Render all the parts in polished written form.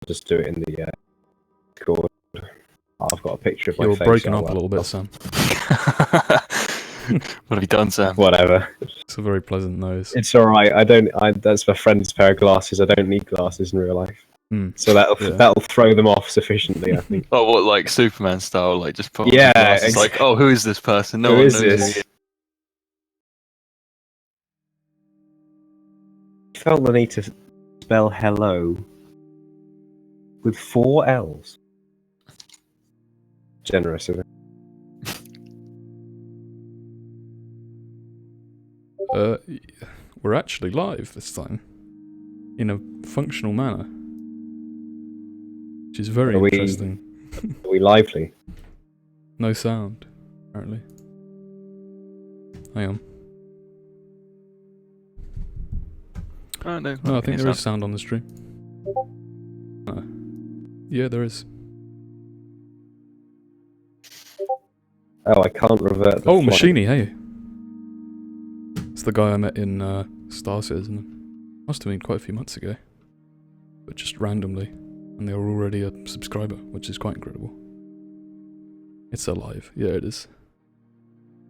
just do it in the Discord. I've got a picture of my You're face. You're breaking up a little bit, Sam. What have you done, Sam? Whatever. It's a very pleasant nose. It's alright. That's my friend's pair of glasses. I don't need glasses in real life. So that'll throw them off sufficiently, I think. Oh, what, like Superman style? Like just put on Yeah, the glasses, like, oh, who is this person? No Who one is knows this? who he is. I felt the need to spell hello with 4 L's. Generous of it. We're actually live this time. In a functional manner. Which is very interesting. Are we lively? No sound, apparently. Hang on. Oh, no. No, I think there is sound on the stream. Yeah, there is. Oh, I can't revert the Oh, flight. Machini, hey. It's the guy I met in Star Citizen. Must have been quite a few months ago. But just randomly. And they were already a subscriber, which is quite incredible. It's alive. Yeah, it is.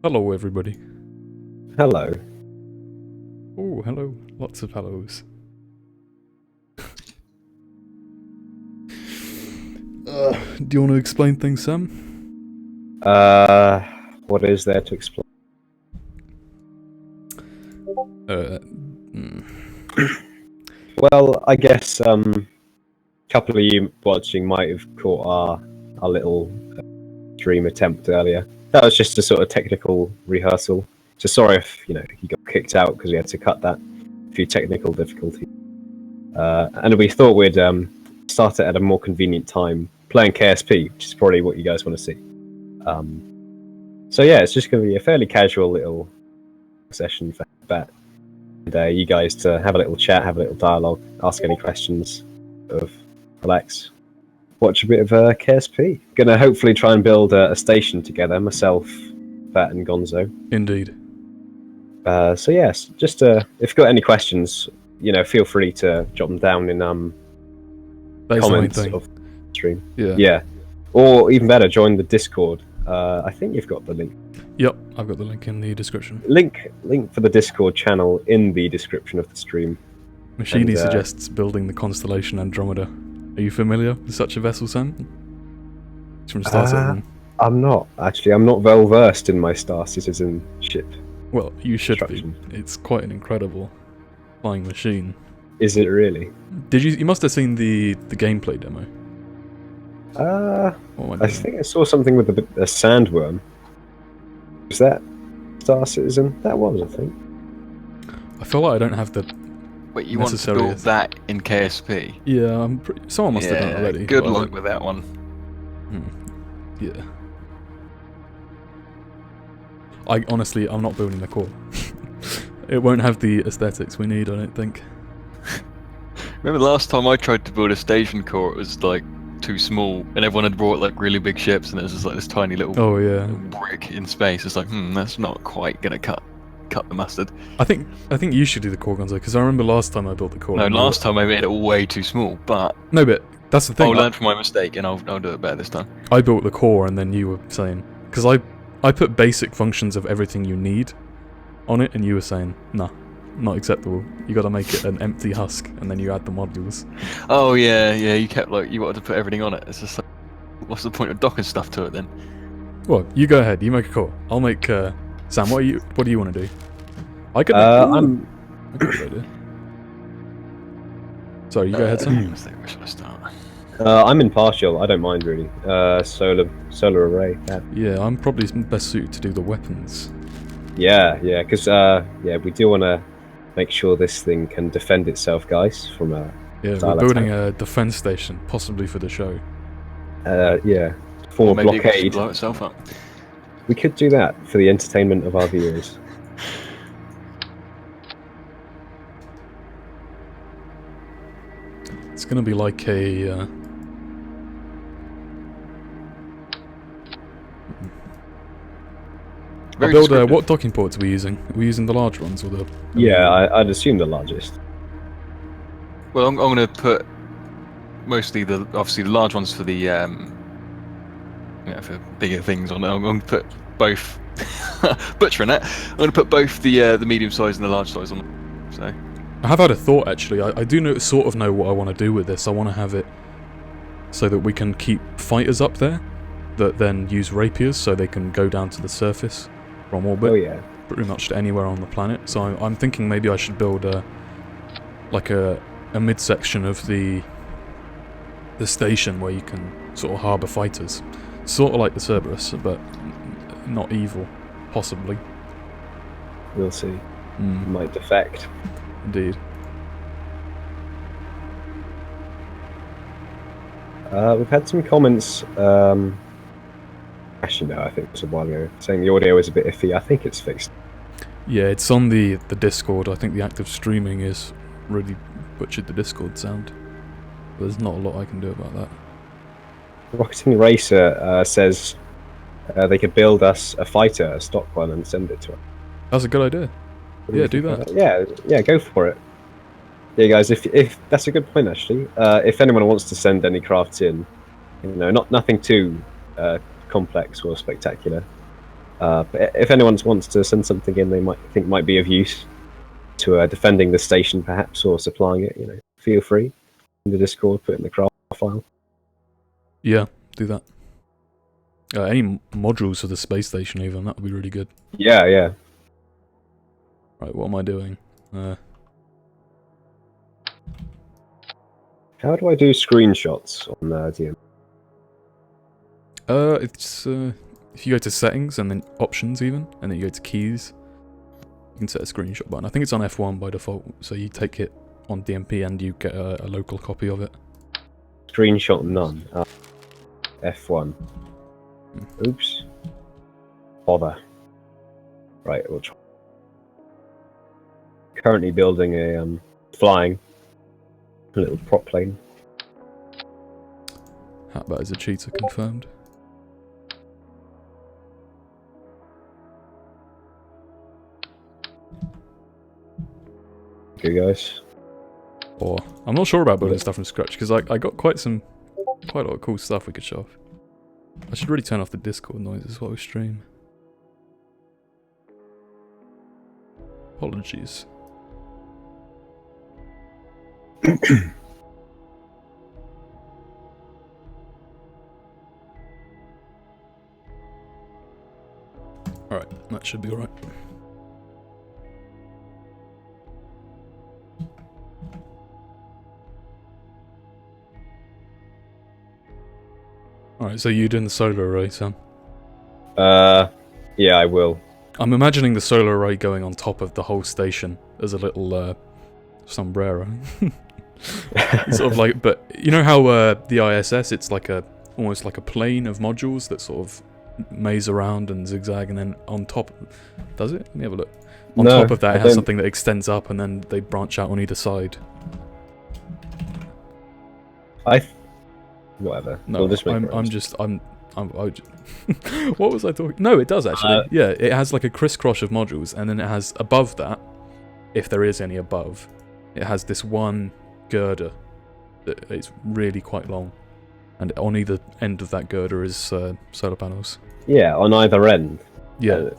Hello, everybody. Hello. Oh, hello. Lots of hellos. Do you want to explain things, Sam? What is there to explain? Well, I guess a couple of you watching might have caught our little stream attempt earlier. That was just a sort of technical rehearsal. So sorry if you got kicked out because we had to cut that. A few technical difficulties, and we thought we'd start it at a more convenient time, playing KSP, which is probably what you guys want to see. So yeah, it's just going to be a fairly casual little session for that. And you guys to have a little chat, have a little dialogue, ask any questions, sort of relax, watch a bit of KSP. Gonna hopefully try and build a station together, myself, Fat and Gonzo. Indeed. So yes, just if you've got any questions, feel free to jot them down in comments of the stream. Yeah. Or even better, join the Discord. I think you've got the link. Yep, I've got the link in the description. Link for the Discord channel in the description of the stream. Machini suggests building the constellation Andromeda. Are you familiar with such a vessel, Sam? It's from Star Citizen. I'm not, actually. I'm not well versed in my Star Citizen ship. Well, you should be. It's quite an incredible flying machine. Is it really? Did you must have seen the gameplay demo. I think I saw something with a sandworm. Was that Star Citizen? That was, I think. I feel like I don't have the. Wait, you want to build that in KSP? Yeah, someone must have done it already. Good luck with that one. Yeah. I'm not building the core. It won't have the aesthetics we need, I don't think. Remember last time I tried to build a station core, it was like too small, and everyone had brought like really big ships, and it was just like this tiny little brick in space. It's like, that's not quite gonna cut the mustard. I think you should do the core, Gonzo, because I remember last time I built the core. No, last time I made it way too small, but no, but that's the thing. I'll learn from my mistake, and I'll do it better this time. I built the core, and then you were saying, because I put basic functions of everything you need on it, and you were saying, nah, not acceptable. You got to make it an empty husk, and then you add the modules. Oh yeah. You kept you wanted to put everything on it. It's just like, what's the point of docking stuff to it then? Well, you go ahead. You make a core. I'll make. Sam, what do you want to do? I could. Sorry, you go ahead, Sam. Where should I start? I'm impartial. I don't mind really. Solar array. Yeah, I'm probably best suited to do the weapons. Yeah, because we do want to make sure this thing can defend itself, guys, from a. Yeah, we're building a defense station, possibly for the show. For blockade. It should blow itself up. We could do that for the entertainment of our viewers. It's gonna be like a. What docking ports are we using? Are we using the large ones or the? Yeah, I'd assume the largest. Well, I'm going to put mostly obviously the large ones for the for bigger things on it. I'm going to put both butchering it. I'm going to put both the medium size and the large size on. So I have had a thought actually. I do sort of know what I want to do with this. I want to have it so that we can keep fighters up there that then use rapiers so they can go down to the surface from orbit. Oh yeah. Pretty much to anywhere on the planet. So I'm thinking maybe I should build a midsection of the station where you can sort of harbour fighters. Sort of like the Cerberus, but not evil, possibly. We'll see. Might defect. Indeed. We've had some comments. Actually, no, I think it was a while ago, saying the audio is a bit iffy. I think it's fixed. Yeah, it's on the Discord. I think the active streaming is really butchered the Discord sound. But there's not a lot I can do about that. Rocketing Racer says they could build us a fighter, a stock one, and send it to us. That's a good idea. Yeah, do that. Yeah, go for it. Yeah, guys, if that's a good point actually. If anyone wants to send any crafts in, nothing too complex or spectacular. But if anyone wants to send something in, they might be of use to defending the station, perhaps, or supplying it. Feel free in the Discord, put in the craft file. Yeah, do that. Any modules for the space station, even that would be really good. Yeah. Right, what am I doing? How do I do screenshots on DM? It's if you go to settings and then options even, and then you go to keys, you can set a screenshot button. I think it's on F1 by default, so you take it on DMP and you get a local copy of it. Screenshot none. F1. Oops. Bother. Right, we'll try. Currently building a flying little prop plane. Hatbat is a cheater confirmed. Good guys. Or I'm not sure about building stuff from scratch because I got quite a lot of cool stuff we could show off. I should really turn off the Discord noises while we stream. Apologies. Alright, that should be alright. Alright, so you're doing the solar array, Sam? Yeah, I will. I'm imagining the solar array going on top of the whole station as a little, sombrero. Sort of like, but you know how, the ISS, it's like almost like a plane of modules that sort of maze around and zigzag, and then on top, does it? Let me have a look. On top of that, it has something that extends up, and then they branch out on either side. Whatever. No, what was I talking? No, it does actually. Yeah, it has like a crisscross of modules, and then it has above that, if there is any above, it has this one girder that is really quite long, and on either end of that girder is solar panels. Yeah, on either end. Yeah.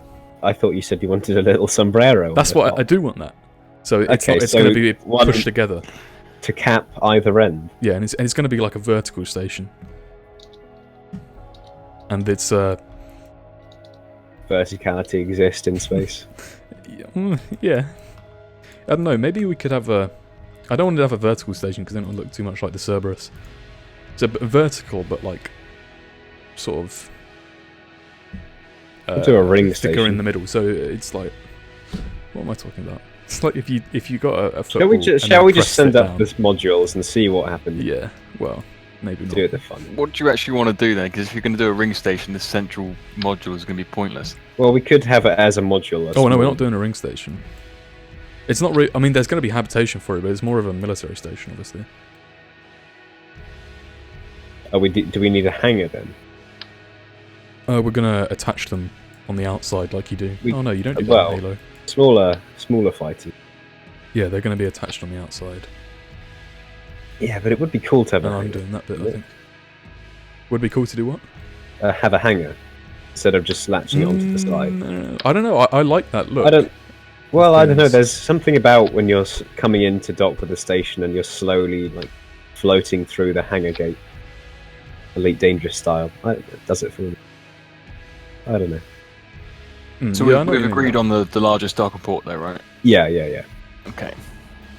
I thought you said you wanted a little sombrero. That's what I do want that. So it's going to be pushed together. To cap either end. Yeah, and it's going to be like a vertical station. And it's verticality exists in space. Yeah. I don't know, maybe we could have a... I don't want to have a vertical station because then it'll look too much like the Cerberus. So vertical, but like sort of do a ring sticker station in the middle. So it's like, what am I talking about? It's like if you got a football. Shall we just send up this modules and see what happens? Yeah. Well, maybe not. Do it the fun. What do you actually want to do then? Because if you're going to do a ring station, this central module is going to be pointless. Well, we could have it as a module. Oh no, we're not doing a ring station. It's not. I mean, there's going to be habitation for it, but it's more of a military station, obviously. Do we need a hangar then? We're gonna attach them on the outside like you do. Oh no, you don't do that in Halo. Smaller fighters. Yeah, they're gonna be attached on the outside. Yeah, but it would be cool to have No, a I'm hangar. doing that bit, I think. Would be cool to do what? Have a hangar instead of just latching it onto the side. I don't know. I like that look. I don't know. things. There's something about when you're coming in to dock with the station and you're slowly like floating through the hangar gate, Elite Dangerous style. It does it for me. I don't know. So yeah, we've agreed on the largest docking port, though, right? Yeah. Okay.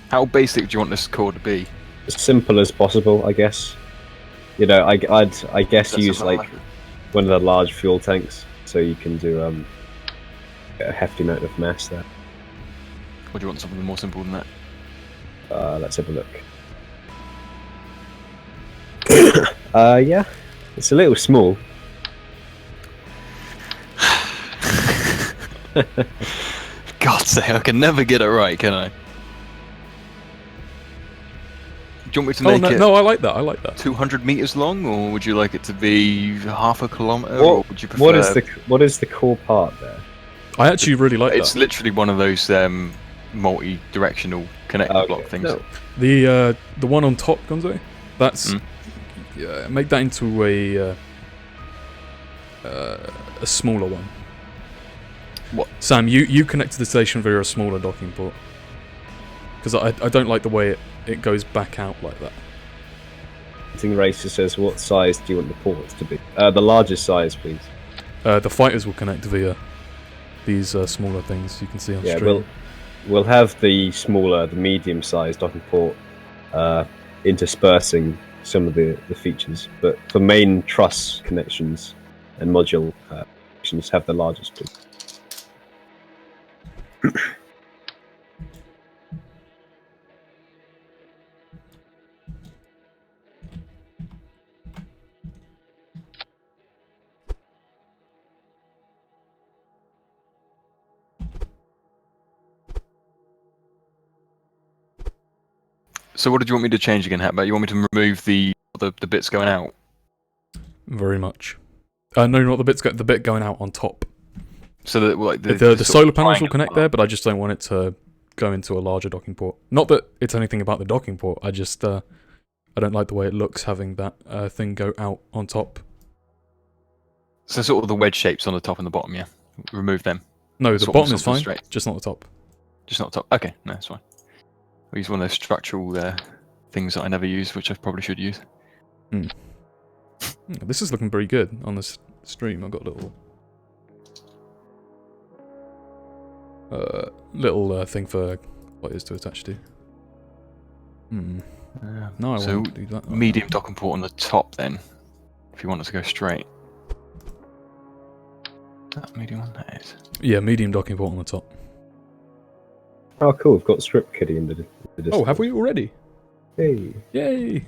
How basic do you want this core to be? As simple as possible, I guess. You know, I guess use like one of the large fuel tanks, so you can do a hefty amount of mass there. Or do you want something more simple than that? Let's have a look. Yeah, it's a little small. God's sake, I can never get it right, can I? Do you want me to make it? No, I like that. I like that. 200 meters long, or would you like it to be half a kilometer? Or would you prefer? What is the core part there? I actually really like It's that. literally one of those multi-directional connector block things. No. The one on top, Gonzo. That's make that into a smaller one. What? Sam, you connect to the station via a smaller docking port. Because I don't like the way it goes back out like that. Racer says, what size do you want the ports to be? The largest size, please. The fighters will connect via these smaller things you can see on stream. Yeah, we'll have the medium-sized docking port interspersing some of the features, but for main truss connections and module connections, have the largest, please. So what did you want me to change again, Hatbat? You want me to remove the bits going out? Very much. No, not the bits. The bit going out on top. So that like the solar panels will connect there, but I just don't want it to go into a larger docking port. Not that it's anything about the docking port. I just I don't like the way it looks having that thing go out on top. So sort of the wedge shapes on the top and the bottom, yeah. Remove them. No, the bottom is fine. Straight. Just not the top. Just not the top. Okay, no, that's fine. We use one of those structural things that I never use, which I probably should use. This is looking pretty good on this stream. I've got a little thing for what is to attach to. No, I won't do that. Medium docking port on the top then, if you want it to go straight. That medium one, that is. Yeah, medium docking port on the top. Oh, cool! We've got Strip Kitty in the distance. Oh, have we already? Hey! Yay!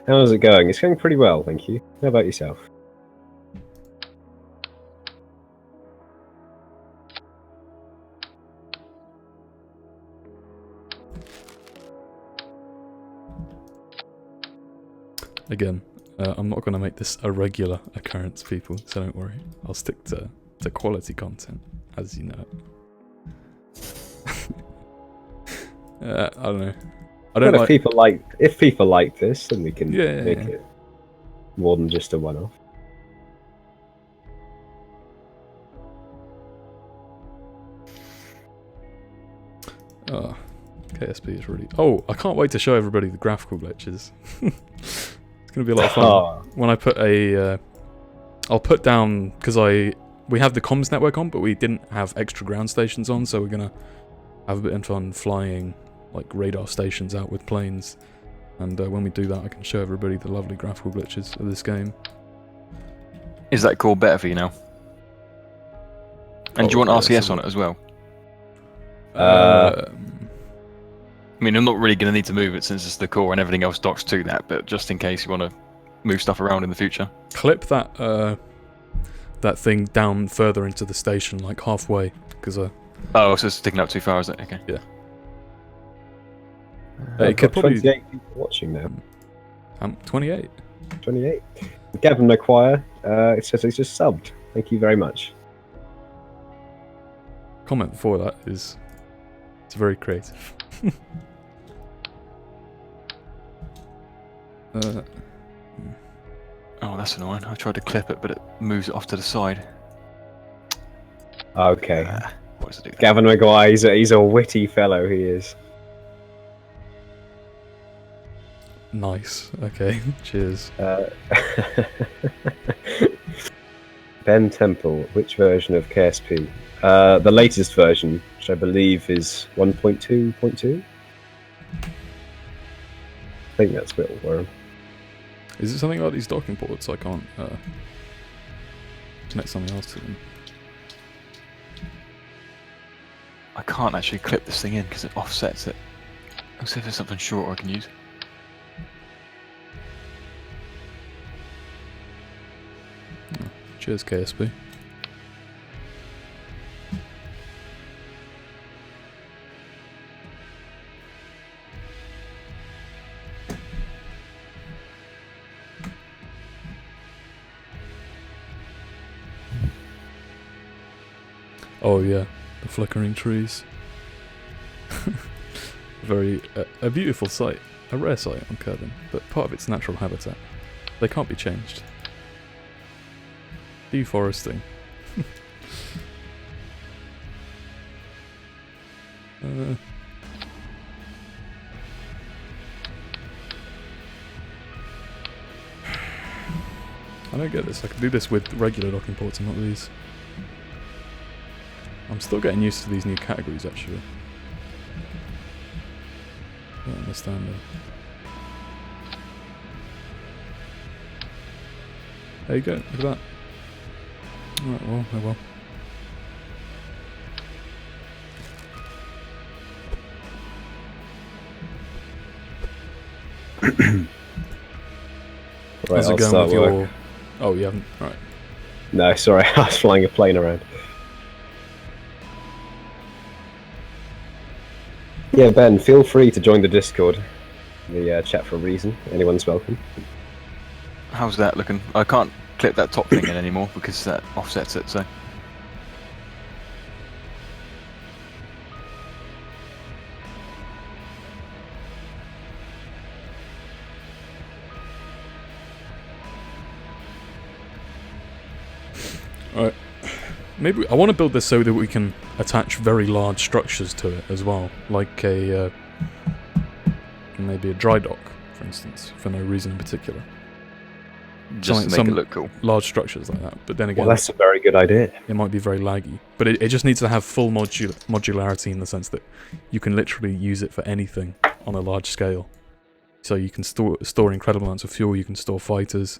How's it going? It's going pretty well, thank you. How about yourself? Again, I'm not going to make this a regular occurrence, people, so don't worry. I'll stick to quality content, as you know. I don't know. I don't if people like this, then we can make it more than just a one-off. KSP is really... Oh, I can't wait to show everybody the graphical glitches. It's going to be a lot of fun. When I put I'll put down... Because we have the comms network on, but we didn't have extra ground stations on, so we're going to have a bit of fun flying like radar stations out with planes. And when we do that, I can show everybody the lovely graphical glitches of this game. Is that core better for you now? And do you want RCS on it as well? I mean, I'm not really going to need to move it since it's the core and everything else docks to that, but just in case you want to move stuff around in the future. Clip that that thing down further into the station, like halfway, because oh, so it's sticking out too far, is it? Okay. Yeah. It could probably 28 people watching now. 28. 28. Gavin McQuire, it says he's just subbed. Thank you very much. Comment before that is... It's very creative. Oh, that's annoying. I tried to clip it, but it moves it off to the side. Okay. What does it do? Gavin Maguire, he's a witty fellow, he is. Nice. Okay. Cheers. Ben Temple, which version of KSP? The latest version, which I believe is 1.2.2. I think that's a bit worrying. Is it something like these docking ports? I can't connect something else to them. I can't actually clip this thing in because it offsets it. Let's see if there's something shorter I can use. Oh, cheers, KSP. Oh yeah, the flickering trees. Very a beautiful sight, a rare sight on Kerbin, but part of its natural habitat. They can't be changed. Deforesting. I don't get this. I can do this with regular docking ports and not these. I'm still getting used to these new categories, actually. I don't understand them. There you go, look at that. Alright, well, oh well. Right, How's it going with your... Oh, you haven't? Right. No, sorry, I was flying a plane around. Yeah, Ben, feel free to join the Discord. The chat for a reason. Anyone's welcome. How's that looking? I can't clip that top thing in anymore because that offsets it, so... Alright. Maybe I want to build this so that we can attach very large structures to it as well, like a maybe a dry dock, for instance, for no reason in particular. Just to make it look cool. Large structures like that, but then again, Well, that's a very good idea. It might be very laggy, but it just needs to have full modularity in the sense that you can literally use it for anything on a large scale. So you can store incredible amounts of fuel. You can store fighters,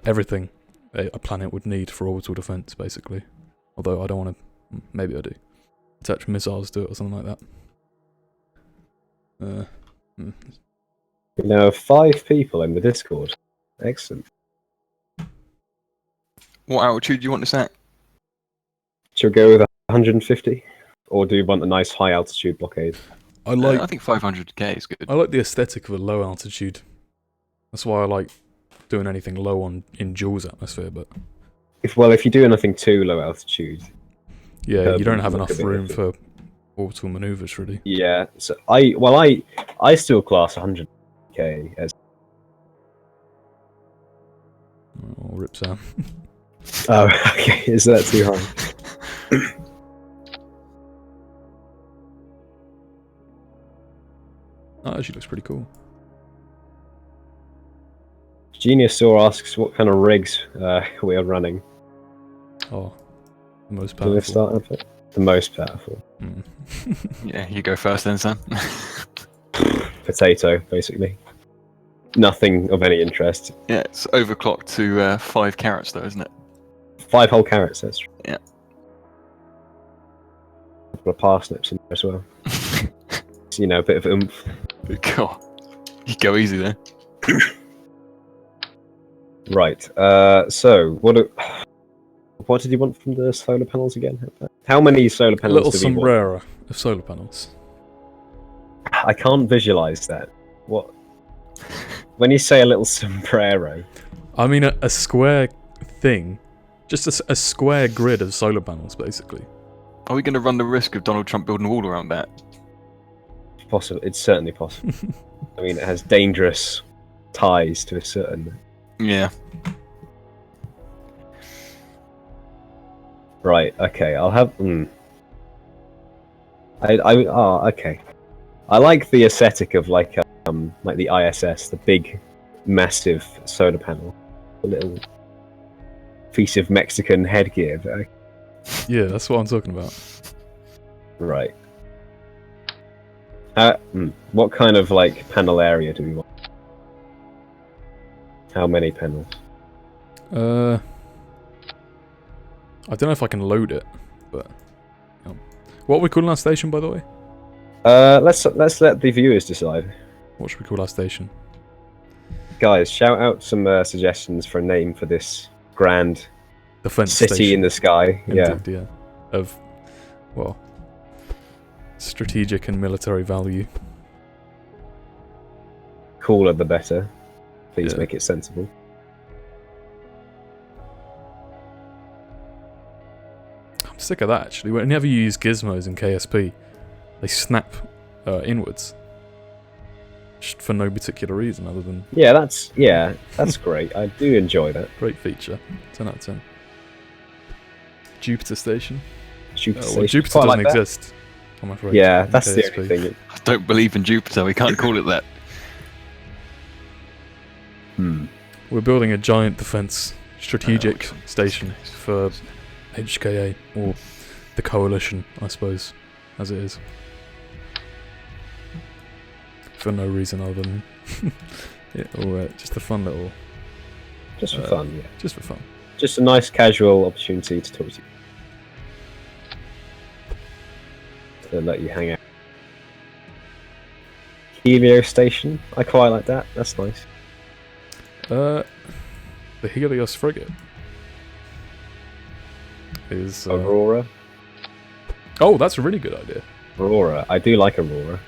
everything a planet would need for orbital defense, basically. Although I don't want to... Maybe I do. Attach missiles to it or something like that. We now have 5 people in the Discord. Excellent. What altitude do you want this at? Should we go with 150? Or do you want a nice high altitude blockade? I think 500k is good. I like the aesthetic of a low altitude. That's why I like doing anything low in Joule's atmosphere, but... If you do anything too low altitude... Yeah, you don't have enough room for orbital maneuvers, really. Yeah, so I still class 100k as... Oh, rip Sam. Oh, okay, is that too high? That actually looks pretty cool. Genius Saw asks what kind of rigs we are running. Oh, the most Do we powerful. start with it? The most powerful. Mm. Yeah, you go first then, Sam. Potato, basically. Nothing of any interest. Yeah, it's overclocked to 5 carats though, isn't it? 5 whole carrots, that's true. Yeah. A couple of parsnips in there as well. So, a bit of oomph. God, you go easy there. Right, so what did you want from the solar panels again? How many solar A panels little do we want? sombrero of solar panels. I can't visualize that. What? When you say a little sombrero... I mean a square thing. Just a square grid of solar panels, basically. Are we going to run the risk of Donald Trump building a wall around that? Possible. It's certainly possible. I mean, it has dangerous ties to a certain. Yeah. Right. Okay. I'll have. Okay. I like the aesthetic of like the ISS, the big, massive solar panel, a little piece of Mexican headgear. But Yeah, that's what I'm talking about. right. What kind of like panel area do we want? How many panels? I don't know if I can load it, but what are we calling our station, by the way? Let's let the viewers decide. What should we call our station? Guys, shout out some suggestions for a name for this grand Defense city station. in the sky. Indeed, yeah. Of, well, strategic and military value. Cooler the better. Please Yeah. make it sensible. I'm sick of that, actually. Whenever you use gizmos in KSP, they snap inwards. Just for no particular reason other than... Yeah, that's great. I do enjoy that. Great feature. 10 out of 10. Jupiter Station. Jupiter Well, Station. Jupiter Quite doesn't like that. exist, I'm afraid. Yeah, in that's the KSP. only thing. I don't believe in Jupiter. We can't call it that. We're building a giant defense strategic station for HKA, or the coalition, I suppose, as it is. For no reason other than just a fun little... Just for fun, yeah. Just for fun. Just a nice casual opportunity to talk to you. To let you hang out. Helio Station. I quite like that. That's nice. The Helios frigate is... Aurora. Oh, that's a really good idea. Aurora. I do like Aurora.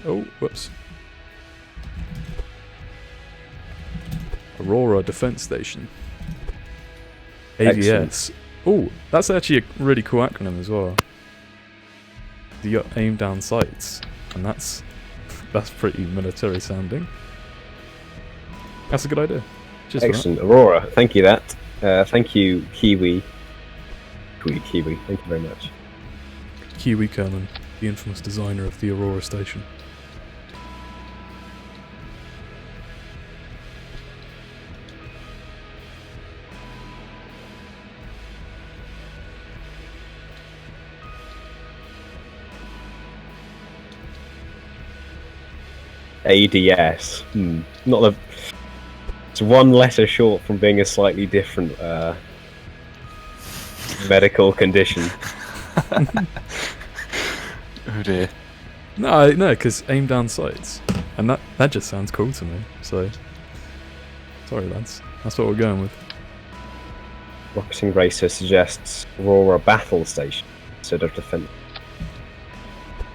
Oh, whoops. Aurora Defense Station. ADS. Oh, that's actually a really cool acronym as well. The aim down sights, and that's pretty military sounding. That's a good idea. Just Excellent, Aurora. Thank you. Thank you, Kiwi. Thank you very much. Kiwi Kerman, the infamous designer of the Aurora Station. ADS. Not the. It's one letter short from being a slightly different medical condition. Oh dear. No, because aim down sights, and that just sounds cool to me. So, sorry lads, that's what we're going with. Rocketing Racer suggests Aurora Battle Station instead of defense.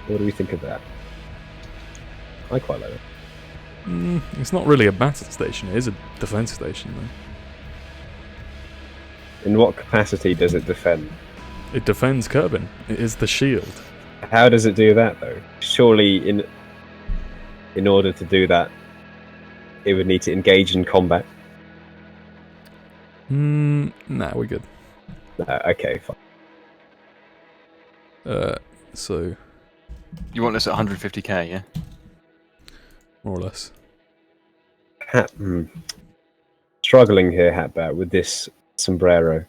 What do we think of that? I quite like it. It's not really a battle station, it is a defense station though. In what capacity does it defend? It defends Kerbin. It is the shield. How does it do that though? Surely in order to do that, it would need to engage in combat. Nah, we're good. Okay, fine. So... You want us at 150k, yeah? More or less. Struggling here, Hatbat, with this sombrero.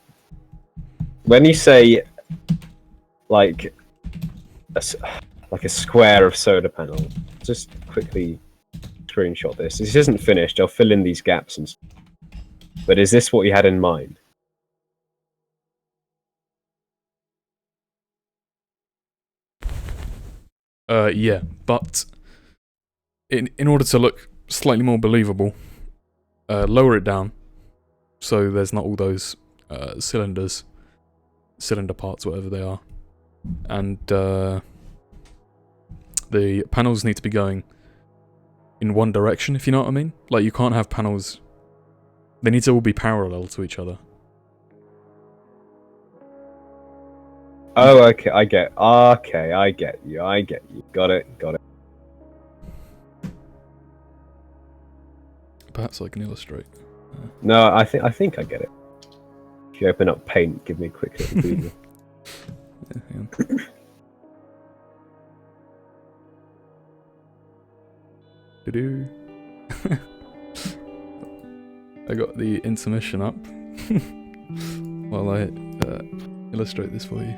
When you say like a square of solar panel, just quickly screenshot this. This isn't finished. I'll fill in these gaps and stuff. But is this what you had in mind? Yeah, but in order to look slightly more believable, lower it down so there's not all those cylinder parts, whatever they are, and the panels need to be going in one direction, if you know what I mean. Like, you can't have panels, they need to all be parallel to each other. Oh, okay, I get you. Got it. Perhaps I can illustrate. No, I think I get it. If you open up Paint, give me a quick little Google. Yeah, hang on. Do-do. I got the intermission up while I illustrate this for you.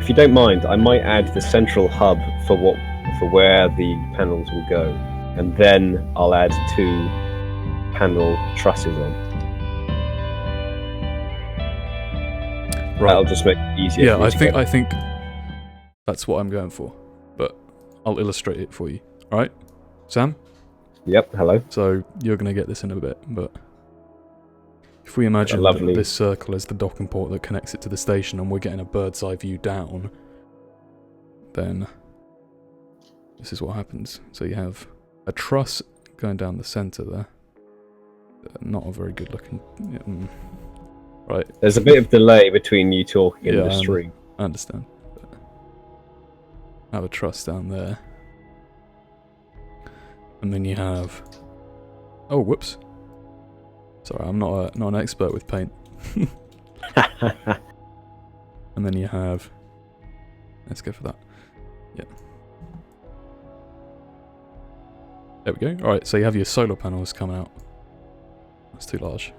If you don't mind, I might add the central hub for where the panels will go, and then I'll add 2 panel trusses on. Right. That'll just make it easier. Yeah, I think that's what I'm going for, but I'll illustrate it for you. All right, Sam? Yep. Hello. So you're gonna get this in a bit, but if we imagine that this circle is the docking port that connects it to the station, and we're getting a bird's eye view down, then this is what happens. So you have a truss going down the center there. Not a very good looking. Right. There's a bit of delay between you talking and the stream. I understand. I have a truss down there. And then you have... Oh, whoops. Sorry, I'm not an expert with paint. And then you have... Let's go for that. Yeah. There we go. Alright, so you have your solar panels coming out. That's too large.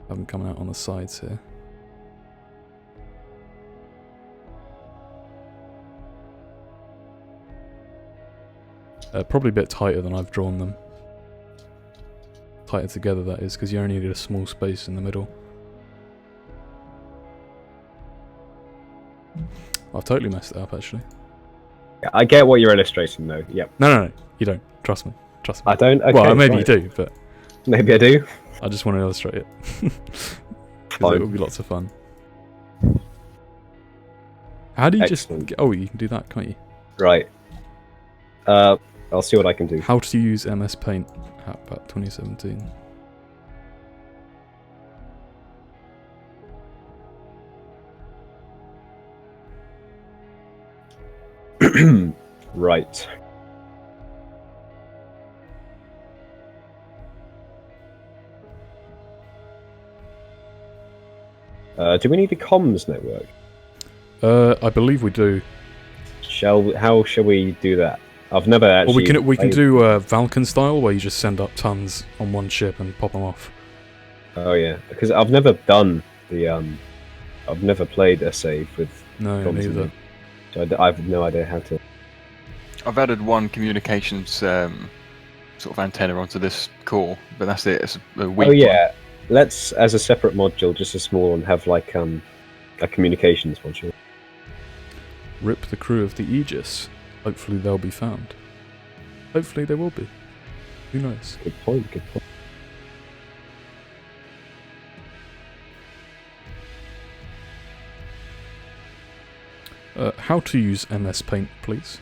Have them coming out on the sides here. Probably a bit tighter than I've drawn them. Tighter together, that is, because you only need a small space in the middle. I've totally messed it up, actually. I get what you're illustrating, though. Yep. No, you don't. Trust me. Trust me. I don't? Okay, well, maybe you do, but... Maybe I do. I just want to illustrate it. Because it will be lots of fun. How do you just... Oh, you can do that, can't you? Right. I'll see what I can do. How to use MS Paint about 2017. Right. Do we need a comms network? I believe we do. How shall we do that? I've never actually... Well, we can do Vulcan style, where you just send up tons on one ship and pop them off. Oh yeah, because I've never done the I've never played a save with. No, neither. So I have no idea how to. I've added one communications sort of antenna onto this core, but that's it. It's a weak yeah, let's, as a separate module, just a small one, have like a communications module. Rip the crew of the Aegis. Hopefully they'll be found. Hopefully they will be. Who knows? Good point, good point. How to use MS Paint, please?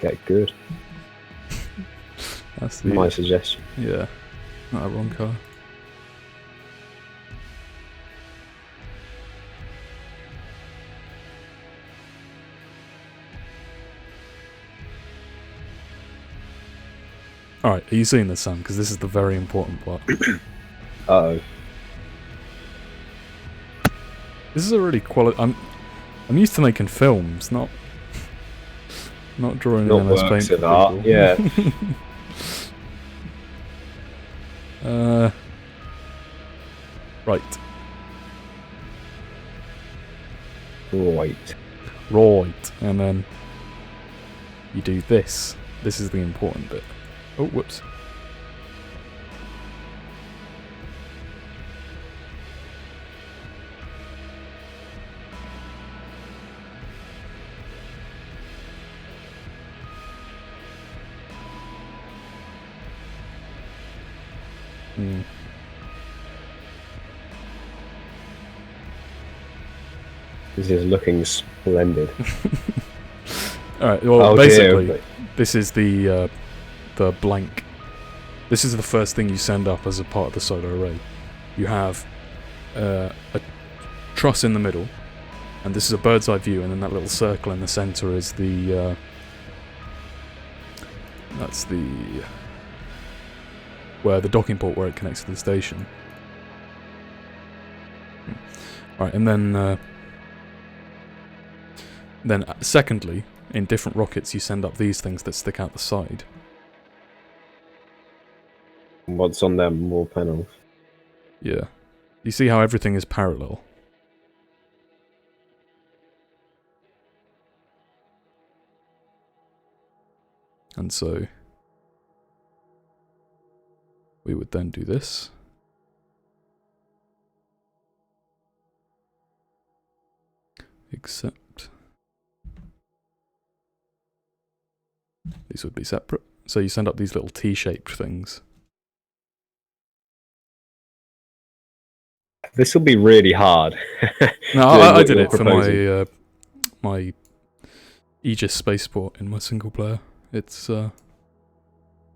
Get good. That's the, my suggestion. Yeah, not a wrong car. Alright, are you seeing this, Sam? Because this is the very important part. Uh-oh. This is a really quality... I'm used to making films, not drawing in MS Paint for art, yeah. Right. Right. And then you do this. This is the important bit. Oh, whoops. This is looking splendid. Alright, well, basically, this is the blank. This is the first thing you send up as a part of the solar array. you have a truss in the middle, and this is a bird's eye view, and then that little circle in the center is the that's where the docking port, where it connects to the station. Right, and then secondly, in different rockets you send up these things that stick out the side. What's on them? More panels. Yeah. You see how everything is parallel? And so we would then do this. Except these would be separate. So you send up these little T-shaped things. This will be really hard. No, I did it for my my Aegis spaceport in my single player. It's not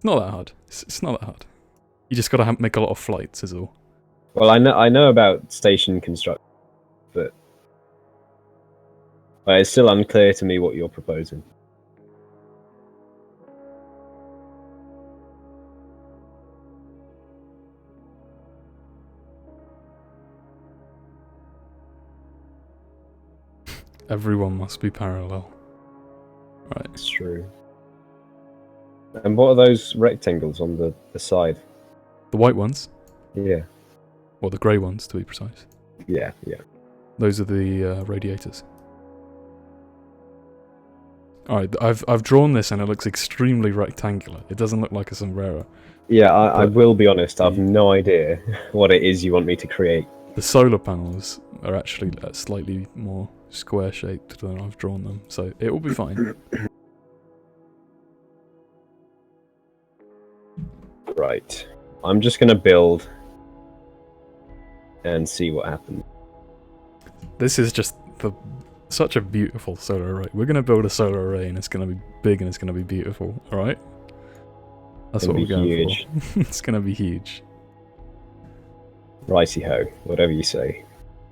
that hard. It's not that hard. You just gotta make a lot of flights, is all. Well, I know about station construction, but it's still unclear to me what you're proposing. Everyone must be parallel. Right. It's true. And what are those rectangles on the side? The white ones? Yeah. Or the grey ones, to be precise. Yeah. Those are the radiators. Alright, I've drawn this and it looks extremely rectangular. It doesn't look like a sombrero. Yeah, I will be honest, I've no idea what it is you want me to create. The solar panels are actually slightly more square-shaped than I've drawn them, so it will be fine. Right. I'm just going to build and see what happens. This is just such a beautiful solar array. We're going to build a solar array and it's going to be big and it's going to be beautiful, alright? That's what we're going for. It's going to be huge. Righty-ho, whatever you say.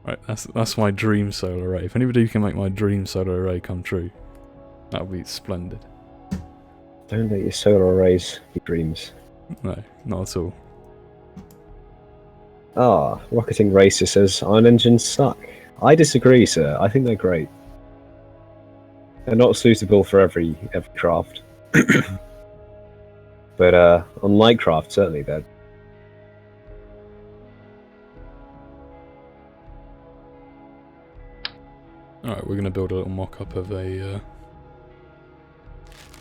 Right, that's my dream solar array. If anybody can make my dream solar array come true, that would be splendid. Don't let your solar arrays be dreams. No, not at all. Ah, Rocketing Racer says iron engines suck. I disagree, sir. I think they're great. They're not suitable for every craft. But on light craft, certainly they're. Alright, we're going to build a little mock-up of a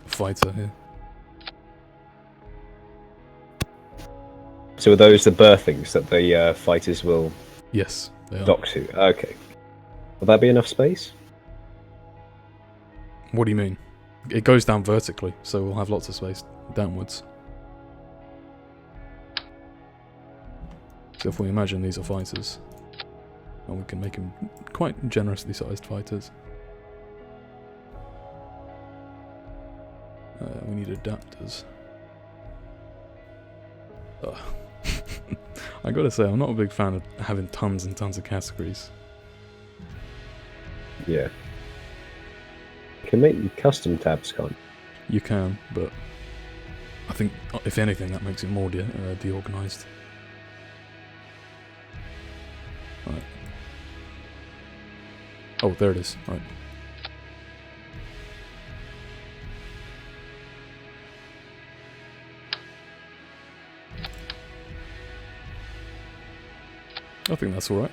fighter here. So are those the berthings that the fighters will yes, they are. dock to? Okay. Will that be enough space? What do you mean? It goes down vertically, so we'll have lots of space downwards. So if we imagine these are fighters, and we can make them quite generously sized fighters. We need adapters. I gotta say, I'm not a big fan of having tons and tons of categories. Yeah. You can make custom tabs, can't you? You can, but I think, if anything, that makes it more deorganized. Right. Oh, there it is. Right. I think that's alright.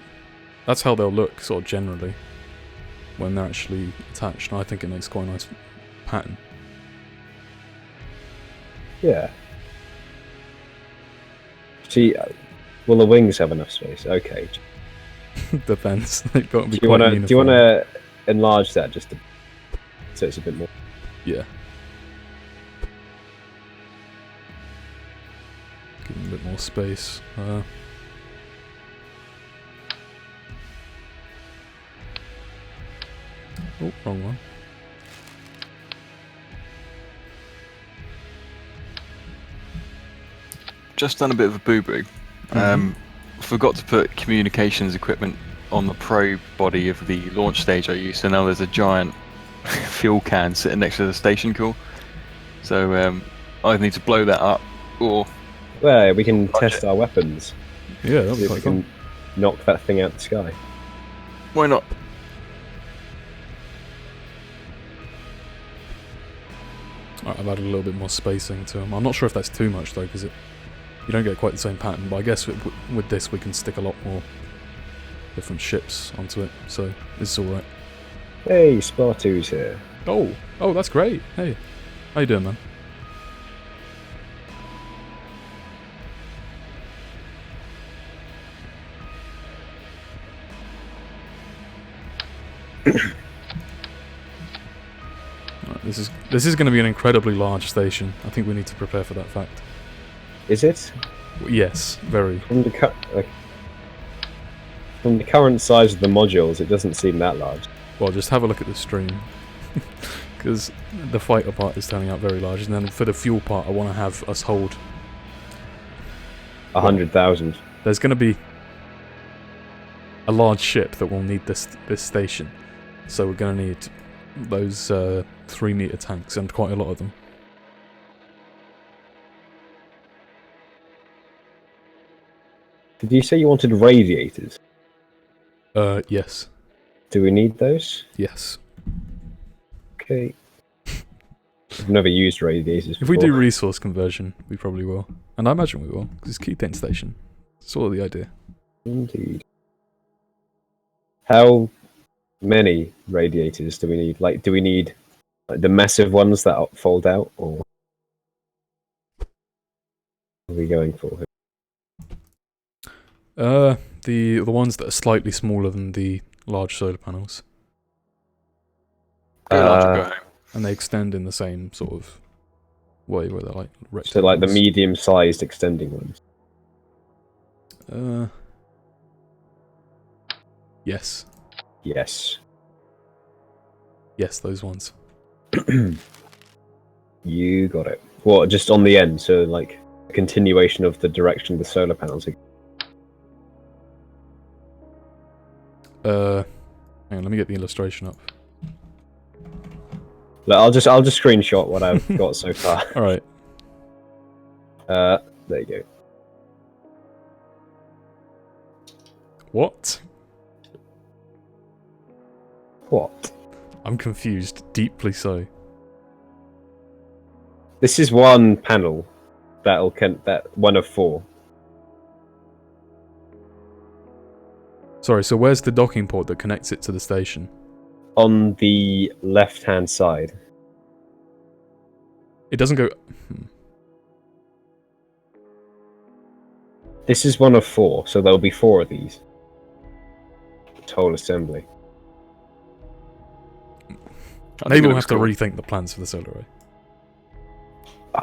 That's how they'll look, sort of generally, when they're actually attached, and I think it makes quite a nice pattern. Yeah. See, will the wings have enough space? Okay. Depends. They've got to be do you want to enlarge that just so it's a bit more? Yeah. Give them a bit more space. Oh, wrong one. Just done a bit of a boo-boo. forgot to put communications equipment on the pro body of the launch stage I used, so now there's a giant fuel can sitting next to the station core. So I either need to blow that up or... Well, we can test our weapons. Yeah, that'd See be if quite we fun. can knock that thing out the sky. Why not? Right, I've added a little bit more spacing to them. I'm not sure if that's too much though, because you don't get quite the same pattern. But I guess with this we can stick a lot more different ships onto it, so this is all right. Hey, Spartu's here. Oh, that's great. Hey, how you doing, man? Right, this is going to be an incredibly large station. I think we need to prepare for that fact. Is it? Yes, very. From the current size of the modules, it doesn't seem that large. Well, just have a look at the stream. Because the fighter part is turning out very large, and then for the fuel part I want to have us hold 100,000. There's going to be a large ship that will need this station, so we're going to need those 3-meter tanks, and quite a lot of them. Did you say you wanted radiators? Yes. Do we need those? Yes. Okay. I've never used radiators before. If we do resource conversion, we probably will. And I imagine we will, because it's Keating Station. That's sort of the idea. Indeed. How many radiators do we need? Like, do we need the massive ones that fold out, or what are we going for? The ones that are slightly smaller than the large solar panels. And they extend in the same sort of way, where they're like rectangles. So like the medium-sized extending ones. Yes. Yes. Yes, those ones. You got it. What, just on the end, so like a continuation of the direction of the solar panels. Hang on, let me get the illustration up. Look, I'll just screenshot what I've got so far. All right. There you go. What? What? I'm confused, deeply so. This is one panel that one of 4. Sorry, so where's the docking port that connects it to the station? On the left-hand side. It doesn't go... This is one of 4, so there'll be 4 of these. This whole assembly. Maybe we'll have to rethink the plans for the solar array.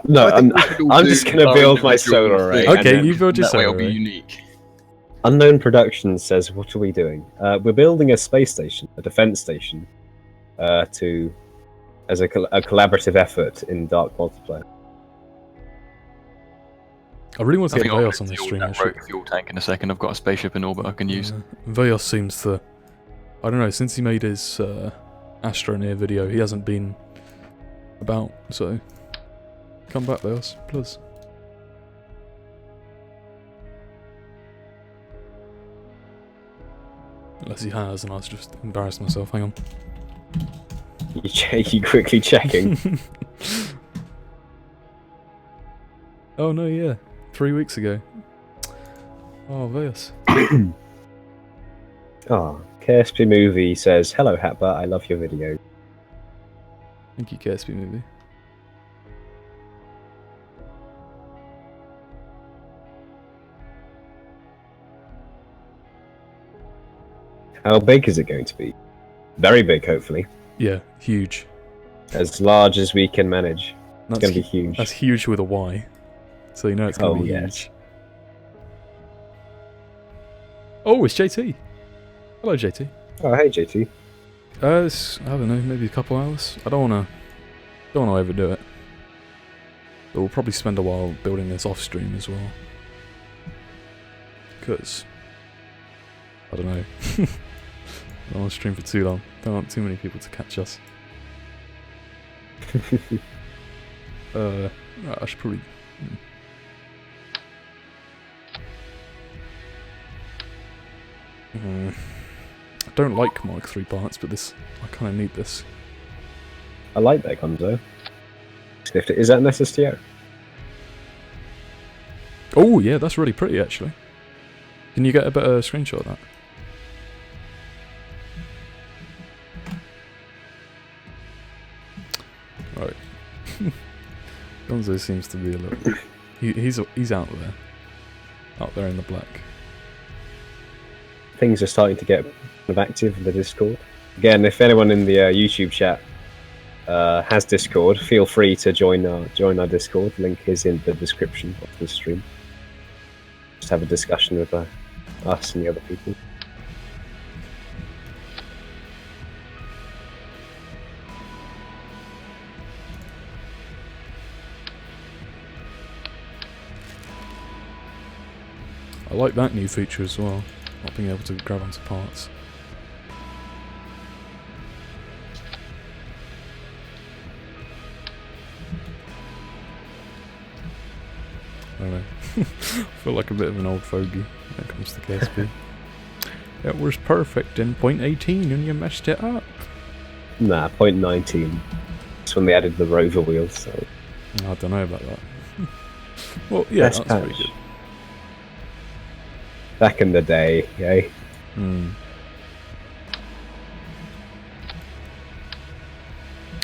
No, I'm just going to build my solar array. Okay, you build your solar array. solar array. That way it'll be unique. Unknown Productions says, what are we doing? We're building a space station, a defense station, as a collaborative effort in Dark Multiplayer. I really want to get I'll Veos on the fuel stream, that actually. rogue fuel tank in a second. I've got a spaceship in orbit I can use. Veos seems to... I don't know, since he made his Astroneer video, he hasn't been about, so... Come back, Veos, please. Unless he has, and I was just embarrassed myself. Hang on. You quickly checking? Oh no, yeah. 3 weeks ago. Oh, Veos. Oh, KSP Movie says, hello Hatbart, I love your video. Thank you, KSP Movie. How big is it going to be? Very big, hopefully. Yeah, huge. As large as we can manage. It's going to be huge. That's huge with a Y. So you know it's going to be yes. huge. Oh, it's JT. Hello, JT. Oh, hey, JT. It's, I don't know, maybe a couple hours. I don't want to overdo it. But we'll probably spend a while building this off stream as well. Because I don't know. I don't want to stream for too long. Don't want too many people to catch us. I should probably... I don't like Mark 3 parts, but this... I kind of need this. I like that Gonzo. Is that an SSTO? Oh, yeah, that's really pretty, actually. Can you get a better screenshot of that? Right. Gonzo seems to be a little... He's out there. Out there in the black. Things are starting to get kind of active in the Discord. Again, if anyone in the YouTube chat has Discord, feel free to join our Discord. Link is in the description of the stream. Just have a discussion with us and the other people. I like that new feature as well, not being able to grab onto parts. I don't know. I feel like a bit of an old fogey when it comes to KSP. It was perfect in point 18 and you messed it up. Nah, point 19. That's when they added the rover wheels. So. I don't know about that. Well, yeah, that's pretty good. Back in the day, eh?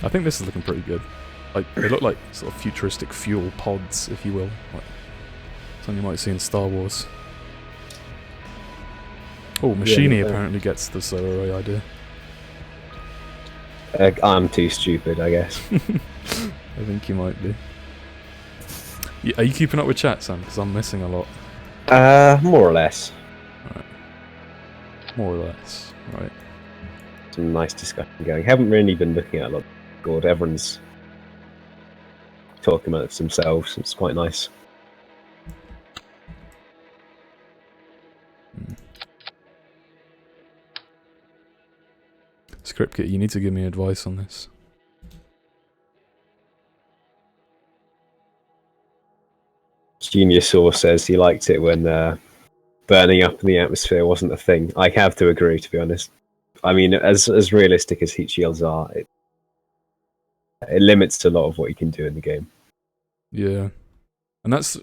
I think this is looking pretty good. Like, they look like sort of futuristic fuel pods, if you will. Like something you might see in Star Wars. Oh, Machini apparently gets the solar array idea. I'm too stupid, I guess. I think you might be. Are you keeping up with chat, Sam? Because I'm missing a lot. More or less. Right. More or less, right. Some nice discussion going. Haven't really been looking at a lot of Discord. Everyone's talking about it themselves. It's quite nice. ScriptKit, you need to give me advice on this. Geniusaur says he liked it when burning up in the atmosphere wasn't a thing. I have to agree, to be honest. I mean, as realistic as heat shields are, it limits a lot of what you can do in the game. Yeah, and that's.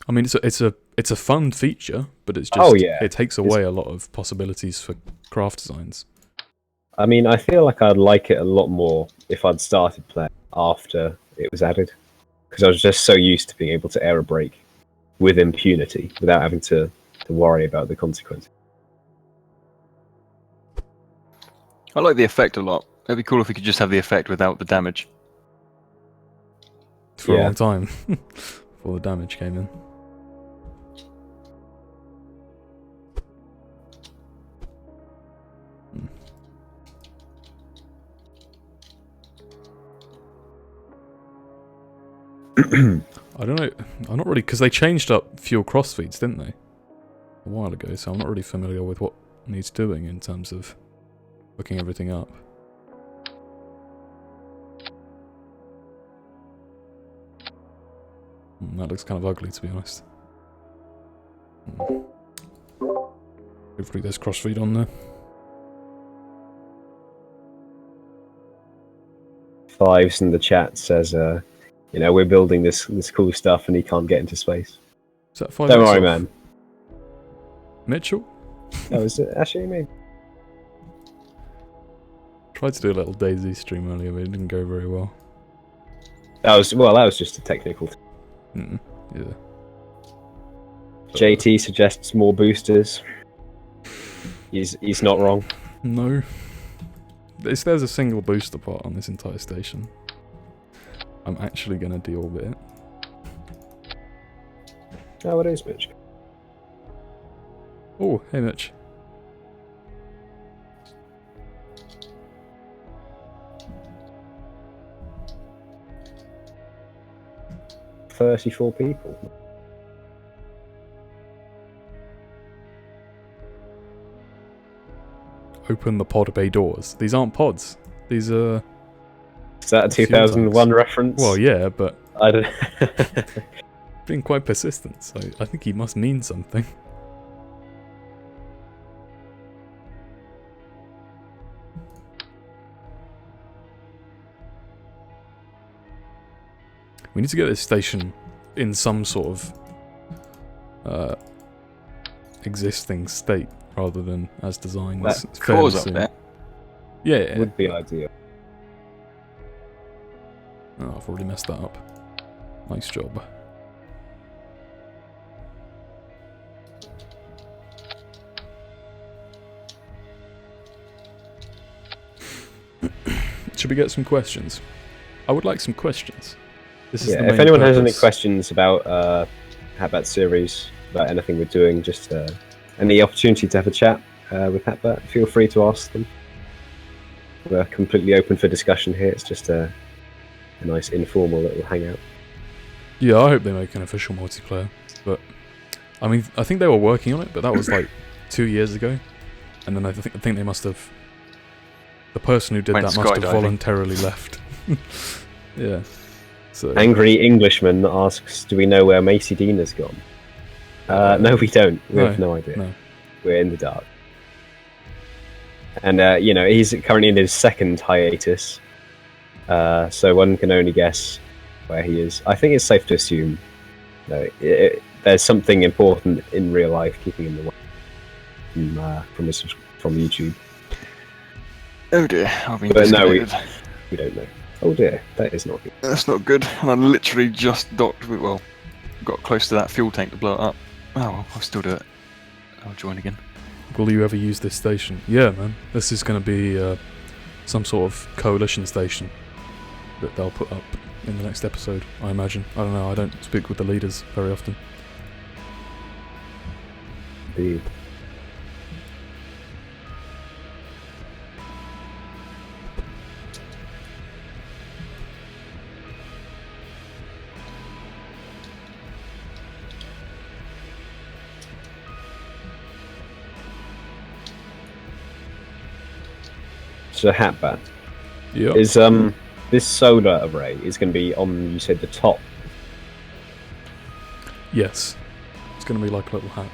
I mean, it's a fun feature, but it's just it takes away a lot of possibilities for craft designs. I mean, I feel like I'd like it a lot more if I'd started playing after it was added, because I was just so used to being able to error break with impunity without having to worry about the consequences. I like the effect a lot. It'd be cool if we could just have the effect without the damage. For a long time, before the damage came in. I don't know. I'm not really, because they changed up fuel cross feeds, didn't they? A while ago, so I'm not really familiar with what needs doing in terms of hooking everything up. That looks kind of ugly, to be honest. Hopefully there's crossfeed on there. Fives in the chat says, you know, we're building this cool stuff and he can't get into space. Is that 5 Don't worry, man. Mitchell? That was actually me. Tried to do a little Daisy stream earlier, but it didn't go very well. That was just a technical thing. Yeah. JT suggests more boosters. He's not wrong. No. If there's a single booster part on this entire station, I'm actually going to deorbit it. Oh, it is, Mitch. Oh, hey Mitch. $34 people. open the pod bay doors. These aren't pods. These are... Is that a 2001 reference? Well, yeah, but... I don't... being quite persistent, so I think he must mean something. We need to get this station in some sort of existing state rather than as designed. That cause up there. Yeah, would be ideal. Oh, I've already messed that up. Nice job. Should we get some questions? I would like some questions. This is the main if anyone has any purpose. questions about Hatbat series, about anything we're doing, just any opportunity to have a chat with Hatbat, feel free to ask them. We're completely open for discussion here. It's just a nice informal little hangout. Yeah, I hope they make an official multiplayer. But I mean, I think they were working on it, but that was like 2 years ago. And then I think they must have. The person who did that must have voluntarily left. Yeah. So. Angry Englishman asks, "Do we know where Macy Dean has gone?" No, we don't. We have no idea. No. We're in the dark. And you know, he's currently in his second hiatus, so one can only guess where he is. I think it's safe to assume there's something important in real life keeping him away from YouTube. Oh dear, I've been But no, we disconnected. don't know. Oh dear, that is not good. That's not good. And I literally just docked with, well, got close to that fuel tank to blow it up. Oh well, I'll still do it. I'll join again. Will you ever use this station? Yeah, man. This is going to be some sort of coalition station that they'll put up in the next episode, I imagine. I don't know, I don't speak with the leaders very often. Indeed. So Hatbat is this solar array is going to be on, you said, the top. Yes, it's going to be like a little hat.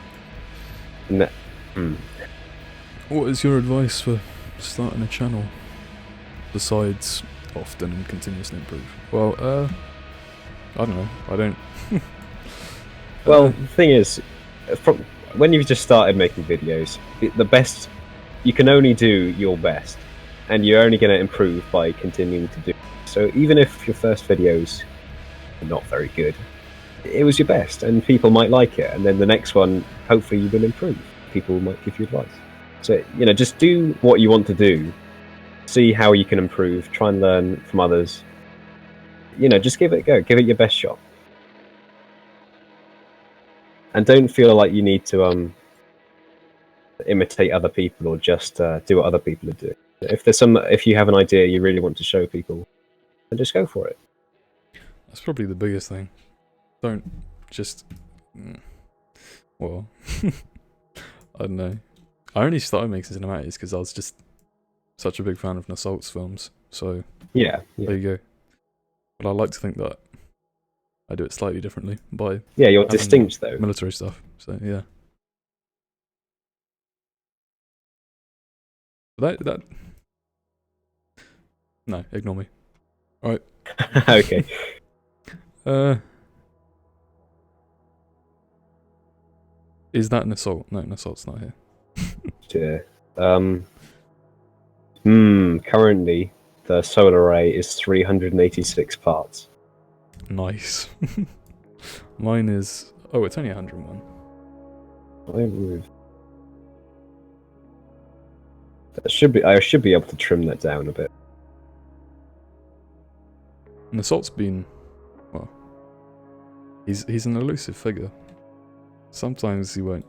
No. What is your advice for starting a channel besides often and continuously improve? Well, I don't know. I don't. Well, the thing is, from when you've just started making videos, the best you can only do your best. And you're only going to improve by continuing to do it. So even if your first videos are not very good, it was your best, and people might like it. And then the next one, hopefully, you will improve. People might give you advice. So just do what you want to do. See how you can improve. Try and learn from others. Just give it a go. Give it your best shot. And don't feel like you need to imitate other people or just do what other people are doing. If you have an idea you really want to show people, then just go for it. That's probably the biggest thing. Don't just... Well, I don't know. I only started making cinematics because I was just such a big fan of Nassault's films. So yeah, there you go. But I like to think that I do it slightly differently by you're distinct though. Military stuff. So yeah. That no, ignore me. Alright. Okay. Is that an assault? No, an assault's not here. Yeah. Currently the solar array is 386 parts. Nice. Mine is it's only 101. I should be able to trim that down a bit. And Assault's been, well, he's an elusive figure. Sometimes he won't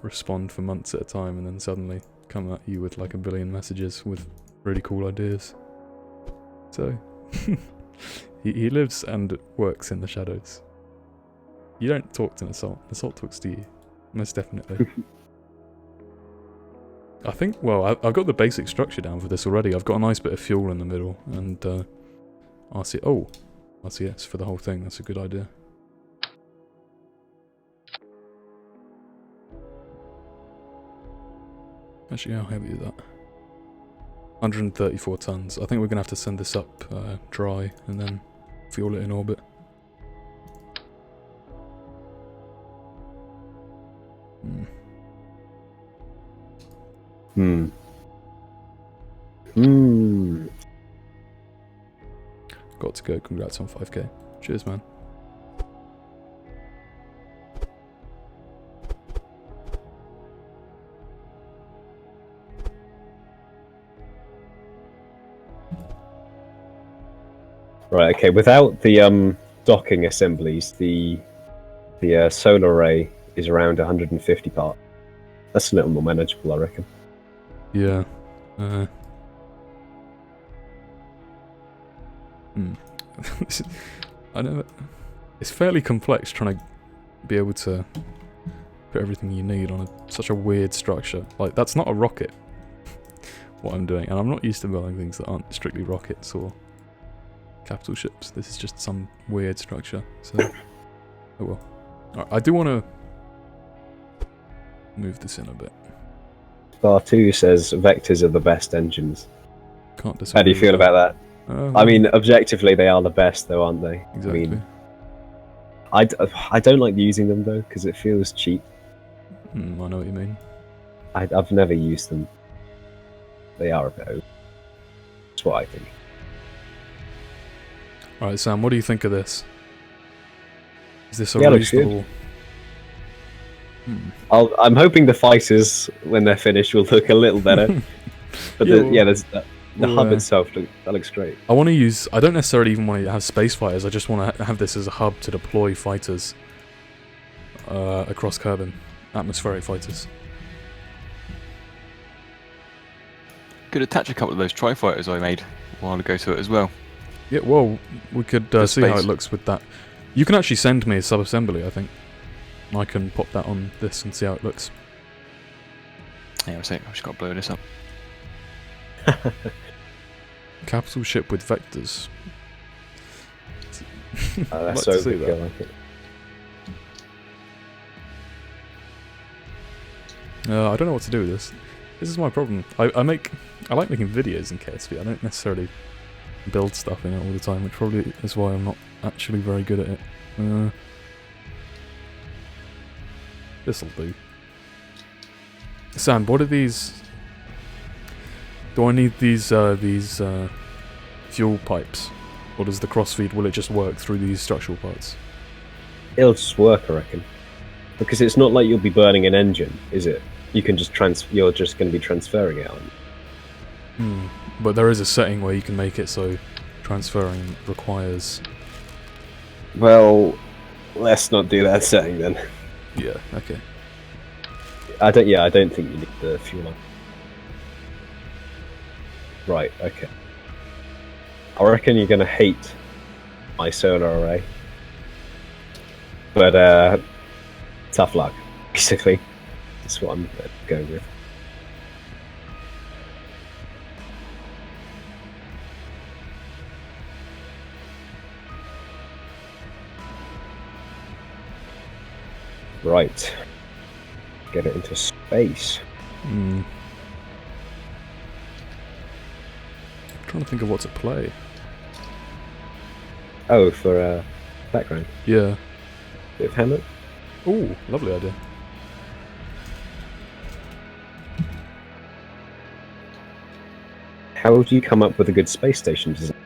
respond for months at a time, and then suddenly come at you with like a billion messages with really cool ideas. So he lives and works in the shadows. You don't talk to an Assault. Assault talks to you, most definitely. I think, well, I've got the basic structure down for this already. I've got a nice bit of fuel in the middle, and RCS for the whole thing. That's a good idea. Actually, how heavy is that? 134 tons. I think we're going to have to send this up dry, and then fuel it in orbit. Got to go. Congrats on 5k. Cheers, man. Right. Okay. Without the docking assemblies, the solar array is around 150 parts. That's a little more manageable, I reckon. Yeah. I know it's fairly complex trying to be able to put everything you need on such a weird structure. Like, that's not a rocket, what I'm doing, and I'm not used to building things that aren't strictly rockets or capital ships. This is just some weird structure, so oh well. Right, I do want to move this in a bit. Bar 2 says vectors are the best engines. Can't disagree. How do you feel about that? I mean, objectively, they are the best, though, aren't they? Exactly. I mean, I don't like using them, though, because it feels cheap. I know what you mean. I've never used them. They are a bit over. That's what I think. Alright, Sam, what do you think of this? Is this a Yeah, reasonable... I'm hoping the fighters, when they're finished, will look a little better. But there's the hub itself, that looks great. I want to use... I don't necessarily even want to have space fighters, I just want to have this as a hub to deploy fighters across Kerbin. Atmospheric fighters. Could attach a couple of those tri-fighters I made a while ago to it as well. Yeah, well, we could see how it looks with that. You can actually send me a sub-assembly, I think. I can pop that on this and see how it looks. Yeah, I've just got to blow this up. Capital ship with vectors. That's so big, I like it. I don't know what to do with this. This is my problem. I like making videos in KSP. I don't necessarily build stuff in it all the time, which probably is why I'm not actually very good at it. This'll do. Sam, what are these? Do I need these fuel pipes, or does the crossfeed, will it just work through these structural parts? It'll just work, I reckon, because it's not like you'll be burning an engine, is it? You can just you're just going to be transferring it on. But there is a setting where you can make it so transferring requires... Well, let's not do that setting then. Yeah, okay. I don't think you need the fuel on. Right, okay. I reckon you're going to hate my solar array. But, tough luck, basically. That's what I'm going with. Right. Get it into space. I'm trying to think of what to play. Oh, for background. Yeah. Bit of Hamlet. Ooh, lovely idea. How would you come up with a good space station design?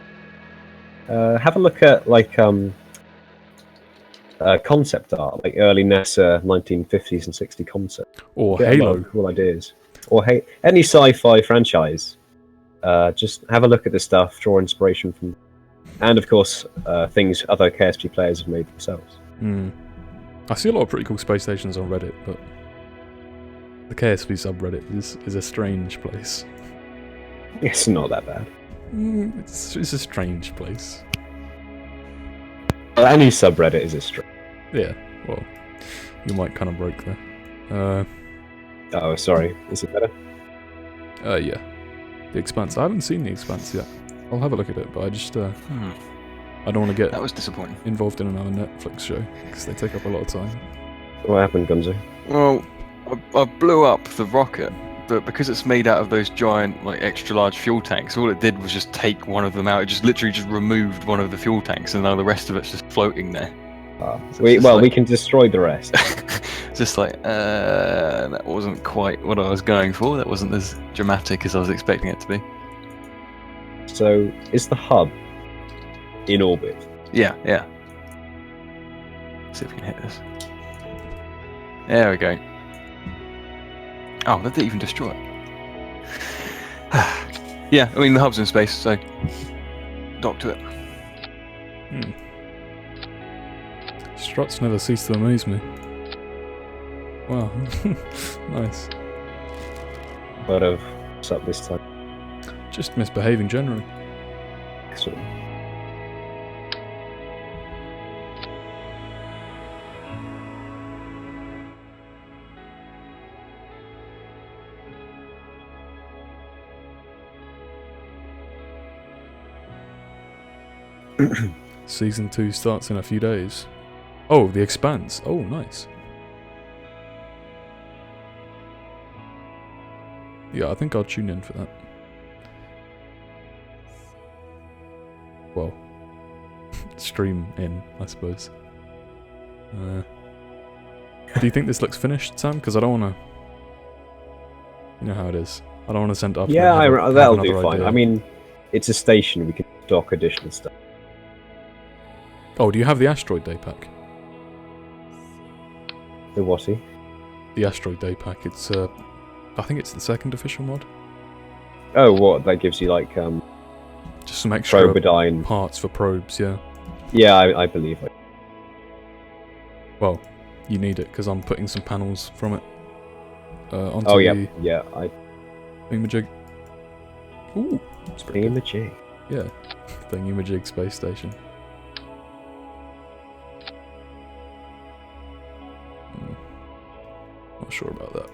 Have a look at concept art, like early NASA 1950s and 60s concept. Or Get Halo. Cool ideas. Or any sci-fi franchise. Just have a look at the stuff, draw inspiration from, and of course things other KSP players have made themselves. I see a lot of pretty cool space stations on Reddit, but the KSP subreddit is a strange place. It's not that bad. It's a strange place. Any subreddit is a strange. Yeah, well, you might kind of break there. Oh, sorry. Is it better? Yeah. The Expanse. I haven't seen The Expanse yet. I'll have a look at it, but I just, I don't want to get That was disappointing. involved in another Netflix show, because they take up a lot of time. What happened, Gunzo? Well, I blew up the rocket, but because it's made out of those giant, like, extra large fuel tanks, all it did was just take one of them out. It just literally just removed one of the fuel tanks, and now the rest of it's just floating there. So we can destroy the rest. Just like, that wasn't quite what I was going for. That wasn't as dramatic as I was expecting it to be. So, is the hub in orbit? Yeah. Let's see if we can hit this. There we go. Oh, that didn't even destroy it. Yeah, I mean, the hub's in space, so dock to it. Struts never cease to amaze me. Wow. Nice. What of what's up this time? Just misbehaving generally. Excellent. Season 2 starts in a few days. Oh, The Expanse. Oh, nice. Yeah, I think I'll tune in for that. Well, stream in, I suppose. Do you think this looks finished, Sam? Because I don't want to... You know how it is. I don't want to send it up. Yeah, that'll do fine. Idea. I mean, it's a station. We can dock additional stuff. Oh, do you have the Asteroid Day pack? The whaty? The Asteroid Day pack. It's I think it's the second official mod. Oh, what? That gives you like just some extra Probodyne parts for probes. Yeah. Yeah, I believe it. Well, you need it because I'm putting some panels from it onto Oh the yeah, I thingamajig. Ooh, thingamajig. Yeah, thingamajig space station. Not sure about that.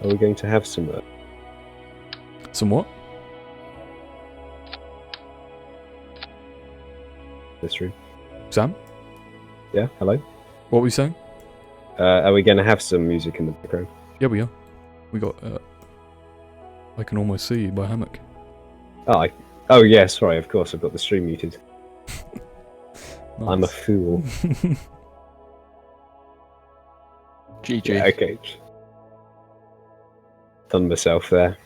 Are we going to have some Some what? this room? Sam? Yeah, hello? What were you saying? Are we going to have some music in the background? Yeah, we are. We got, I can almost see you by hammock. Oh yeah, sorry, of course, I've got the stream muted. Nice. I'm a fool. GG. Yeah, okay. Done myself there.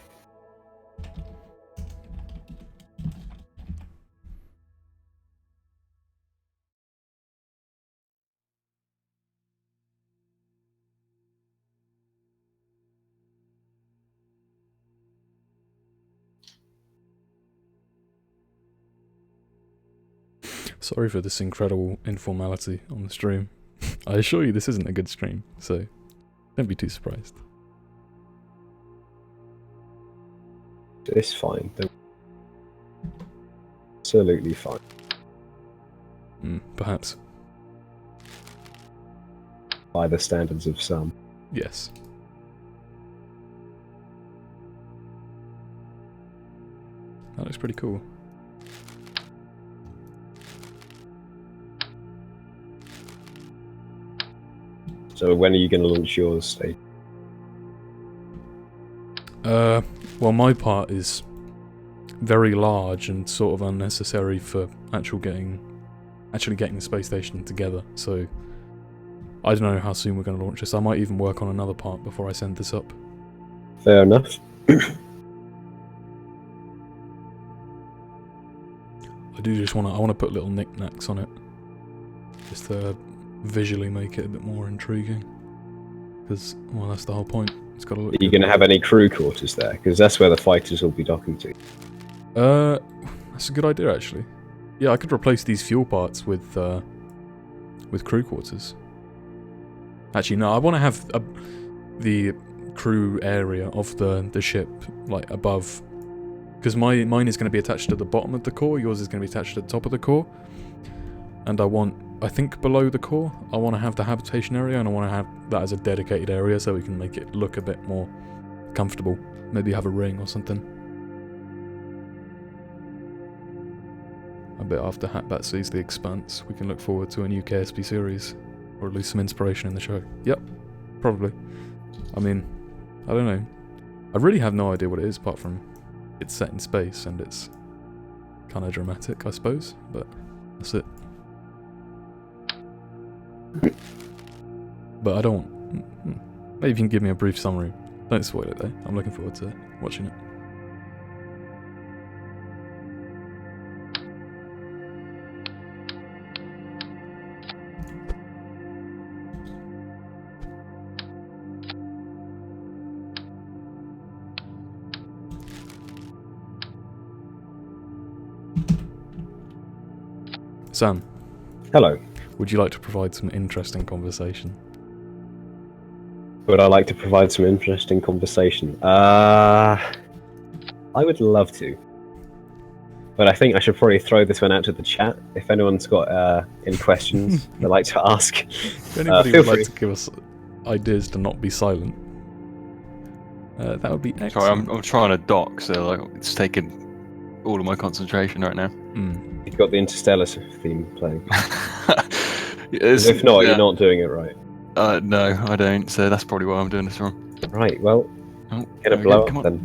Sorry for this incredible informality on the stream. I assure you this isn't a good stream, so don't be too surprised. It's fine. Absolutely fine. Perhaps. By the standards of some. Yes. That looks pretty cool. So when are you going to launch yours, Steve? Well, my part is very large and sort of unnecessary for actually getting the space station together. So I don't know how soon we're going to launch this. I might even work on another part before I send this up. Fair enough. I do just want to put little knickknacks on it, just to visually make it a bit more intriguing. Because, well, that's the whole point. It's got to look. Are you going to have any crew quarters there? Because that's where the fighters will be docking to. That's a good idea, actually. Yeah, I could replace these fuel parts with crew quarters. Actually, no, I want to have the crew area of the ship like above, because mine is going to be attached to the bottom of the core. Yours is going to be attached to the top of the core, and I think below the core, I want to have the habitation area, and I want to have that as a dedicated area so we can make it look a bit more comfortable. Maybe have a ring or something. A bit after Hatbat sees The Expanse, we can look forward to a new KSP series, or at least some inspiration in the show. Yep, probably. I mean, I don't know. I really have no idea what it is, apart from it's set in space and it's kind of dramatic, I suppose, but that's it. But I don't... Maybe you can give me a brief summary. Don't spoil it though, I'm looking forward to watching it. Sam. Hello. Would you like to provide some interesting conversation? Would I like to provide some interesting conversation? I would love to. But I think I should probably throw this one out to the chat. If anyone's got any questions they'd like to ask, if anybody would like to give us ideas to not be silent, that would be excellent. Sorry, I'm trying to dock, so like it's taking all of my concentration right now. You've got the Interstellar theme playing. If if not, you're not doing it right. No, I don't. So that's probably why I'm doing this wrong. Right. Well, get a blow up then.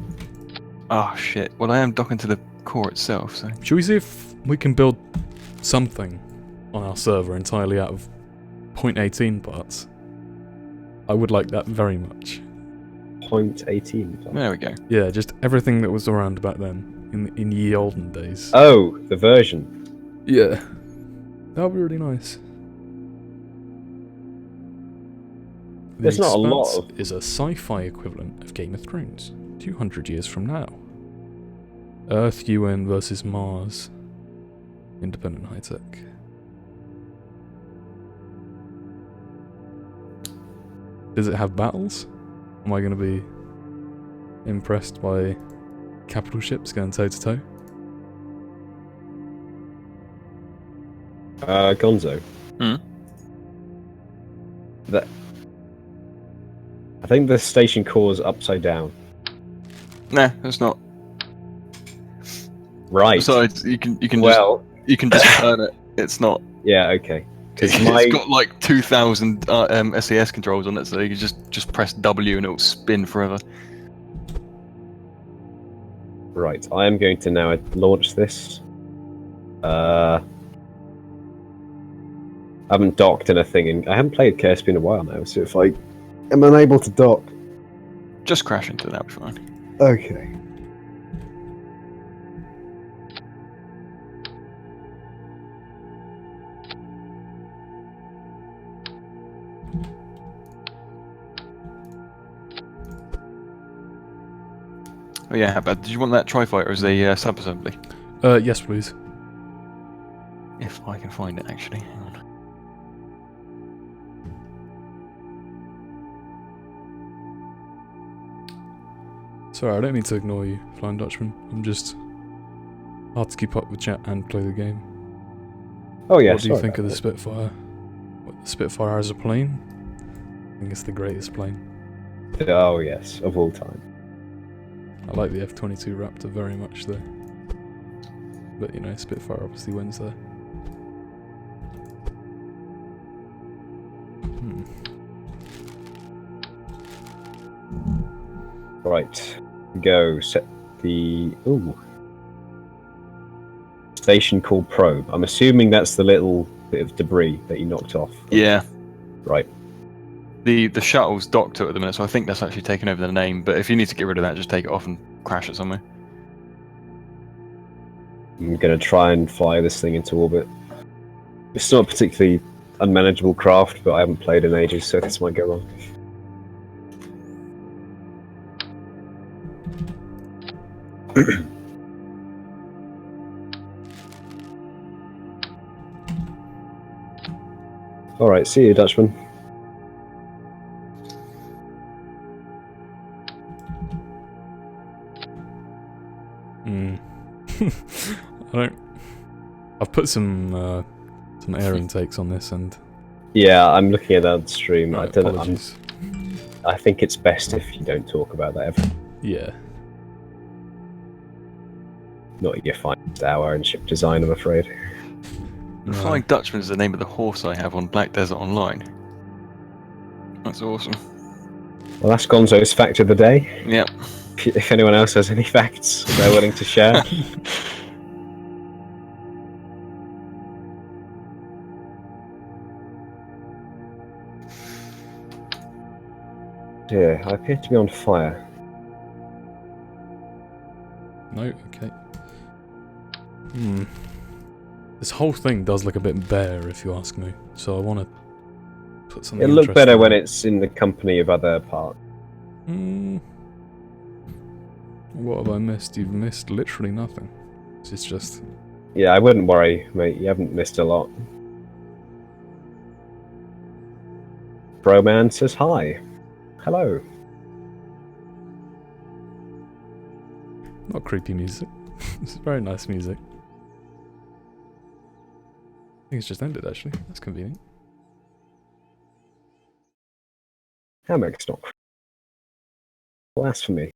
Oh shit! Well, I am docking to the core itself. So should we see if we can build something on our server entirely out of 0.18 parts? I would like that very much. 0.18. There we go. Yeah, just everything that was around back then. In ye olden days. Oh, the version. Yeah. That would be really nice. There's not a lot of... is a sci-fi equivalent of Game of Thrones. 200 years from now. Earth UN versus Mars. Independent high tech. Does it have battles? Am I going to be impressed by capital ships going toe to toe? Gonzo. I think the station core is upside down. Nah, it's not. Right. Besides, you can well, you can just turn it. It's not. Yeah. Okay. It's got like 2,000 SAS controls on it, so you can just press W and it'll spin forever. Right, I am going to now launch this. I haven't docked anything, and I haven't played KSP in a while now, so if I am unable to dock... Just crash into that, fine. Okay. Oh yeah, how bad? Did you want that tri-fighter as a sub-assembly? Yes, please. If I can find it, actually. Hang on. Sorry, I don't mean to ignore you, Flying Dutchman. I'm just hard to keep up with chat and play the game. Oh yeah. What do you think of the Spitfire? What, the Spitfire as a plane? I think it's the greatest plane. Oh yes, of all time. I like the F-22 Raptor very much though. But you know, Spitfire obviously wins there. Right. Go. Set the... Ooh. Station called Probe. I'm assuming that's the little bit of debris that you knocked off. Yeah. Right. The shuttle's docked to it at the minute, so I think that's actually taken over the name, but if you need to get rid of that, just take it off and crash it somewhere. I'm going to try and fly this thing into orbit. It's not a particularly unmanageable craft, but I haven't played in ages, so this might go wrong. All right, see you, Dutchman. I've put some air intakes on this, and yeah, I'm looking at that stream. right, I don't. apologies. I think it's best if you don't talk about that ever. Yeah. Not your finest hour in ship design, I'm afraid. The Flying Dutchman is the name of the horse I have on Black Desert Online. That's awesome. Well, that's Gonzo's fact of the day. Yep. If anyone else has any facts they're willing to share. Dear, I appear to be on fire. No, okay. This whole thing does look a bit bare, if you ask me. So I want to put something. It'll look better when it's in the company of other parts. What have I missed? You've missed literally nothing. It's just... Yeah, I wouldn't worry, mate. You haven't missed a lot. Broman says hi. Hello. Not creepy music. It's very nice music. I think it's just ended, actually. That's convenient. Hammock's not blasphemy.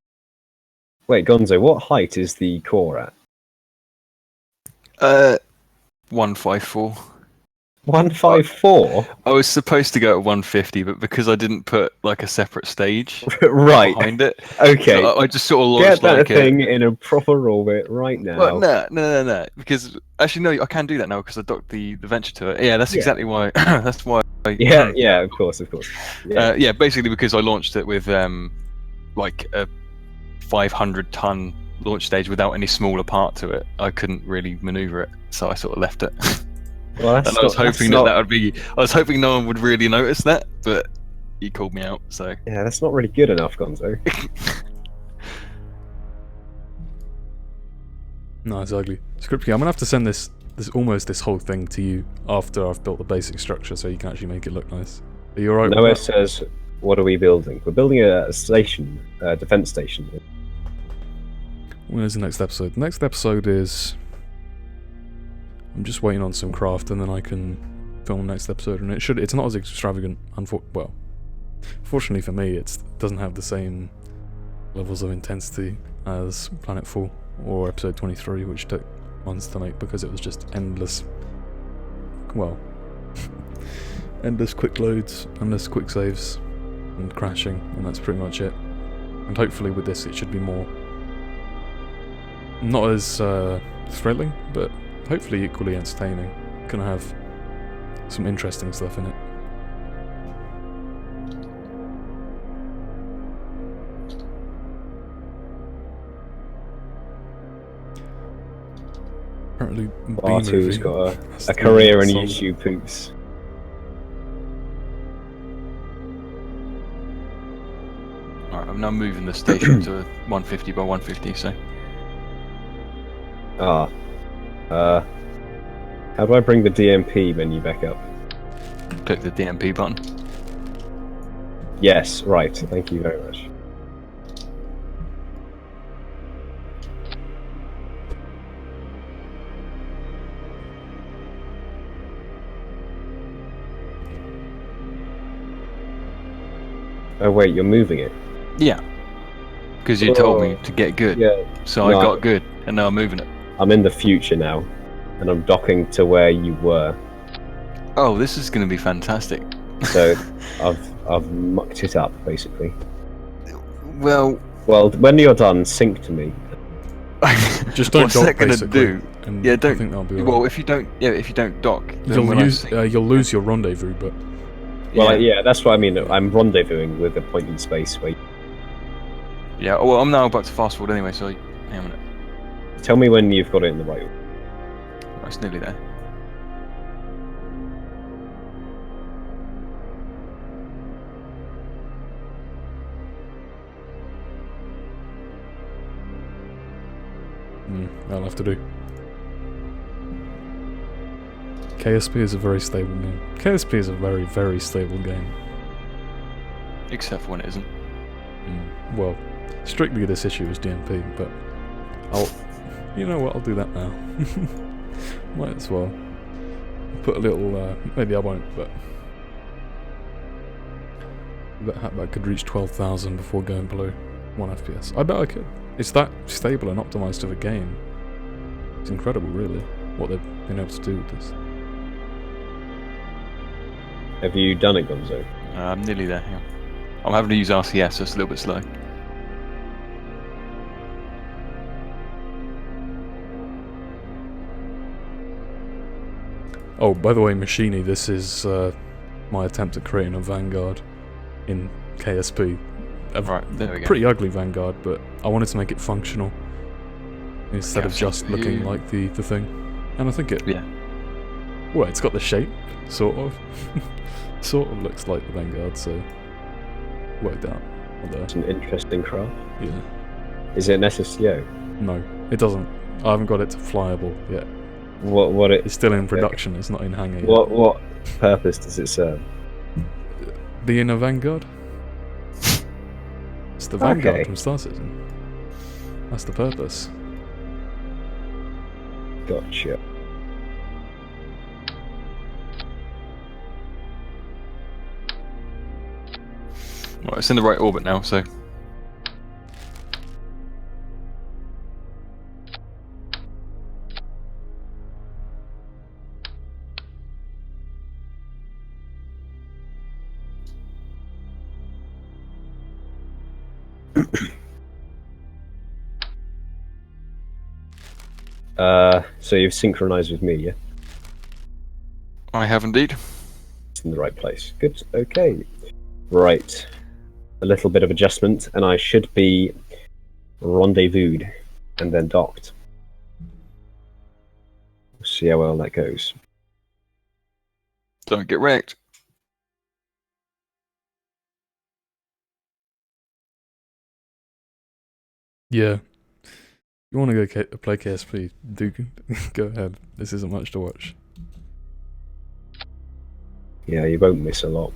Wait, Gonzo, what height is the core at? 154. 154? I was supposed to go at 150, but because I didn't put like a separate stage right behind it, okay, so I just sort of launched get that like thing in a proper orbit right now. Well, no. Because actually, no, I can do that now because I docked the Venture to it. Yeah, that's exactly why. That's why. Yeah, of course. Yeah, basically because I launched it with like a 500-ton launch stage without any smaller part to it. I couldn't really maneuver it, so I sort of left it. Well, and I was hoping that would be. I was hoping no one would really notice that, but he called me out. So yeah, that's not really good enough, Gonzo. No, it's ugly. Scripty, I'm gonna have to send this whole thing to you after I've built the basic structure, so you can actually make it look nice. Are you alright? Noah says, "What are we building? We're building a station, a defense station." When is the next episode? The next episode is... I'm just waiting on some craft, and then I can film the next episode. And it's not as extravagant. Fortunately for me, it doesn't have the same levels of intensity as Planet 4 or episode 23, which took months to make because it was just endless. Well, endless quick loads, endless quick saves, and crashing, and that's pretty much it. And hopefully with this, it should be more. Not as thrilling, but hopefully equally entertaining. Gonna have some interesting stuff in it. Apparently, R2's got a career in YouTube poops. Alright, I'm now moving the station to 150 by 150, so... how do I bring the DMP menu back up? Click the DMP button. Yes, right, thank you very much. Oh wait, you're moving it? Yeah. Because you told me to get good. Yeah. So I got good, and now I'm moving it. I'm in the future now, and I'm docking to where you were. Oh, this is going to be fantastic. So I've mucked it up, basically. Well, when you're done, sync to me. Just don't what's dock, that going to do? Yeah, don't. I think that'll be well, if you don't dock, then you'll lose your rendezvous, but. Well, yeah, that's what I mean. I'm rendezvousing with a point in space where. Yeah. Well, I'm now about to fast forward anyway, so hang on a minute. Tell me when you've got it in the right order. Oh, it's nearly there. That'll have to do. KSP is a very stable game. KSP is a very, very stable game. Except for when it isn't. Well, strictly this issue is DMP, but you know what, I'll do that now. Might as well. Put a little, maybe I won't, but I could reach 12,000 before going below 1 FPS. I bet I could. It's that stable and optimized of a game. It's incredible, really, what they've been able to do with this. Have you done it, Gonzo? I'm nearly there, yeah. I'm having to use RCS, so it's a little bit slow. Oh, by the way, Machini, this is my attempt at creating a Vanguard in KSP. Right, there we go. Pretty ugly Vanguard, but I wanted to make it functional instead of just looking like the thing. And I think it... Yeah. Well, it's got the shape, sort of. Sort of looks like the Vanguard, so... Worked out. It's an interesting craft. Yeah. Is it an SSCO? No, it doesn't. I haven't got it to flyable yet. It's still in production, it's not in hangar yet. What purpose does it serve? Being a Vanguard? It's the Vanguard from Star Citizen. That's the purpose. Gotcha. Right, it's in the right orbit now, so... So you've synchronized with me, yeah? I have indeed. It's in the right place. Good, okay. Right. A little bit of adjustment, and I should be rendezvoused and then docked. We'll see how well that goes. Don't get wrecked. Yeah. You want to go play KSP, do go ahead. This isn't much to watch. Yeah, you won't miss a lot.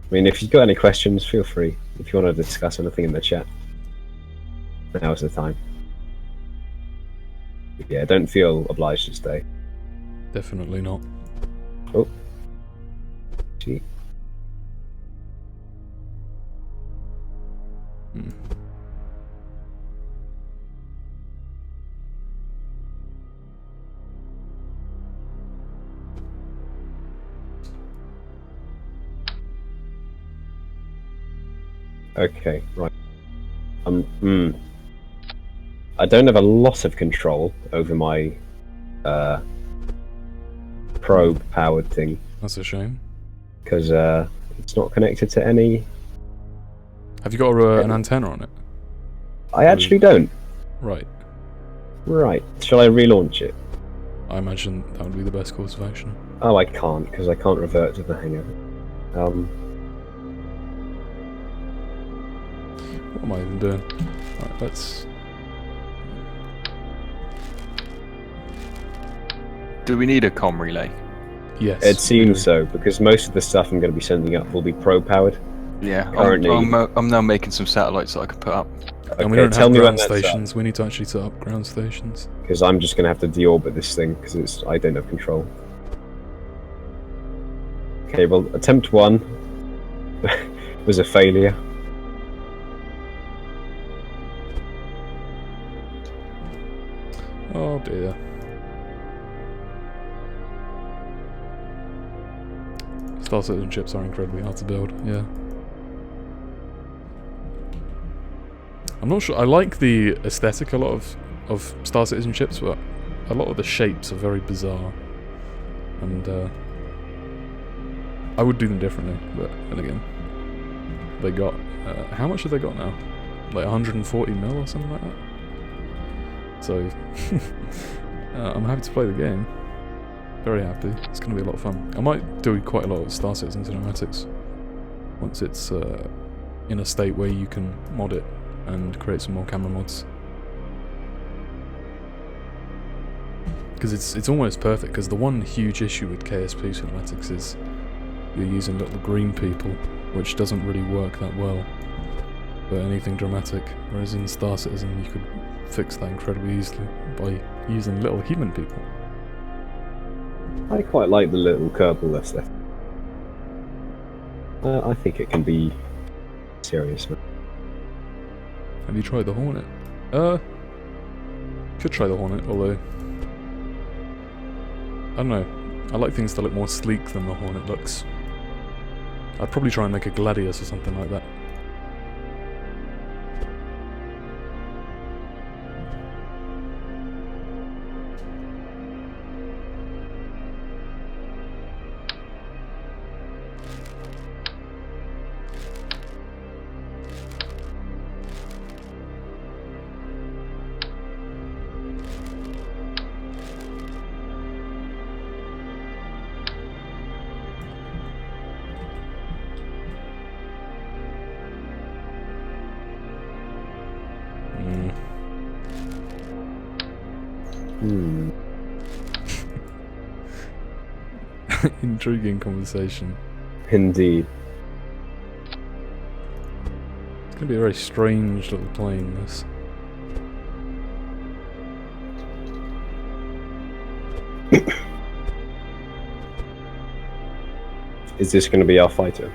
I mean, if you've got any questions, feel free. If you want to discuss anything in the chat, now's the time. Yeah, don't feel obliged to stay. Definitely not. Oh. Gee. Okay, right. I don't have a lot of control over my probe-powered thing. That's a shame. Because it's not connected to any... Have you got an antenna on it? I actually don't. Right. Right. Shall I relaunch it? I imagine that would be the best course of action. Oh, I can't, because I can't revert to the hangar. What am I even doing? Right, let's... Do we need a comm relay? Yes. It seems so, because most of the stuff I'm going to be sending up will be probe-powered. Yeah, currently. I'm now making some satellites that I can put up. Okay, and we don't have ground stations. We need to actually set up ground stations. Because I'm just going to have to deorbit this thing, because I don't have control. Okay, well, attempt 1 was a failure. Oh dear. Star Citizen ships are incredibly hard to build, yeah. I'm not sure, I like the aesthetic a lot of Star Citizen ships, but a lot of the shapes are very bizarre. And I would do them differently, but then again, they got, how much have they got now? Like 140 mil or something like that? So, I'm happy to play the game. Very happy. It's going to be a lot of fun. I might do quite a lot of Star Citizen cinematics once it's in a state where you can mod it and create some more camera mods. Because it's almost perfect, because the one huge issue with KSP cinematics is you're using little green people, which doesn't really work that well for anything dramatic, whereas in Star Citizen you could fix that incredibly easily by using little human people. I quite like the little Kerbal aesthetic. I think it can be serious. Have you tried the Hornet? Could try the Hornet, although I don't know. I like things to look more sleek than the Hornet looks. I'd probably try and make a Gladius or something like that. Intriguing conversation. Indeed. It's gonna be a very strange little plane, this. Is this going to be our fighter?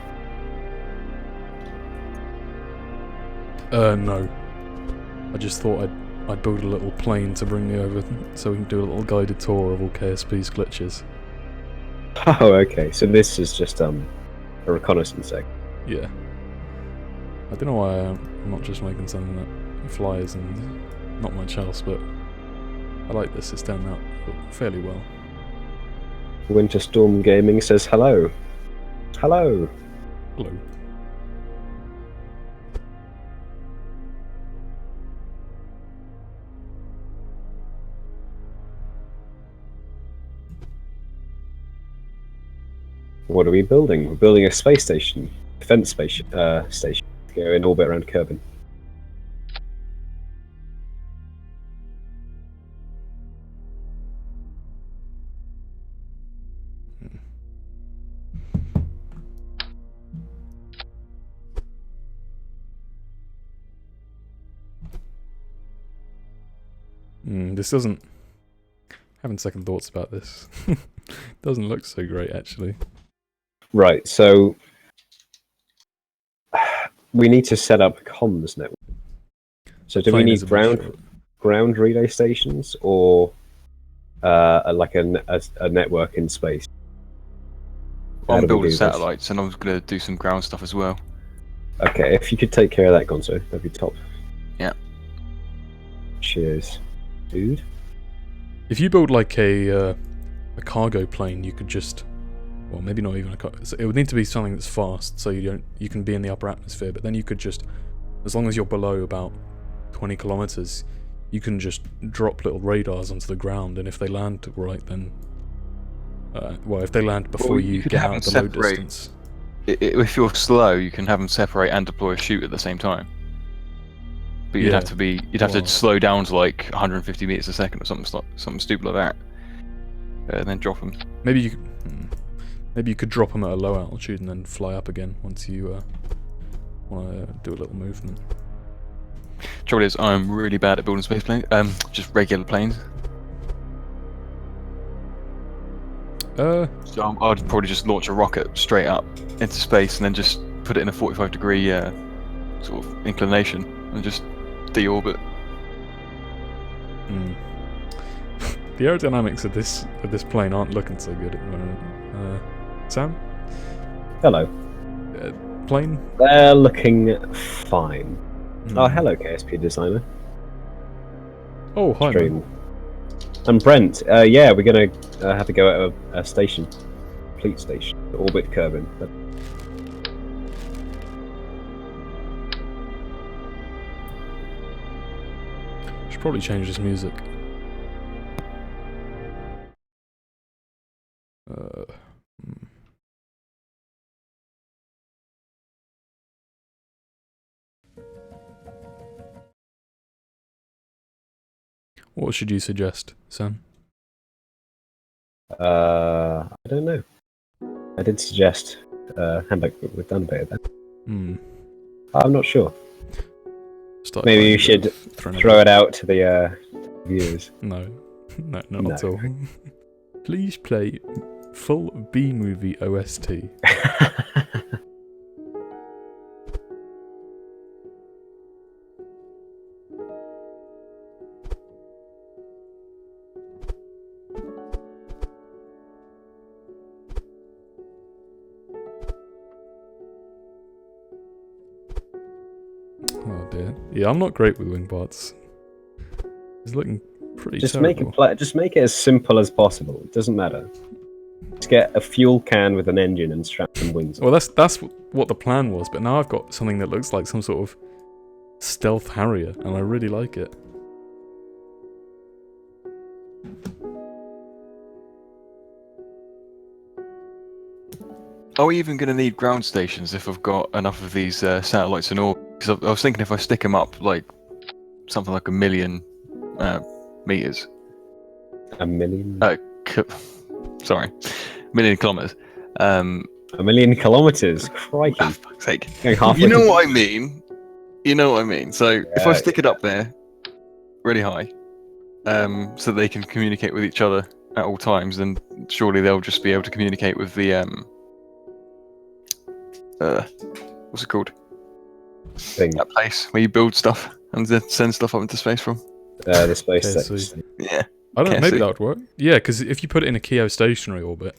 No. I just thought I'd build a little plane to bring me over so we can do a little guided tour of all KSP's glitches. Oh, okay. So this is just a reconnaissance egg. Yeah. I don't know why I'm not just making something that flies and not much else, but I like this. It's turned out fairly well. Winter Storm Gaming says hello. Hello. Hello. What are we building? We're building a space station, defense station, to go in orbit around Kerbin. This doesn't... Having second thoughts about this. Doesn't look so great, actually. Right, so we need to set up a comms network. So do we need ground relay stations or like a network in space? I'm building satellites and I'm going to do some ground stuff as well. Okay, if you could take care of that, Gonzo, that'd be top. Yeah. Cheers, dude. If you build like a cargo plane, you could just, well, maybe not even a cargo. It would need to be something that's fast, so you can be in the upper atmosphere. But then you could just, as long as you're below about 20 kilometers, you can just drop little radars onto the ground, and if they land right, then, well, if they land before you get out of the low distance. If you're slow, you can have them separate and deploy a chute at the same time. But you'd have to slow down to like 150 meters a second or something stupid like that, and then drop them. Maybe you could drop them at a low altitude and then fly up again once you want to do a little movement. Trouble is, I'm really bad at building space planes. Just regular planes. So I'd probably just launch a rocket straight up into space and then just put it in a 45-degree sort of inclination and just deorbit. The aerodynamics of this plane aren't looking so good at the moment. Sam? Hello. Plane? They're looking fine. Oh, hello, KSP designer. Oh, hi. And Brent, yeah, we're gonna have to go at a station, fleet station, orbit Kerbin. Should probably change this music. What should you suggest, Sam? I don't know. I did suggest handbag with Dunbar then. I'm not sure. Maybe you should throw it out to the viewers. No, not at all. Please play full B-movie OST. Oh dear. Yeah, I'm not great with wing parts. It's looking pretty terrible. Just make it as simple as possible. It doesn't matter. Just get a fuel can with an engine and strap some wings on. Well, that's what the plan was, but now I've got something that looks like some sort of stealth Harrier, and I really like it. Are we even going to need ground stations if I've got enough of these satellites in orbit? Because I was thinking if I stick them up like something like 1 million meters. 1 million? Sorry, 1 million kilometers. 1 million kilometers? Crikey. For fuck's sake. You know what I mean? You know what I mean? So if I stick it up there really high, so they can communicate with each other at all times, then surely they'll just be able to communicate with the what's it called? Thing. That place where you build stuff and then send stuff up into space from. The space station. Yeah. I don't know, maybe that would work. Yeah, because if you put it in a geostationary orbit.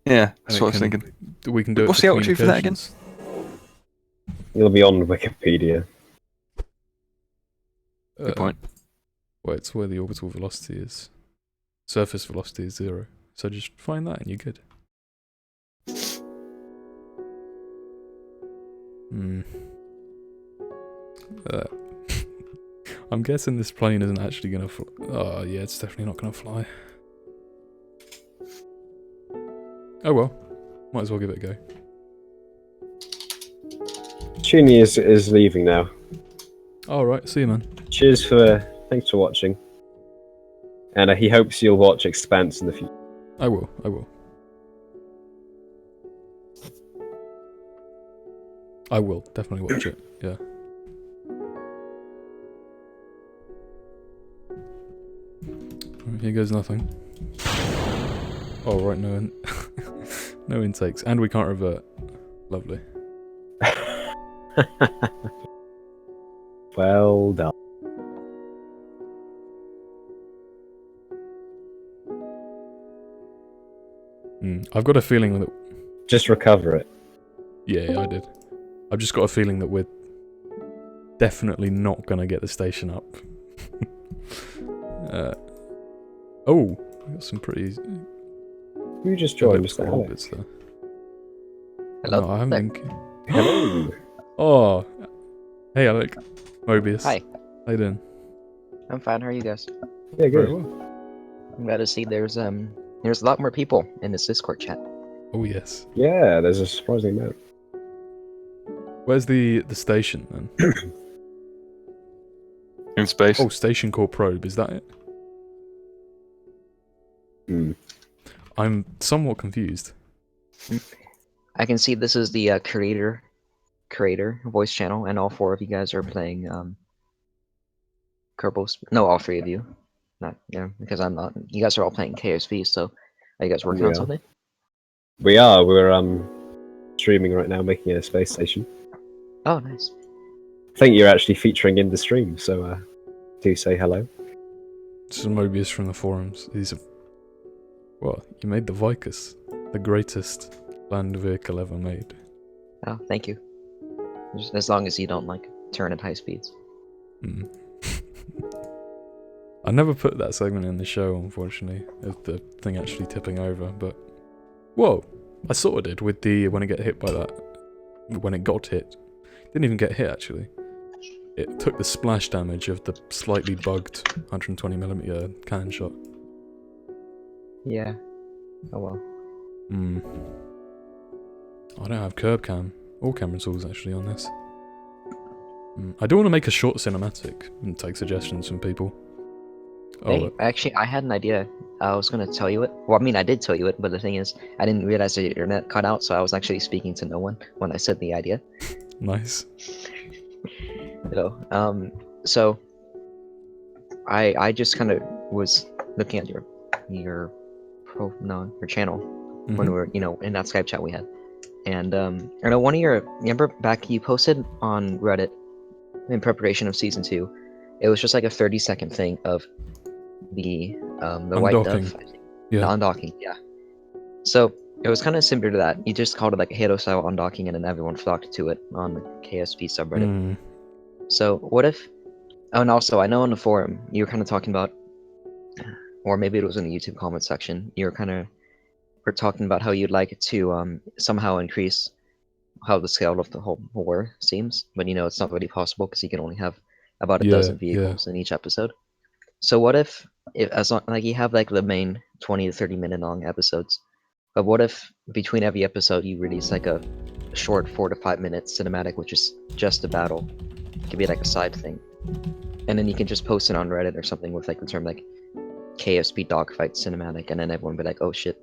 Yeah, that's what I was thinking. We can do it. What's the altitude for that again? You'll be on Wikipedia. Good point. Well, it's where the orbital velocity is. Surface velocity is 0. So just find that and you're good. I'm guessing this plane isn't actually gonna fly. Oh yeah, it's definitely not gonna fly. Oh well, might as well give it a go. Chini is leaving now. Alright, see you, man. Thanks for watching. And he hopes you'll watch Expanse in the future. I will. I will definitely watch it, yeah. Right, here goes nothing. Oh right, no no intakes. And we can't revert. Lovely. Well done. I've got a feeling that... Just recover it. Yeah, I did. I've just got a feeling that we're definitely not going to get the station up. Oh, I got some pretty... You just joined, Mr. Alex. There. Hello. No, I haven't been... Hello. Oh, hey Alec. Mobius. Hi. How you doing? I'm fine. How are you guys? Yeah, good. Very well. I'm glad to see there's a lot more people in this Discord chat. Oh yes. Yeah, there's a surprising amount. Where's the station then? In space. Oh, station core probe. Is that it? I'm somewhat confused. I can see this is the creator voice channel, and all 4 of you guys are playing Kerbal. No, all 3 of you. Not because I'm not. You guys are all playing KSV. So, are you guys working on something? We are. We're streaming right now, making a space station. Oh, nice. I think you're actually featuring in the stream, so do say hello. This is Mobius from the forums. These are... Well, you made the Vicus, the greatest land vehicle ever made. Oh, thank you. Just as long as you don't turn at high speeds. I never put that segment in the show, unfortunately, of the thing actually tipping over, but... Whoa! I sort of did with the... when it got hit by that... When it got hit. Didn't even get hit, actually. It took the splash damage of the slightly bugged 120mm cannon shot. Yeah. Oh well. I don't have curb cam or camera tools actually on this. I do want to make a short cinematic and take suggestions from people. Hey, actually, I had an idea. I was gonna tell you it. Well, I mean, I did tell you it, but the thing is, I didn't realize the internet cut out, so I was actually speaking to no one when I said the idea. Nice. So I just kind of was looking at your channel when we were in that Skype chat we had, and I know one of your remember back you posted on Reddit in preparation of season 2, it was just like a 30-second thing of the white dove, I think. Yeah. The undocking, yeah. So it was kind of similar to that. You just called it like a Halo style undocking, and then everyone flocked to it on the KSP subreddit. So what if? Oh, and also I know on the forum you were kind of talking about, or maybe it was in the YouTube comment section. You were talking about how you'd like to somehow increase how the scale of the whole war seems, but it's not really possible because you can only have about a dozen vehicles in each episode. So what if as long like you have like the main 20 to 30 minute long episodes, but what if between every episode you release like a short 4 to 5 minute cinematic, which is just a battle? It could be like a side thing, and then you can just post it on Reddit or something with like the term like KSP dogfight cinematic, and then everyone would be like, oh shit,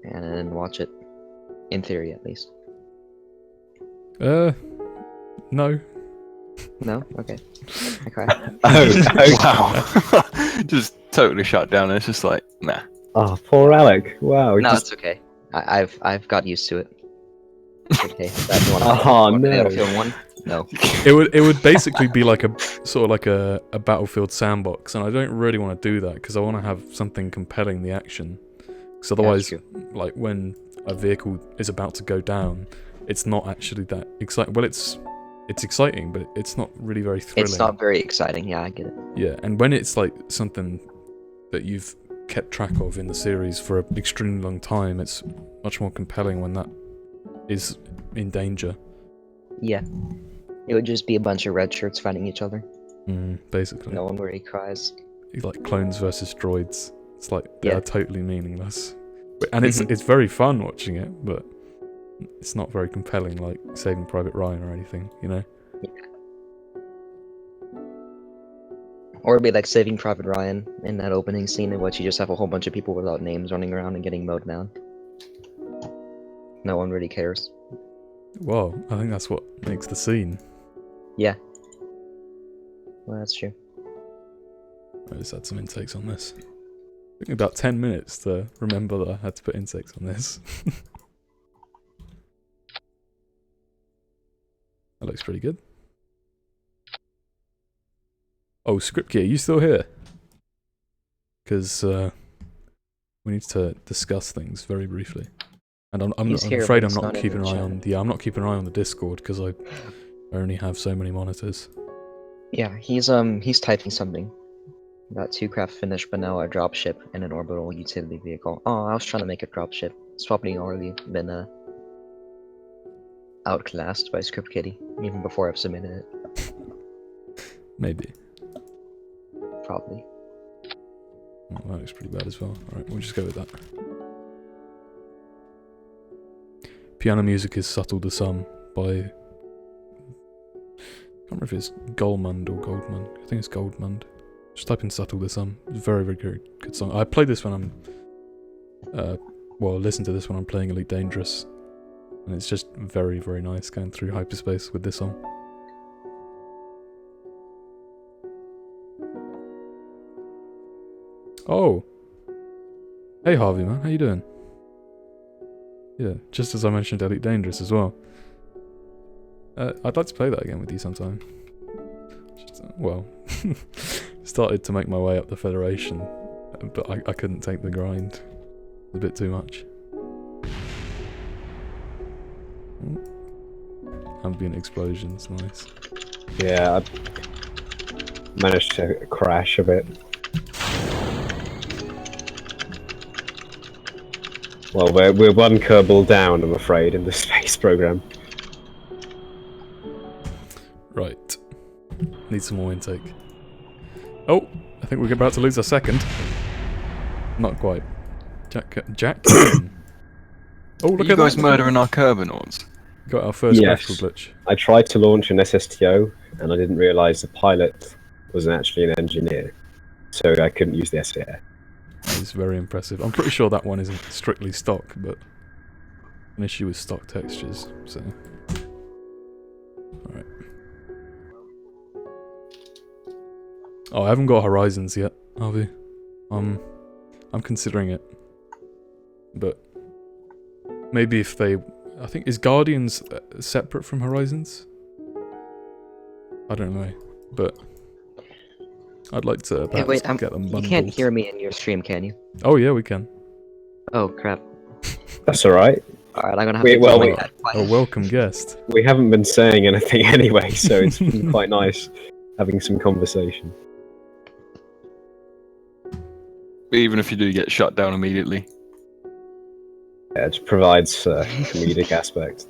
and then watch it. In theory, at least. No. No? Okay. Okay. Wow. Just totally shut down. It's just like, nah. Oh, poor Alec. Wow. No, it's okay. I've got used to it. It's okay. That's one. No. Battlefield 1? No. It would basically be like a sort of like a Battlefield sandbox, and I don't really want to do that because I want to have something compelling the action. Because otherwise, like when a vehicle is about to go down, it's not actually that exciting. Well, it's exciting, but it's not really very thrilling. It's not very exciting. Yeah, I get it. Yeah, and when it's like something that you've kept track of in the series for an extremely long time, it's much more compelling when that is in danger. Yeah. It would just be a bunch of red shirts fighting each other. Basically. No one really cries. Like clones versus droids. It's like they are totally meaningless. And it's very fun watching it, but it's not very compelling like Saving Private Ryan or anything, Yeah. Or it'd be like Saving Private Ryan in that opening scene in which you just have a whole bunch of people without names running around and getting mowed down. No one really cares. Well, I think that's what makes the scene. Yeah. Well, that's true. I just had some intakes on this. It took me about 10 minutes to remember that I had to put intakes on this. That looks pretty good. Oh, Script Key, are you still here? Because we need to discuss things very briefly. And I'm afraid I'm not keeping an eye on. Yeah, I'm not keeping an eye on the Discord because I only have so many monitors. Yeah, he's typing something. Got 2 craft finished, but now a dropship and an orbital utility vehicle. Oh, I was trying to make a dropship. It's probably already been outclassed by Script Kitty even before I've submitted it. Maybe. Probably. Oh, that looks pretty bad as well. Alright, we'll just go with that. Piano music is Subtle to Some by... I can't remember if it's Goldmund or Goldmund. I think it's Goldmund. Just type in Subtle to Some. It's a very, very good song. I play this when I'm... listen to this when I'm playing Elite Dangerous. And it's just very, very nice going through hyperspace with this song. Oh! Hey Harvey, man. How you doing? Yeah, just as I mentioned Elite Dangerous as well. I'd like to play that again with you sometime. Just, started to make my way up the Federation, but I couldn't take the grind. It was a bit too much. Ambient explosions, nice. Yeah, I managed to crash a bit. Well, we're one Kerbal down, I'm afraid, in the space program. Right. Need some more intake. Oh, I think we're about to lose our second. Not quite. Jack. Oh, look you at guys that. murdering our Kerbinauts. Got our first graphical glitch. I tried to launch an SSTO, and I didn't realise the pilot wasn't actually an engineer, so I couldn't use the SAF. is very impressive. I'm pretty sure that one isn't strictly stock, but an issue with stock textures, so... Alright. Oh, I haven't got Horizons yet, Harvey. I'm considering it. But maybe if they... I think, is Guardians separate from Horizons? I don't know, but I'd like to Hey, wait, get them bundled. you can't hear me in your stream, can you? Oh yeah, we can. Oh crap. That's alright. Alright, I'm gonna have to go like that. A welcome guest. We haven't been saying anything anyway, so it's been quite nice having some conversation. Even if you do get shut down immediately. Yeah, it just provides a comedic aspect.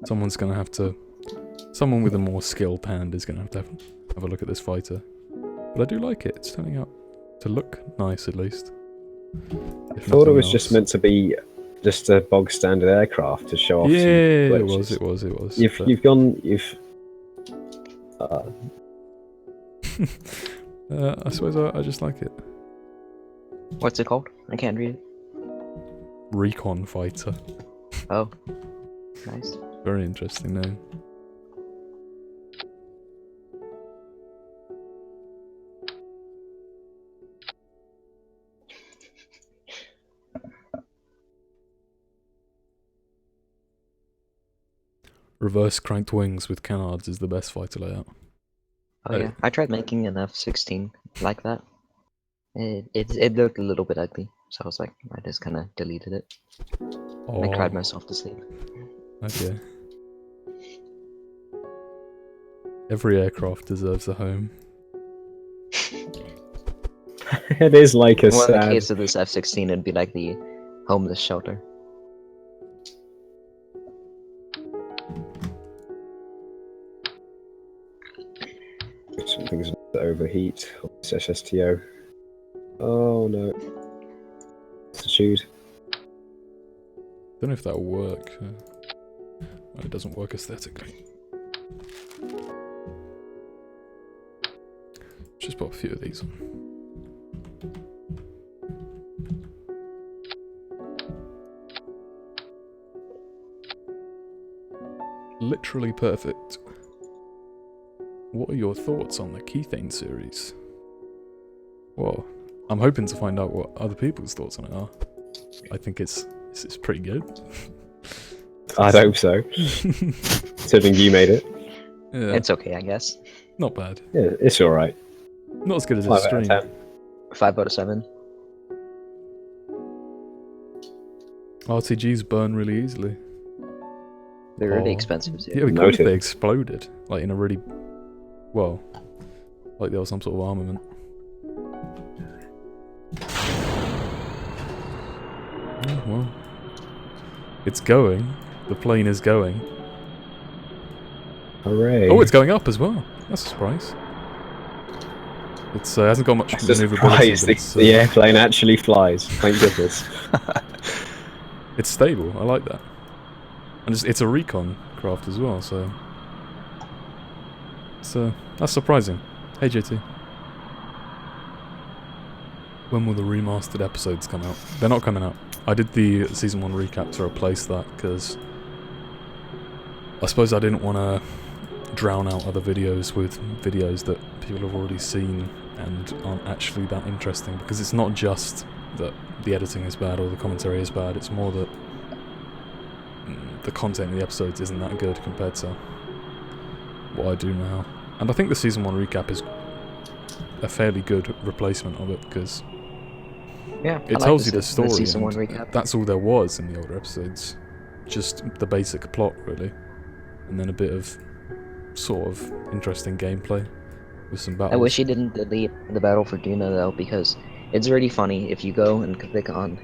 Someone's gonna have to... Someone with a more skilled hand is gonna have a look at this fighter. But I do like it. It's turning out to look nice, at least. I thought it was just meant to be just a bog standard aircraft to show off. Yeah, some it was. You've gone. I suppose I just like it. What's it called? I can't read it. Recon fighter. Oh. Nice. Very interesting name. Reverse cranked wings with canards is the best fighter layout. Oh yeah, I tried making an F-16 like that. It looked a little bit ugly, so I was like, I just kind of deleted it. Oh. I cried myself to sleep. Okay. Every aircraft deserves a home. It is like a Well, in the sad... case of this F-16, it'd be like the homeless shelter. Something's about to overheat. SSTO. Oh no. Attitude. Don't know if that'll work. Well, it doesn't work aesthetically. Just put a few of these on. Literally perfect. What are your thoughts on the Keythane series? Well, I'm hoping to find out what other people's thoughts on it are. I think it's pretty good. I'd hope so. Considering you made it. Yeah, It's okay, I guess. not bad. Yeah, it's alright. Not as good as 5 its out of stream. 10. 5 out of 7. RTGs burn really easily. They're really Oh. expensive too. Yeah, we could if Noted. they exploded. Like in a really... Well, like there was some sort of armament. Oh, well. It's going. The plane is going. Hooray. Oh, it's going up as well. That's a surprise. It's hasn't got much It's a maneuverability, surprise. but it's, The airplane actually flies. Thank goodness. it's stable. I like that. And it's a recon craft as well, so... that's surprising. Hey, JT. When will the remastered episodes come out? They're not coming out. I did the Season 1 recap to replace that, because... I suppose I didn't want to drown out other videos with videos that people have already seen and aren't actually that interesting, because it's not just that the editing is bad or the commentary is bad, it's more that the content of the episodes isn't that good compared to what I do now. And I think the Season 1 recap is a fairly good replacement of it, because Yeah, it tells you the story, Season 1 and recap. that's all there was in the older episodes. Just the basic plot, really. And then a bit of sort of interesting gameplay with some battles. I wish he didn't delete the Battle for Duna though, because it's really funny if you go and click on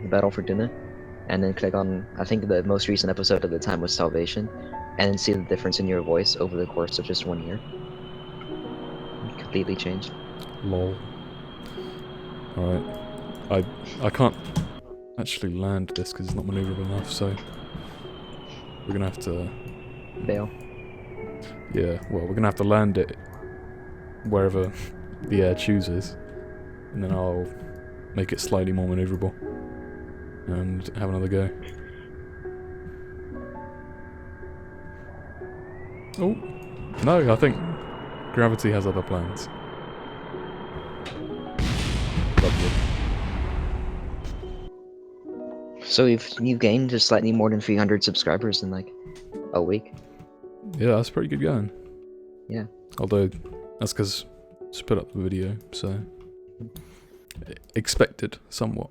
the Battle for Duna, and then click on, I think the most recent episode at the time was Salvation, and then see the difference in your voice over the course of just 1 year. It completely changed. Lol. Alright. I can't actually land this because it's not maneuverable enough, so we're gonna have to... Bail. Yeah, well, we're gonna have to land it wherever the air chooses, and then I'll make it slightly more maneuverable and have another go. Oh, no, I think gravity has other plans. Lovely. So you've gained just slightly more than 300 subscribers in like a week. Yeah, that's pretty good going. Yeah. Although, that's because I just put up the video, so... expected, somewhat.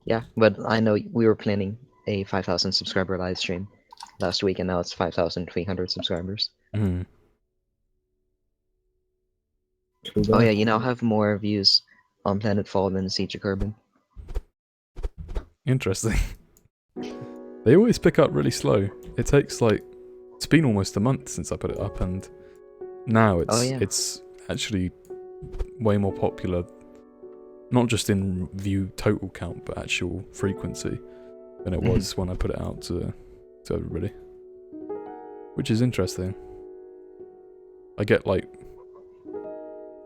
Yeah, but I know we were planning a 5,000 subscriber live stream last week, and now it's 5,300 subscribers. Mm. Oh yeah, you now have more views on Planetfall than Siege of Kerbin. Interesting. They always pick up really slow. It takes like... It's been almost a month since I put it up, and now it's actually way more popular. Not just in view total count, but actual frequency than it was when I put it out to everybody. Which is interesting. I get like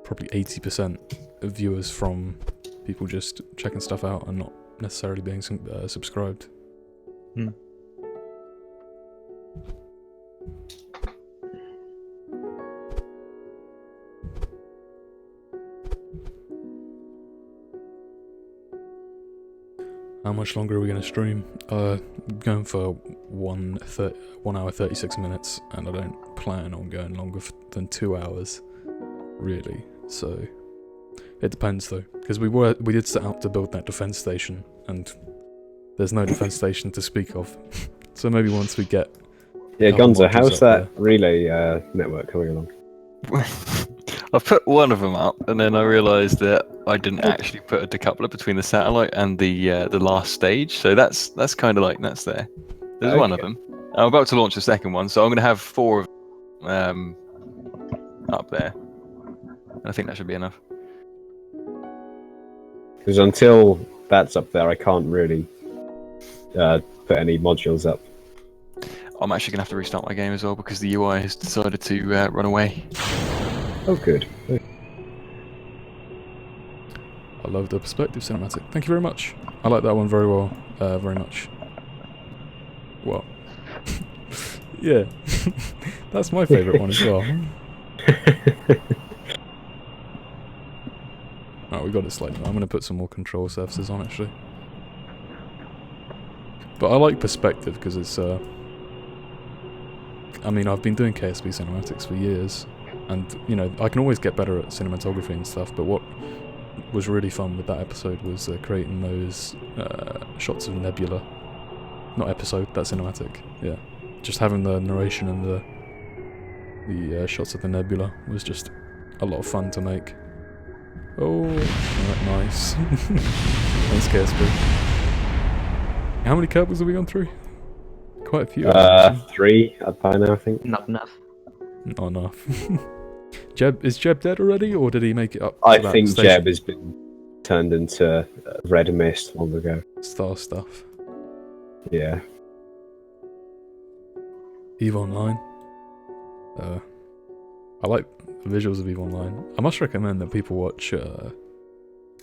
probably 80% of viewers from people just checking stuff out and not necessarily being subscribed. How much longer are we going to stream? Going for 1 hour 36 minutes, and I don't plan on going longer than 2 hours, really. So it depends though, because we did set out to build that defense station, and there's no defense station to speak of. So maybe once we get... Yeah, Gonzo, how's that relay network coming along? I put one of them up, and then I realised that I didn't actually put a decoupler between the satellite and the last stage. So that's kind of like that's there. There's one of them. I'm about to launch the second one, so I'm going to have 4 of them up there. And I think that should be enough. Because until that's up there, I can't really put any modules up. I'm actually going to have to restart my game as well because the UI has decided to run away. Oh, good. I love the perspective cinematic. Thank you very much. I like that one very well, very much. Well, yeah, that's my favourite one as well. Alright, we got it slightly. I'm going to put some more control surfaces on actually. But I like perspective because it's, I mean, I've been doing KSP cinematics for years. And, you know, I can always get better at cinematography and stuff, but what was really fun with that episode was creating those shots of nebula. Not episode, that's cinematic, yeah. Just having the narration and the shots of the nebula was just a lot of fun to make. Oh, nice. Thanks, KSP. How many Kerbals have we gone through? Quite a few. 3 by now, I think. Not enough. Not enough. Is Jeb dead already, or did he make it up? I think Jeb has been turned into red mist long ago. Star stuff. Yeah. EVE Online. I like the visuals of EVE Online. I must recommend that people watch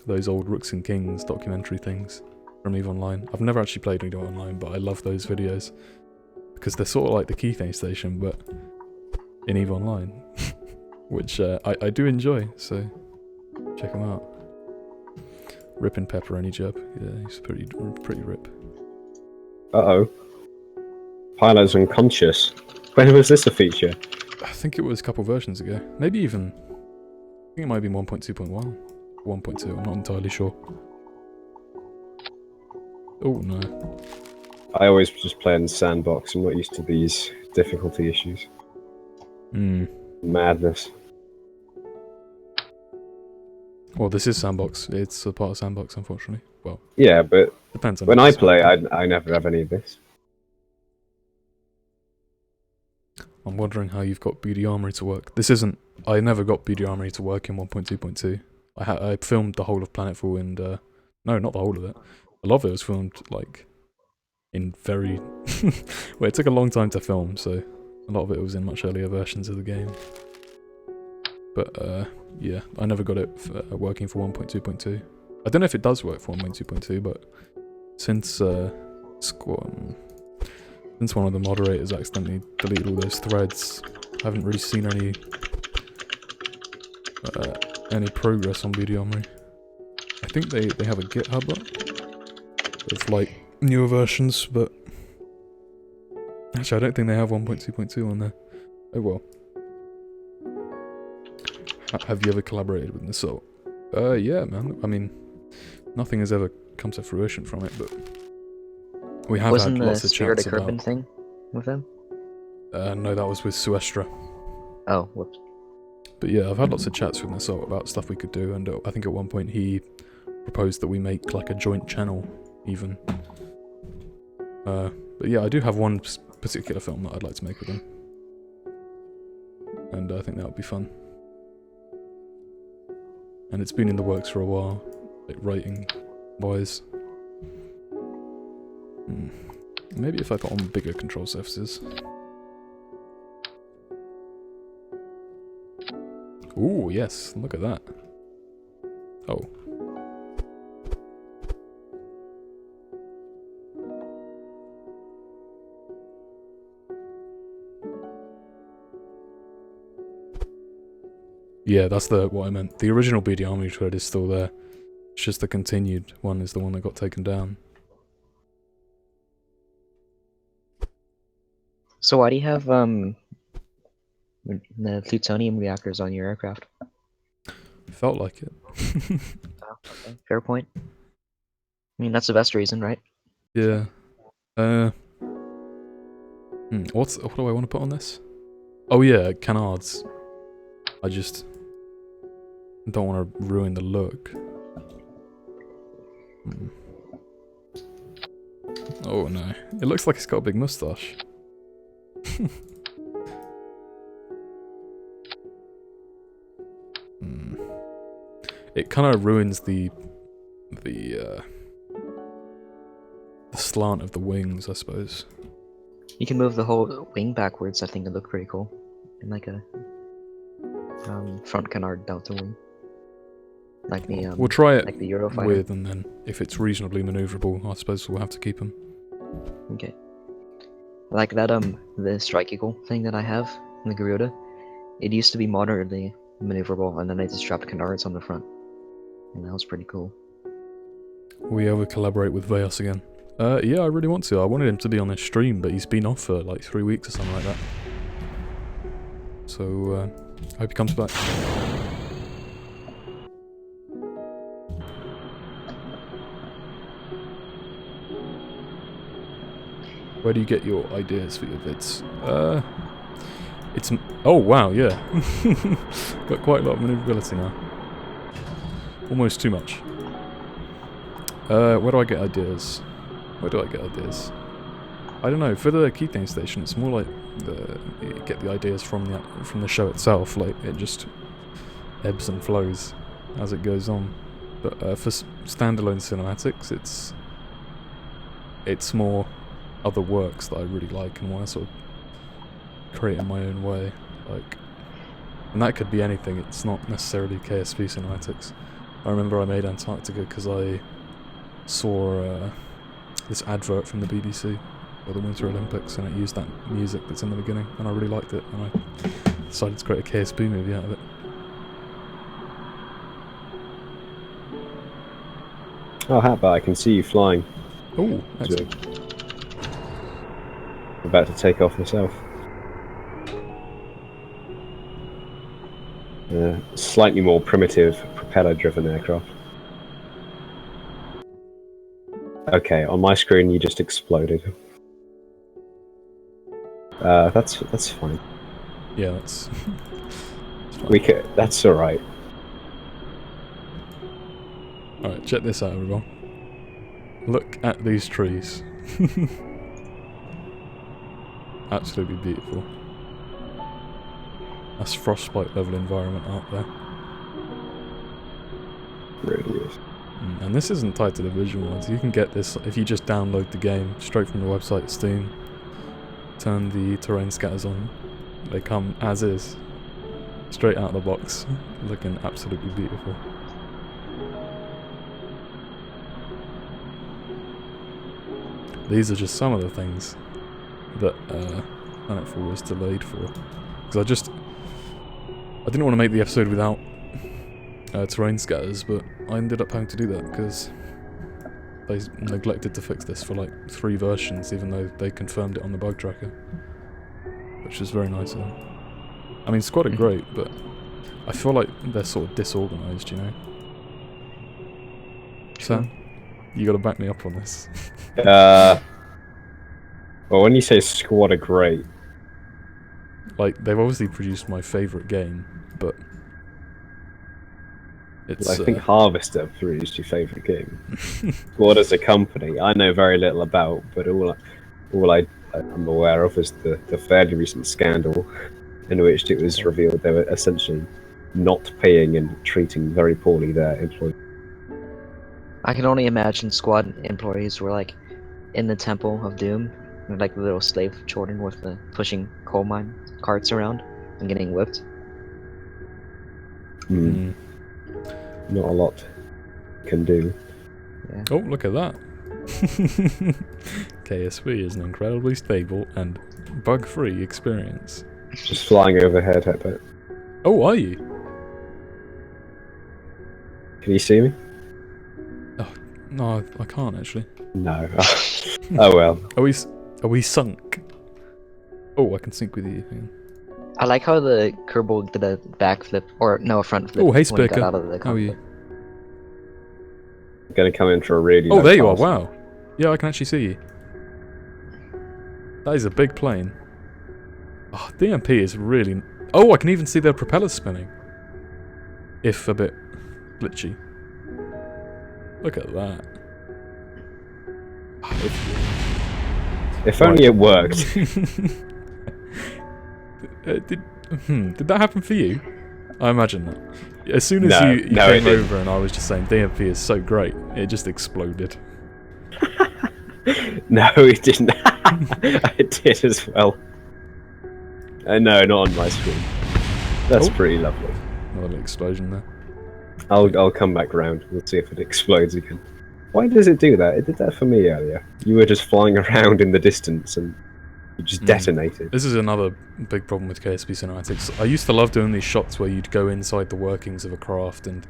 those old Rooks and Kings documentary things from EVE Online. I've never actually played EVE Online, but I love those videos because they're sort of like the Keythane Station, but in EVE Online, which I do enjoy. So check them out. Rippin' Pepperoni Jeb. Yeah, he's pretty rip. Uh-oh. Pilot's unconscious. When was this a feature? I think it was a couple versions ago. Maybe even... I think it might be 1.2.1. 1.2, I'm not entirely sure. Oh, no. I always just play in the sandbox. I'm not used to these difficulty issues. Madness. Well, this is sandbox. It's a part of sandbox, unfortunately. Well, yeah, but depends on when I play, I never have any of this. I'm wondering how you've got Beauty Armory to work. This isn't I never got BD Armory to work in 1.2.2. I filmed the whole of Planetfall and no, not the whole of it. A lot of it was filmed like in very well, it took a long time to film, so a lot of it was in much earlier versions of the game. But yeah, I never got it working for 1.2.2. I don't know if it does work for 1.2.2, but since one of the moderators accidentally deleted all those threads, I haven't really seen any progress on BD Armory. I think they have a GitHub up with like newer versions, but actually I don't think they have 1.2.2 on there. Oh well. Have you ever collaborated with Nassault? Yeah, man. I mean, nothing has ever come to fruition from it, but we have had lots of chats about... Wasn't the thing with them? No, that was with Suestra. Oh, whoops. But yeah, I've had lots of chats with Nassault about stuff we could do, and I think at one point he proposed that we make like a joint channel, even. But yeah, I do have one particular film that I'd like to make with him. And I think that would be fun. And it's been in the works for a while, like writing-wise. Maybe if I put on bigger control surfaces. Ooh, yes, look at that. Oh. Yeah, that's what I meant. The original BD Armory thread is still there. It's just the continued one is the one that got taken down. So why do you have the plutonium reactors on your aircraft? Felt like it. Oh, okay. Fair point. I mean, that's the best reason, right? Yeah. What do I want to put on this? Oh yeah, canards. I just don't want to ruin the look. Oh no. It looks like it's got a big moustache. It kind of ruins the slant of the wings, I suppose. You can move the whole wing backwards. I think it'd look pretty cool, in like a front canard delta wing, like the we'll try it like the Eurofighter. with, and then if it's reasonably maneuverable, I suppose we'll have to keep them. Okay. Like that the Strike Eagle thing that I have in the Garuda, it used to be moderately maneuverable, and then they just strapped canards on the front, and that was pretty cool. We ever collaborate with Veos again? Yeah, I really want to. I wanted him to be on this stream, but he's been off for like 3 weeks or something like that. So, I hope he comes back. Where do you get your ideas for your vids? Oh wow, yeah. Got quite a lot of maneuverability now. Almost too much. Where do I get ideas? Where do I get ideas? I don't know. For the Keythane station, it's more like you get the ideas from the show itself. Like it just ebbs and flows as it goes on. But for standalone cinematics, it's more other works that I really like and want to sort of create in my own way. And that could be anything. It's not necessarily KSP cinematics. I remember I made Antarctica because I saw this advert from the BBC for the Winter Olympics, and it used that music that's in the beginning, and I really liked it, and I decided to create a KSP movie out of it. Oh, how about I can see you flying. Oh, excellent. I'm about to take off myself. Slightly more primitive propeller-driven aircraft. Okay, on my screen you just exploded. That's fine. Yeah, that's fine. That's alright. Alright, check this out, everyone. Look at these trees. Absolutely beautiful. That's Frostbite level environment out there. Really is. And this isn't tied to the visual ones. You can get this if you just download the game straight from the website, Steam. Turn the terrain scatters on. They come as is, straight out of the box, looking absolutely beautiful. These are just some of the things that Planetfall was delayed for. Because I didn't want to make the episode without terrain scatters, but I ended up having to do that because they neglected to fix this for like 3 versions, even though they confirmed it on the bug tracker. Which is very nice of them. I mean, Squad are great, but I feel like they're sort of disorganised, you know? Sam, you gotta back me up on this. Well, when you say Squad are great... Like, they've obviously produced my favourite game, but... It's, I think Harvester produced your favourite game. Squad as a company, I know very little about, but all I'm aware of is the fairly recent scandal in which it was revealed they were essentially not paying and treating very poorly their employees. I can only imagine Squad employees were like in the Temple of Doom, like the little slave children with the pushing coal mine carts around and getting whipped. Not a lot can do. Yeah. Oh, look at that. KSP is an incredibly stable and bug-free experience. Just flying overhead, I bet. Oh, are you? Can you see me? Oh, no, I can't actually. No. Oh well. Are we sunk? Oh, I can sync with you. Hang on. I like how the Kerbal did a backflip, or no, a front flip. Oh, hey, when he got Spiker. out of the How are you? cockpit. I'm gonna come in for a really Oh, low there you are. pass. Wow. Yeah, I can actually see you. That is a big plane. Oh, DMP is really... Oh, I can even see their propellers spinning. If a bit glitchy. Look at that. If only it worked. Did that happen for you? I imagine that. As soon as No, you no, came it over and I was just saying DMP is so great, it just exploded. No, it didn't. It did as well. No, not on my screen. That's pretty lovely. Another explosion there. I'll come back round. We'll see if it explodes again. Why does it do that? It did that for me earlier. You were just flying around in the distance and you just detonated. This is another big problem with KSP cinematics. I used to love doing these shots where you'd go inside the workings of a craft and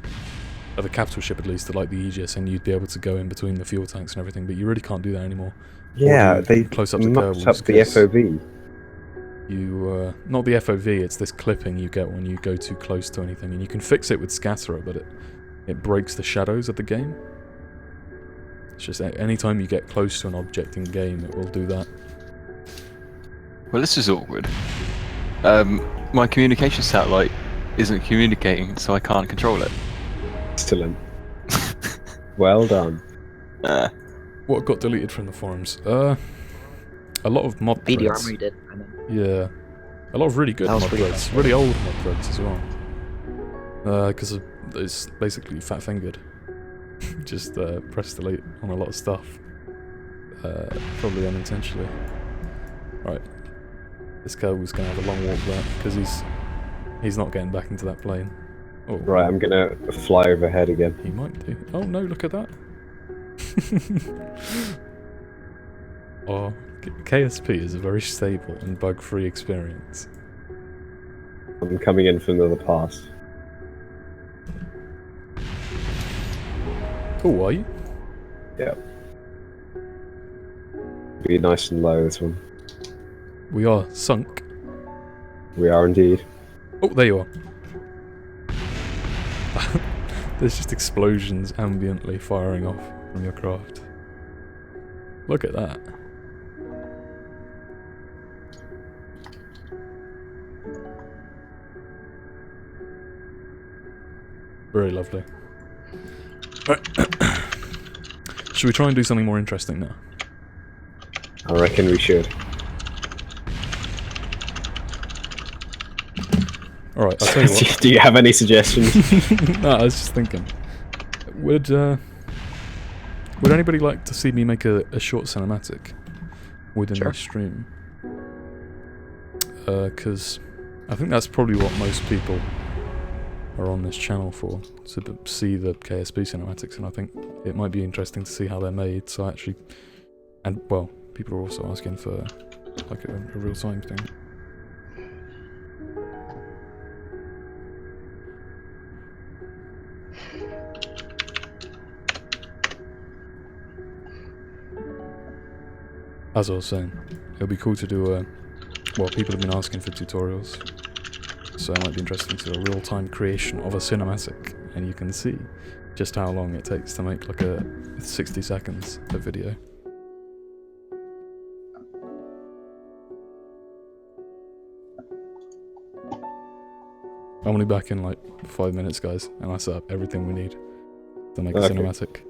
of a capital ship at least, like the Aegis, and you'd be able to go in between the fuel tanks and everything, but you really can't do that anymore. Yeah, they close up the mucked Kerbals up the 'cause FOV. You, not the FOV, it's this clipping you get when you go too close to anything, and you can fix it with Scatterer, but it breaks the shadows of the game. It's just anytime you get close to an object in game, it will do that. Well, this is awkward. My communication satellite isn't communicating, so I can't control it. Excellent. Well done. What got deleted from the forums? A lot of mod BD threads. Armory did. I mean, Yeah. A lot of really good That was mod pretty threads. Really old mod threads as well. Because it's basically fat-fingered. Just press delete on a lot of stuff. Probably unintentionally. Right. This guy was going to have a long walk back because he's not getting back into that plane. Oh, Right, I'm gonna fly overhead again. he might do. Oh no, look at that. Oh, KSP is a very stable and bug-free experience. I'm coming in from another pass. Oh, are you? Yeah. Be nice and low, this one. We are sunk. We are indeed. Oh, there you are. There's just explosions ambiently firing off from your craft. Look at that. Very lovely. Should we try and do something more interesting now? I reckon we should. All right, I'll tell you what. Do you have any suggestions? No, I was just thinking. Would anybody like to see me make a short cinematic within the stream? Because I think that's probably what most people are on this channel for, to see the KSP cinematics, and I think it might be interesting to see how they're made. So actually, and well, people are also asking for like a real-time thing. As I was saying, it'll be cool to do well, people have been asking for tutorials, so it might be interesting to do a real-time creation of a cinematic, and you can see just how long it takes to make like a 60 seconds of video. I'm only back in like 5 minutes, guys, and I set up everything we need to make a cinematic.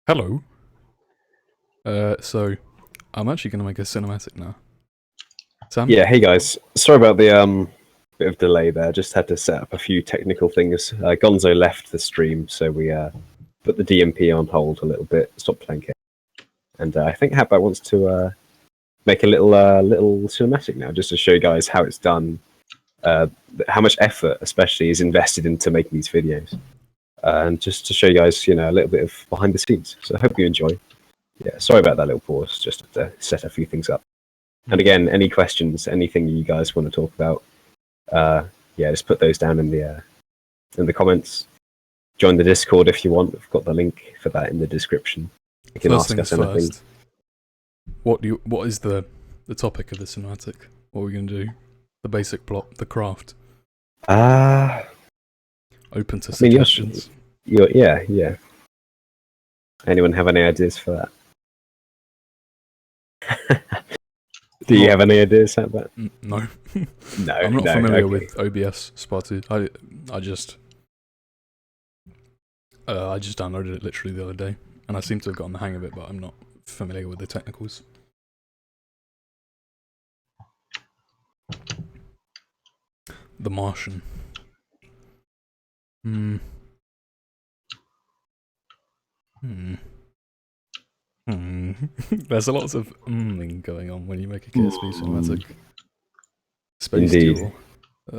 Hello. So I'm actually going to make a cinematic now. Sam? Yeah, hey guys. Sorry about the bit of delay there. Just had to set up a few technical things. Gonzo left the stream, so we put the DMP on hold a little bit, stopped playing it. And I think Hatbat wants to make a little cinematic now, just to show you guys how it's done, how much effort especially is invested into making these videos. And just to show you guys, a little bit of behind the scenes. So I hope you enjoy. Yeah, sorry about that little pause, just to set a few things up. And again, any questions, anything you guys want to talk about, just put those down in the comments. Join the Discord if you want. We've got the link for that in the description. You can ask us anything. First, what is the topic of the cinematic? What are we going to do? The basic plot, the craft. Open to suggestions. Yeah. Anyone have any ideas for that? Do you have any ideas about that? No. No. I'm not familiar with OBS Spartu. I just downloaded it literally the other day, and I seem to have gotten the hang of it, but I'm not familiar with the technicals. The Martian. There's a lot of going on when you make a KSP cinematic. Space Duel.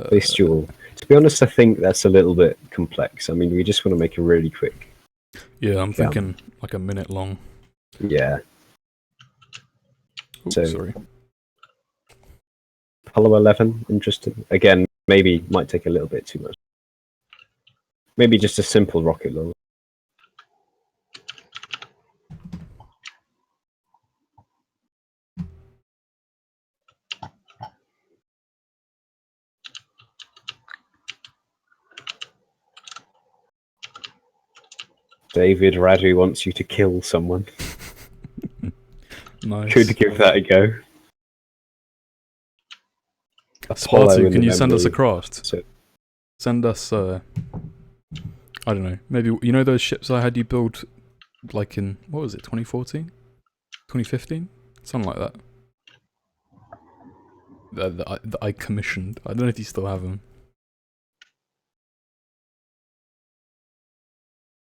Space Duel. To be honest, I think that's a little bit complex. I mean, we just want to make a really quick. Yeah, I'm thinking like a minute long. Yeah. Oops, sorry. Apollo 11, interesting. Again, maybe might take a little bit too much. Maybe just a simple rocket launch. David Radu wants you to kill someone. Nice. Could give that a go. Spartu, can you send us a craft? Send us, I don't know, maybe, you know those ships I had you build, like in, what was it, 2014? 2015? Something like that. That I commissioned. I don't know if you still have them.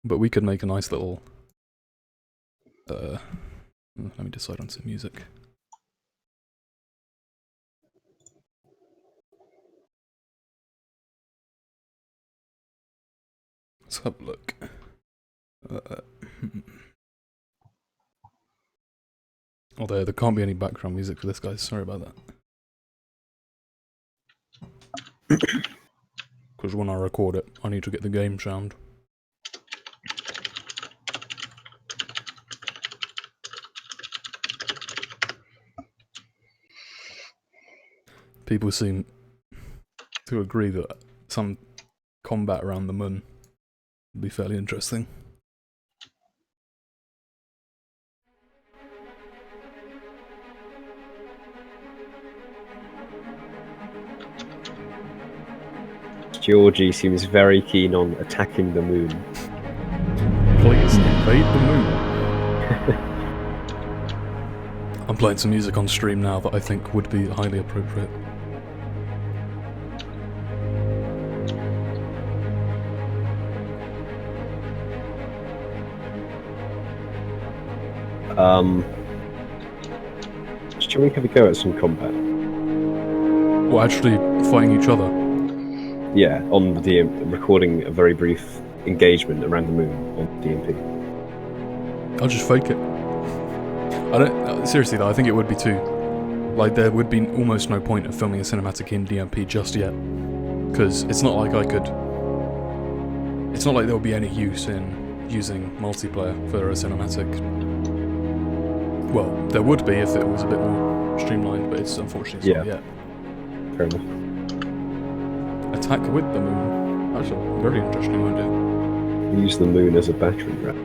But we could make a nice little, let me decide on some music. Let's have a look. Although there can't be any background music for this, guys. Sorry about that. Because when I record it, I need to get the game sound. People seem to agree that some combat around the moon would be fairly interesting. Georgie seems very keen on attacking the moon. Please invade the moon. I'm playing some music on stream now that I think would be highly appropriate. Shall we have a go at some combat? Well, actually fighting each other? Yeah, on the DMP, recording a very brief engagement around the moon on the DMP. I'll just fake it. I don't, seriously though, I think it would be too, like there would be almost no point of filming a cinematic in DMP just yet. Because it's not like it's not like there would be any use in using multiplayer for a cinematic. Well, there would be if it was a bit more streamlined, but it's unfortunately not yet. Fair enough. Attack with the moon. That's a very interesting idea. Use the moon as a battery rack.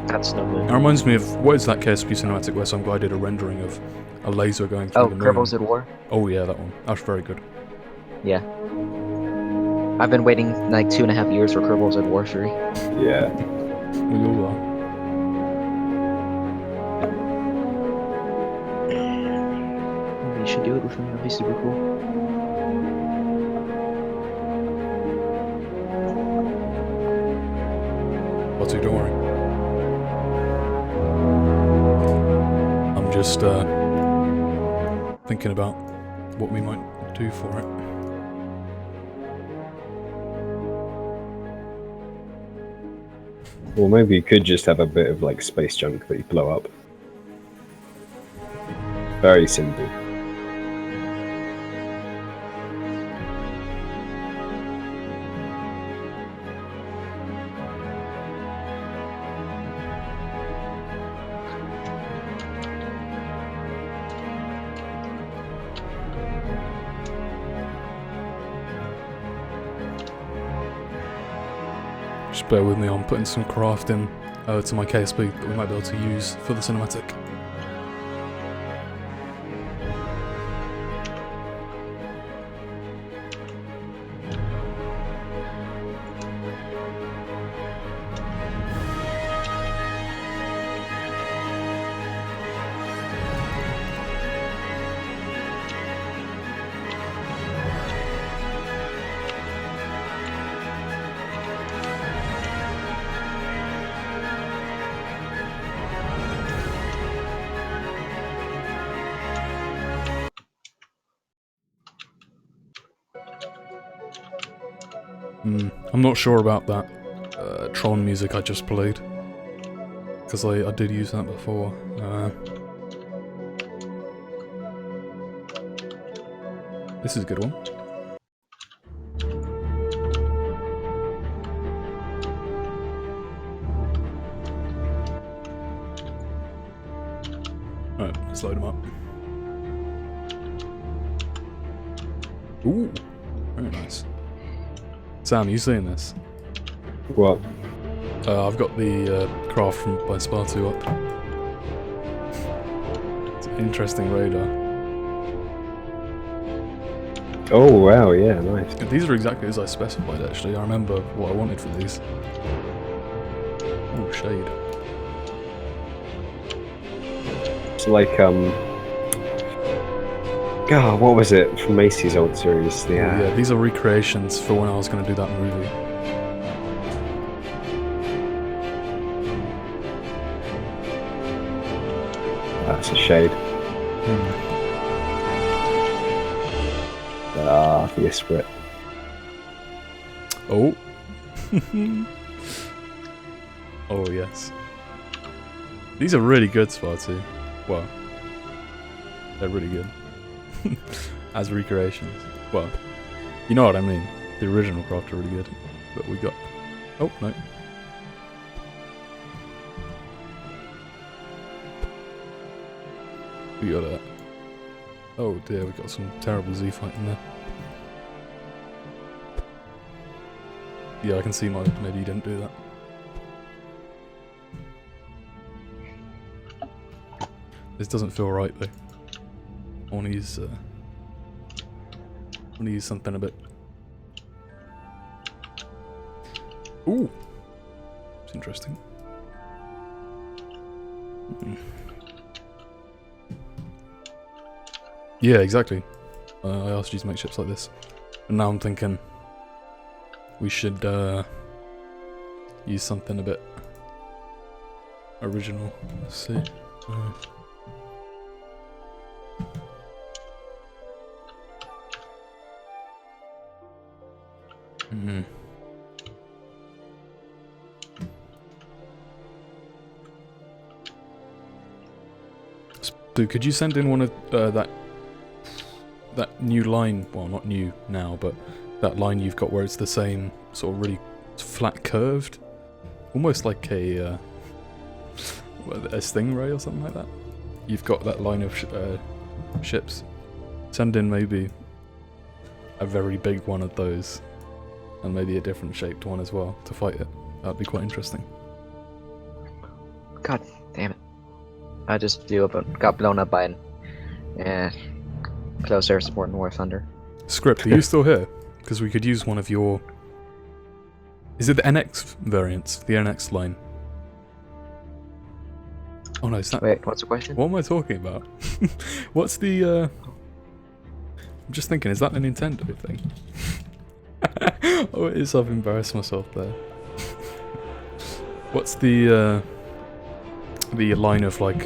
That's no moon. That reminds me of, what is that KSP cinematic where some guy did a rendering of a laser going through the moon? Kerbals at War? Oh yeah, that one. That's very good. Yeah. I've been waiting like 2.5 years for Kerbals at War 3. Yeah. We all are. should do it with him. That'd be super cool. What's he doing? I'm just thinking about what we might do for it. Well, maybe you could just have a bit of like space junk that you blow up. Very simple. Just bear with me, I'm putting some crafting to my KSP that we might be able to use for the cinematic. I'm not sure about that Tron music I just played, because I did use that before. This is a good one. Alright, let's load them up. Ooh, very nice. Sam, you seeing this? What? I've got the craft from by Spartu up. It's an interesting radar. Oh wow, yeah, nice. These are exactly as I specified actually. I remember what I wanted for these. Oh, shade. It's like God, what was it from Macy's old series? Yeah, these are recreations for when I was going to do that movie. That's a shade. Ah, the Esprit. Oh. Oh, yes. These are really good, Spartu. Well, they're really good. As recreations. Well, you know what I mean. The original craft are really good. But we got... Oh, no. We got that. Oh dear, we got some terrible Z fighting there. Yeah, I can see maybe you didn't do that. This doesn't feel right though. I want to use something a bit. Ooh, it's interesting. Yeah, exactly. I asked you to make ships like this, and now I'm thinking we should use something a bit original. Let's see. Dude, could you send in one of that new line? Well, not new now, but that line you've got where it's the same sort of really flat curved, almost like a stingray or something like that. You've got that line of ships. Send in maybe a very big one of those, and maybe a different shaped one as well to fight it. That'd be quite interesting. God damn it. I just got blown up by an close air support in War Thunder. Script, are you still here? Because we could use one of your... Is it the NX variants? The NX line? Oh no, it's that... Wait, what's the question? What am I talking about? What's the I'm just thinking, is that a Nintendo thing? Oh, it is. I've embarrassed myself there. What's the line of like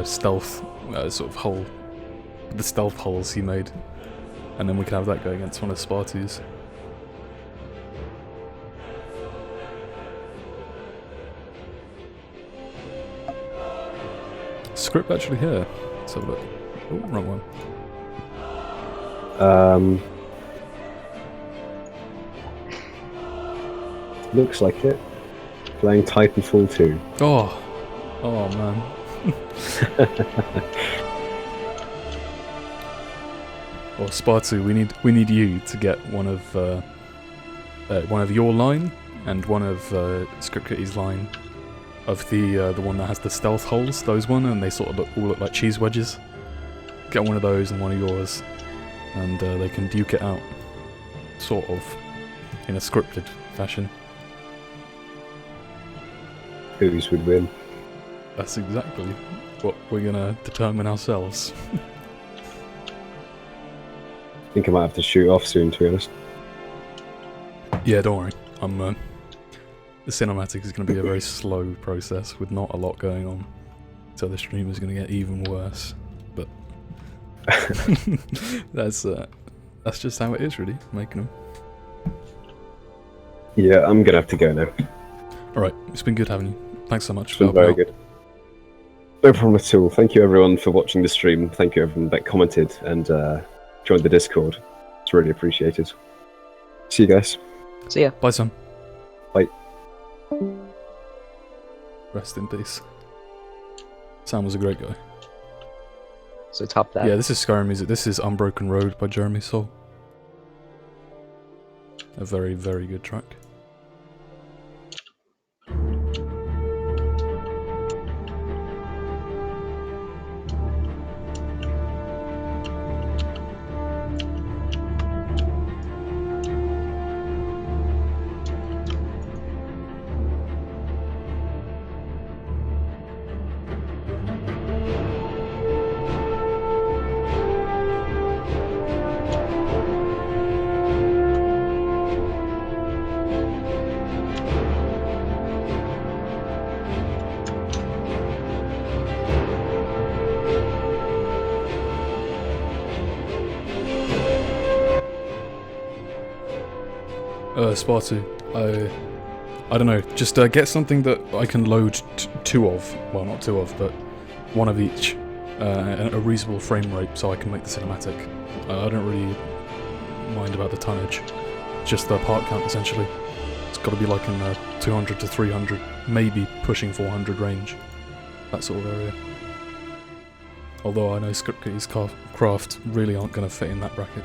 stealth sort of hull, the stealth hulls he made, and then we can have that go against one of Spartu's. Script actually here. Let's have a look. Oh, wrong one. Looks like it. Playing Titanfall 2. Oh, oh man. Well, Spartu, we need you to get one of your line and one of Script Kitty's line of the one that has the stealth holes. Those one, and they sort of all look like cheese wedges. Get one of those and one of yours, and they can duke it out, sort of, in a scripted fashion. Whose would win? That's exactly what we're gonna determine ourselves. I think I might have to shoot off soon, to be honest. Yeah, don't worry. The cinematic is going to be a very slow process with not a lot going on, so the stream is going to get even worse. But that's just how it is, really, making them. Yeah, I'm gonna have to go now. All right, it's been good having you. Thanks so much. It's been very good. No problem at all. Thank you everyone for watching the stream. Thank you everyone that commented and joined the Discord. It's really appreciated. See you guys. See ya. Bye, Sam. Bye. Rest in peace. Sam was a great guy. So top that. Yeah, this is Skyrim music. This is Unbroken Road by Jeremy Soule. A very, very good track. Spartu, I don't know, just get something that I can load two of, well not two of, but one of each, at a reasonable frame rate so I can make the cinematic. I don't really mind about the tonnage, just the part count essentially. It's got to be like in the 200 to 300, maybe pushing 400 range, that sort of area. Although I know Script Kitty's craft really aren't going to fit in that bracket.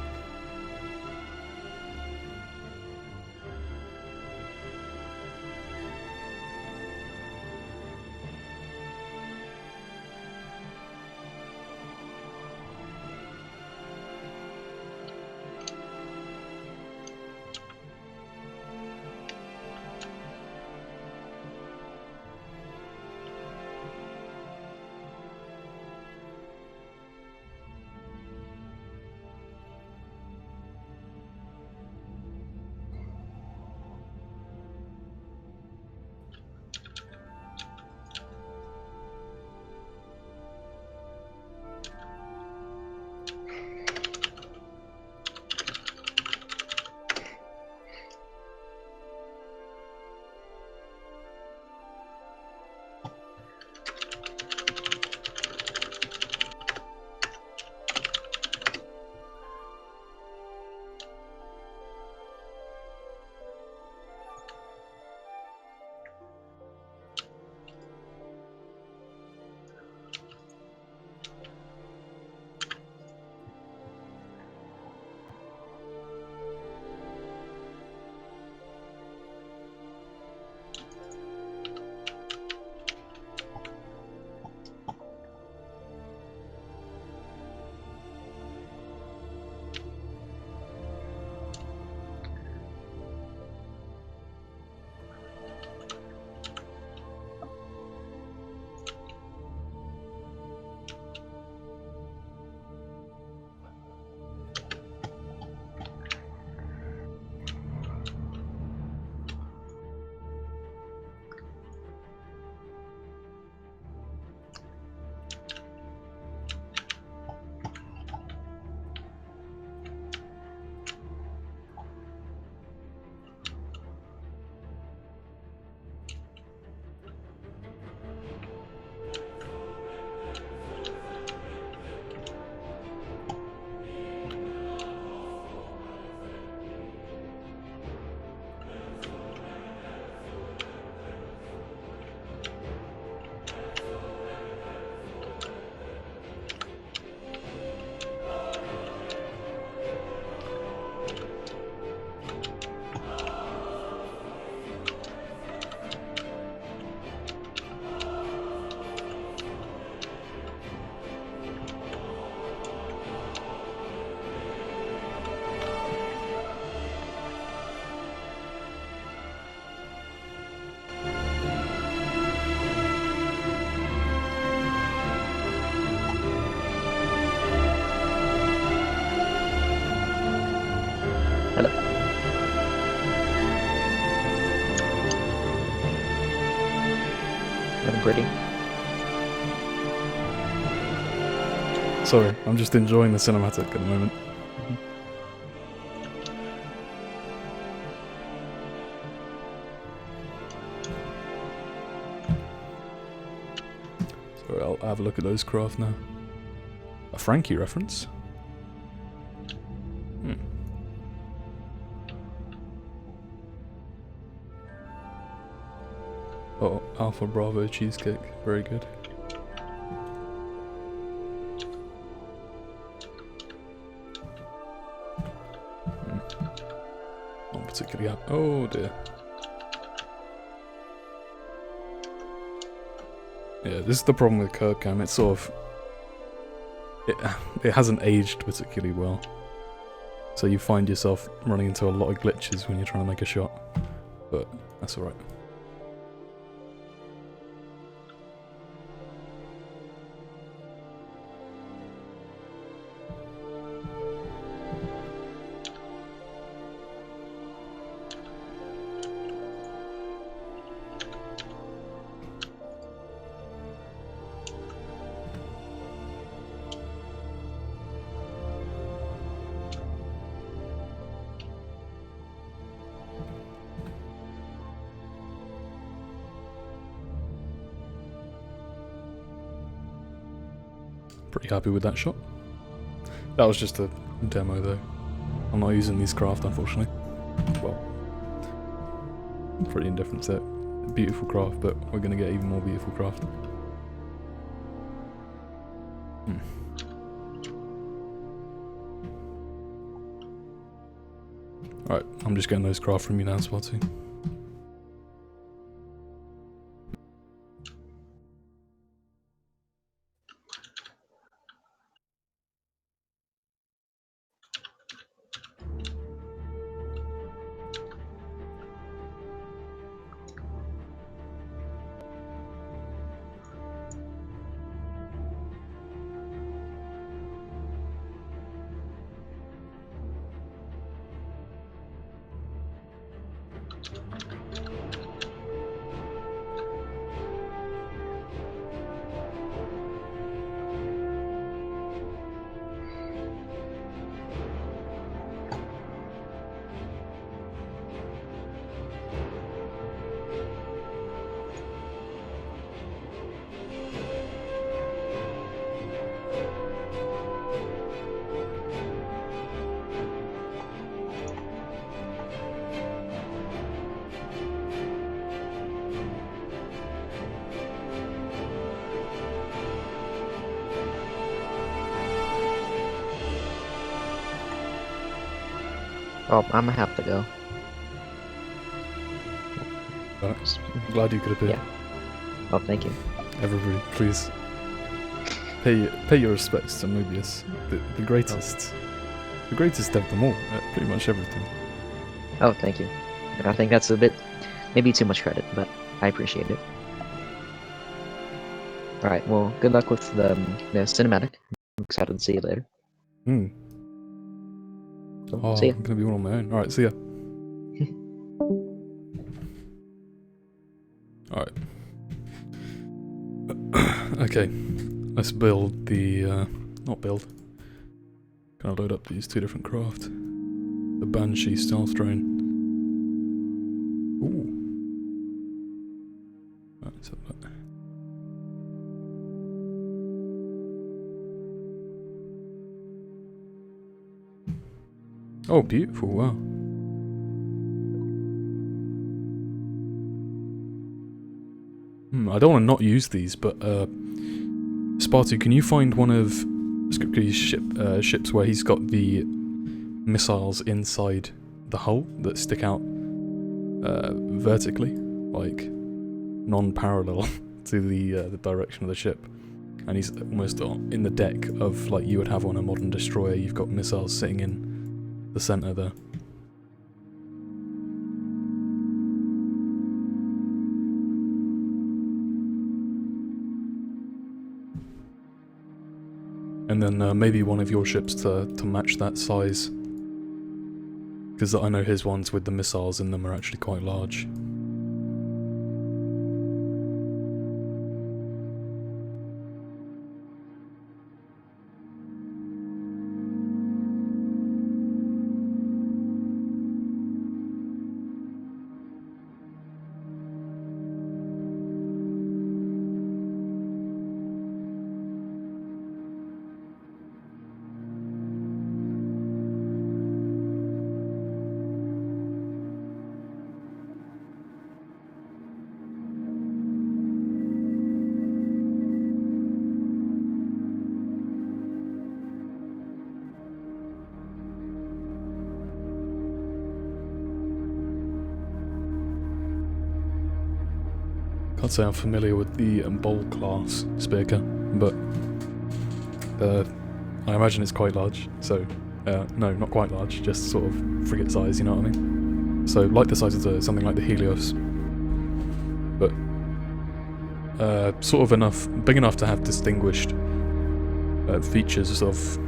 looking pretty. Sorry, I'm just enjoying the cinematic at the moment. Sorry, I'll have a look at those craft now. A Frankie reference? Oh, Alpha Bravo cheesecake. Very good. Not particularly happy. Oh dear. Yeah, this is the problem with Kirkham. It's sort of... It hasn't aged particularly well. So you find yourself running into a lot of glitches when you're trying to make a shot. But that's alright. Pretty happy with that shot. That was just a demo though. I'm not using these craft unfortunately. Well, pretty indifferent to it. Beautiful craft, but we're gonna get even more beautiful craft. Alright, I'm just getting those craft from you now, Spotty. Oh, I'm gonna have to go. Right. Glad you could appear. Yeah. Oh, thank you. Everybody, please pay your respects to Mobius, the greatest, the greatest of them all at pretty much everything. Oh, thank you. I think that's a bit, maybe too much credit, but I appreciate it. Alright, well, good luck with the cinematic. I'm excited to see you later. So, Oh, see ya. I'm gonna be one on my own. Alright, see ya. Alright. Okay, let's build the, not build. Gonna load up these two different craft. The Banshee Stealth Drone. Ooh. Right, let's have that. Oh, beautiful, wow. I don't want to not use these, but Spartu, can you find one of Skripke's ships where he's got the missiles inside the hull that stick out vertically, like non-parallel to the direction of the ship, and he's almost in the deck of like you would have on a modern destroyer. You've got missiles sitting in the center there. And then maybe one of your ships to match that size. Because I know his ones with the missiles in them are actually quite large. Can't say I'm familiar with the Bowl class speaker, but I imagine it's quite large. So, no, not quite large, just sort of frigate size, you know what I mean? So, like the size of something like the Helios, but sort of big enough to have distinguished features of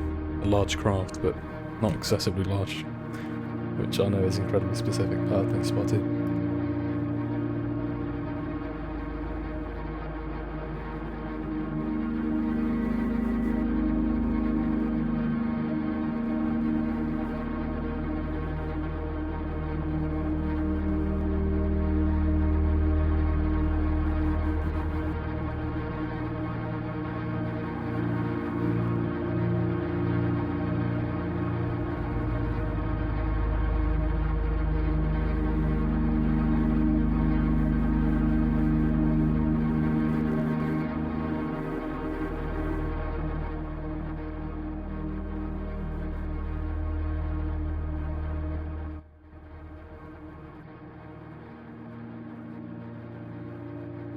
a large craft, but not excessively large, which I know is incredibly specific. Thanks, Spotty.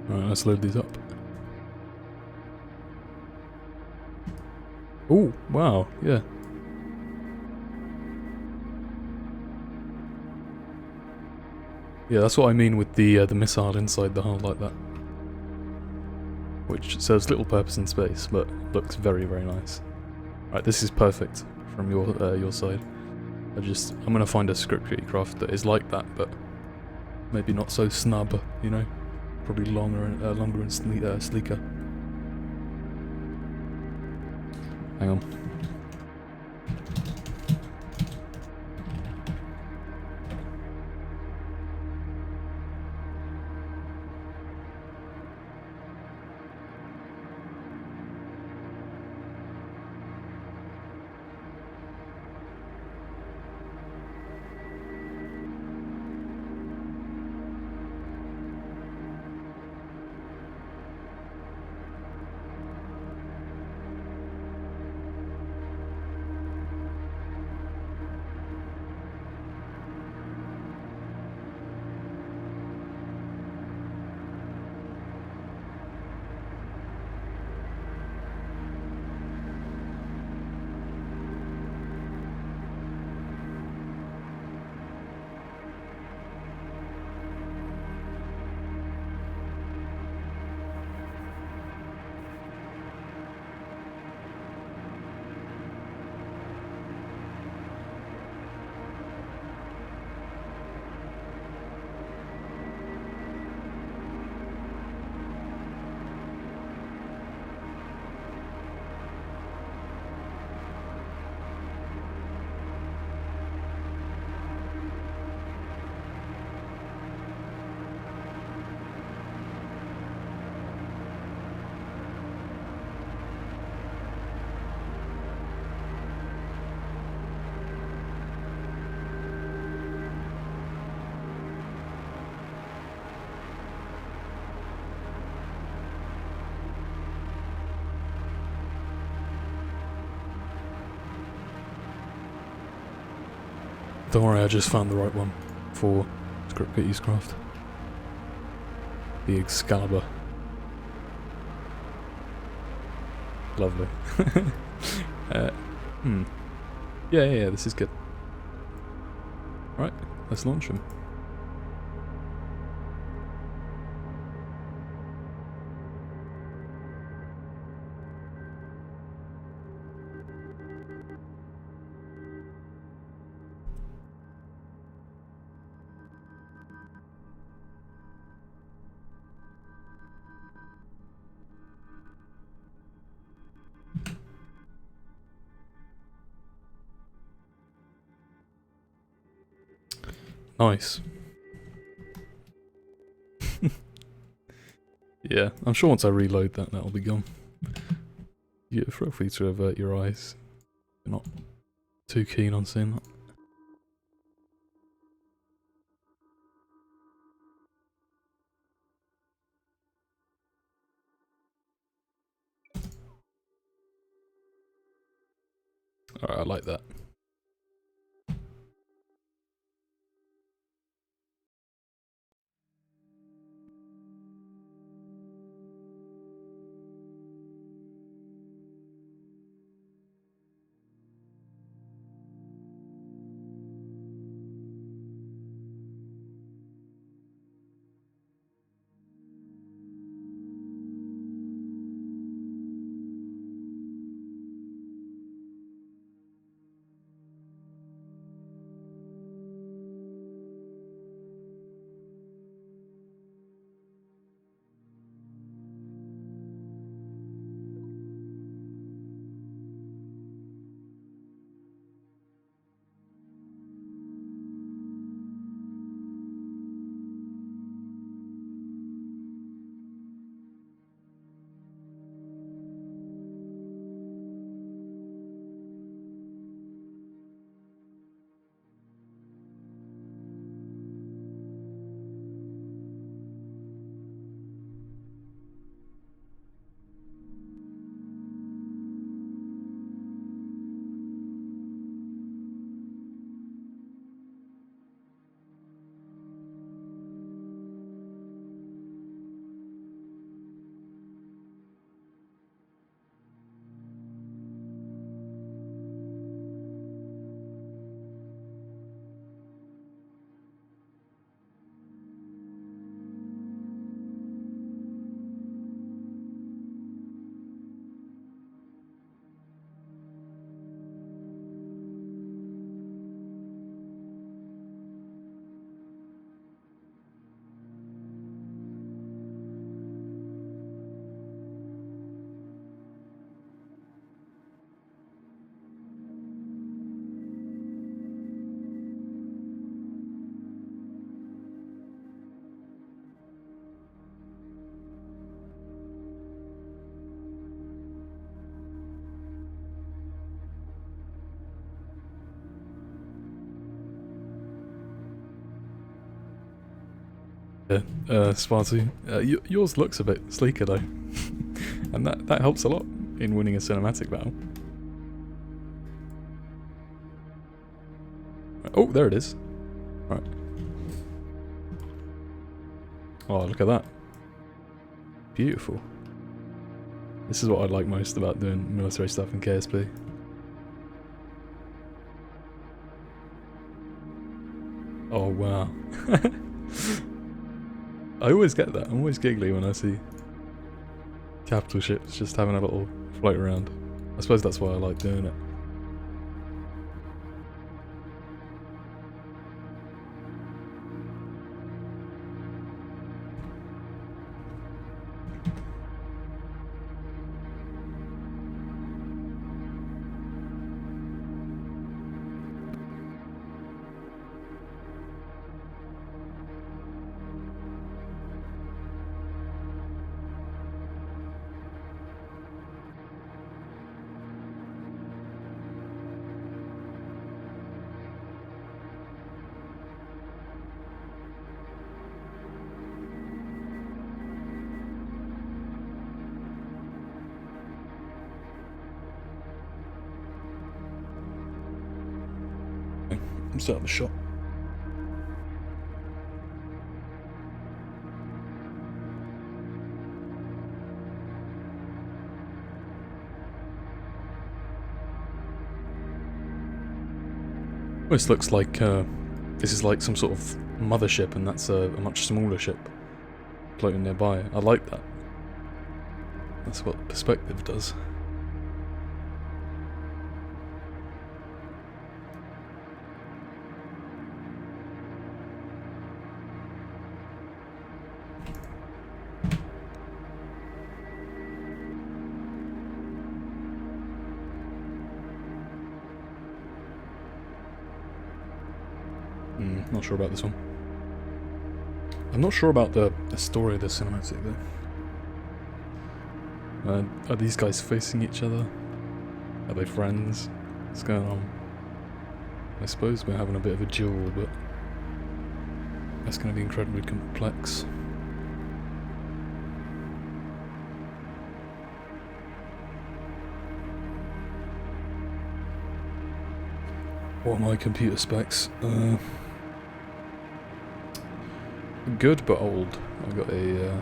Alright, let's load these up. Oh, wow, yeah. Yeah, that's what I mean with the missile inside the hull like that. Which serves little purpose in space, but looks very, very nice. Right, this is perfect from your side. I'm gonna find a script craft that is like that, but maybe not so snub, you know? Probably longer and sleeker. Hang on. Don't worry, I just found the right one for script craft. The Excalibur. Lovely. Yeah, this is good. Right, let's launch him. Nice. Yeah, I'm sure once I reload that'll be gone. Yeah, feel free to avert your eyes. You're not too keen on seeing that. Alright, I like that. Yeah, Spartu. Yours looks a bit sleeker though, and that helps a lot in winning a cinematic battle. Oh, there it is. Right. Oh, look at that. Beautiful. This is what I like most about doing military stuff in KSP. Oh wow. I always get that. I'm always giggly when I see capital ships just having a little float around. I suppose that's why I like doing it. I'm starting the shot. This looks like this is like some sort of mothership, and that's a much smaller ship floating nearby. I like that. That's what perspective does. Not sure about this one. I'm not sure about the story of the cinematic though. Are these guys facing each other? Are they friends? What's going on? I suppose we're having a bit of a duel, but that's going to be incredibly complex. What are my computer specs? Good but old. I've got a,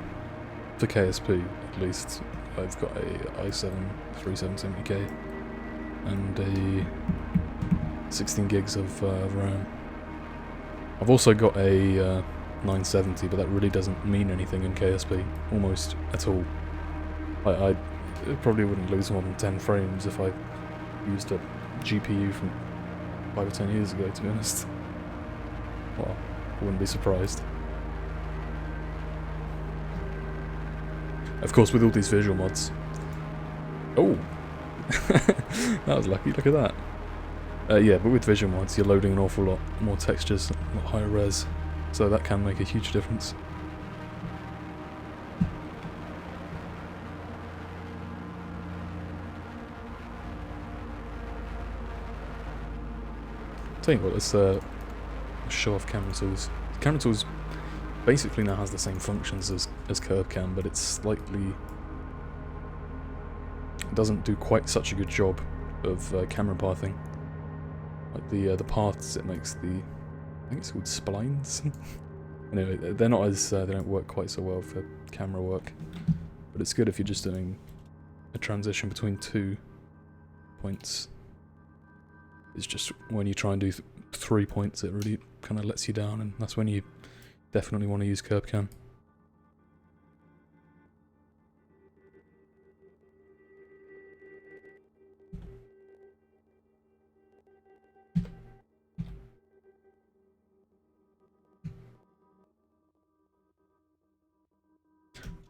for KSP at least, I've got a i7 3770K and a 16 gigs of RAM. I've also got a 970, but that really doesn't mean anything in KSP, almost at all. I probably wouldn't lose more than 10 frames if I used a GPU from 5 or 10 years ago, to be honest. Well, I wouldn't be surprised. Of course, with all these visual mods... Oh! That was lucky, look at that. Yeah, but with visual mods, you're loading an awful lot more textures, a lot higher res, so that can make a huge difference. Tell you what, let's show off camera tools. Camera tools basically now has the same functions as curve cam, but it's slightly... It doesn't do quite such a good job of camera pathing. Like the paths it makes, I think it's called splines. Anyway, they're not as they don't work quite so well for camera work, but it's good if you're just doing a transition between 2 points. It's just when you try and do 3 points, it really kind of lets you down, and that's when you definitely want to use curve cam.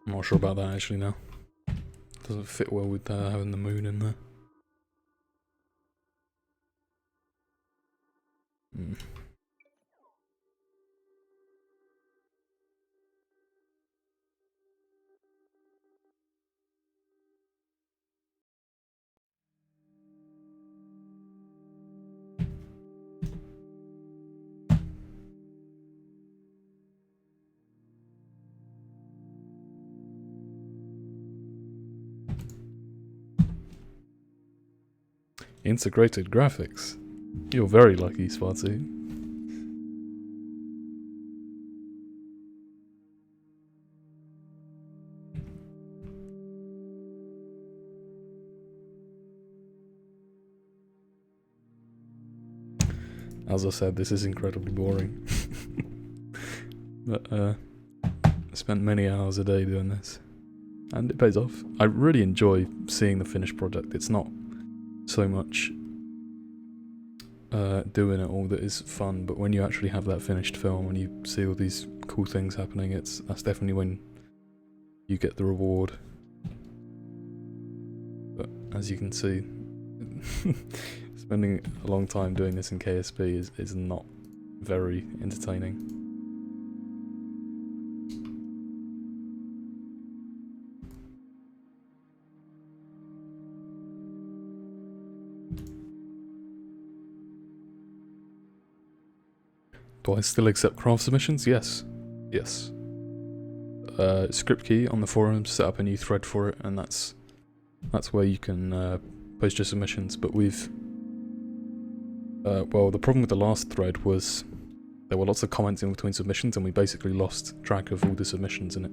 I'm not sure about that actually now. Doesn't fit well with having the moon in there. Integrated graphics. You're very lucky, Sparty. As I said, this is incredibly boring. But I spent many hours a day doing this, and it pays off. I really enjoy seeing the finished product. It's not so much doing it all that is fun, but when you actually have that finished film and you see all these cool things happening, that's definitely when you get the reward. But as you can see, spending a long time doing this in KSP is not very entertaining. Do I still accept craft submissions? Yes. Yes. Script key on the forums, set up a new thread for it, and that's where you can post your submissions. But we've well, the problem with the last thread was there were lots of comments in between submissions, and we basically lost track of all the submissions, and it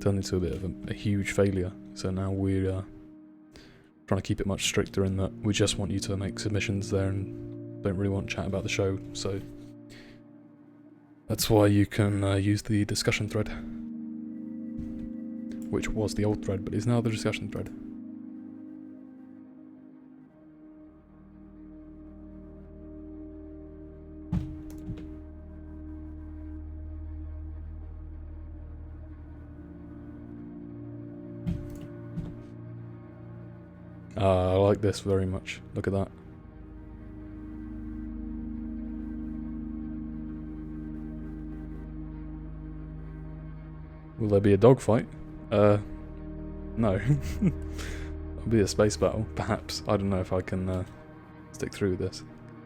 turned into a bit of a huge failure. So now we're trying to keep it much stricter in that we just want you to make submissions there and don't really want to chat about the show. So that's why you can use the discussion thread, which was the old thread, but is now the discussion thread. I like this very much. Look at that. Will there be a dogfight? No. It'll be a space battle, perhaps. I don't know if I can stick through with this,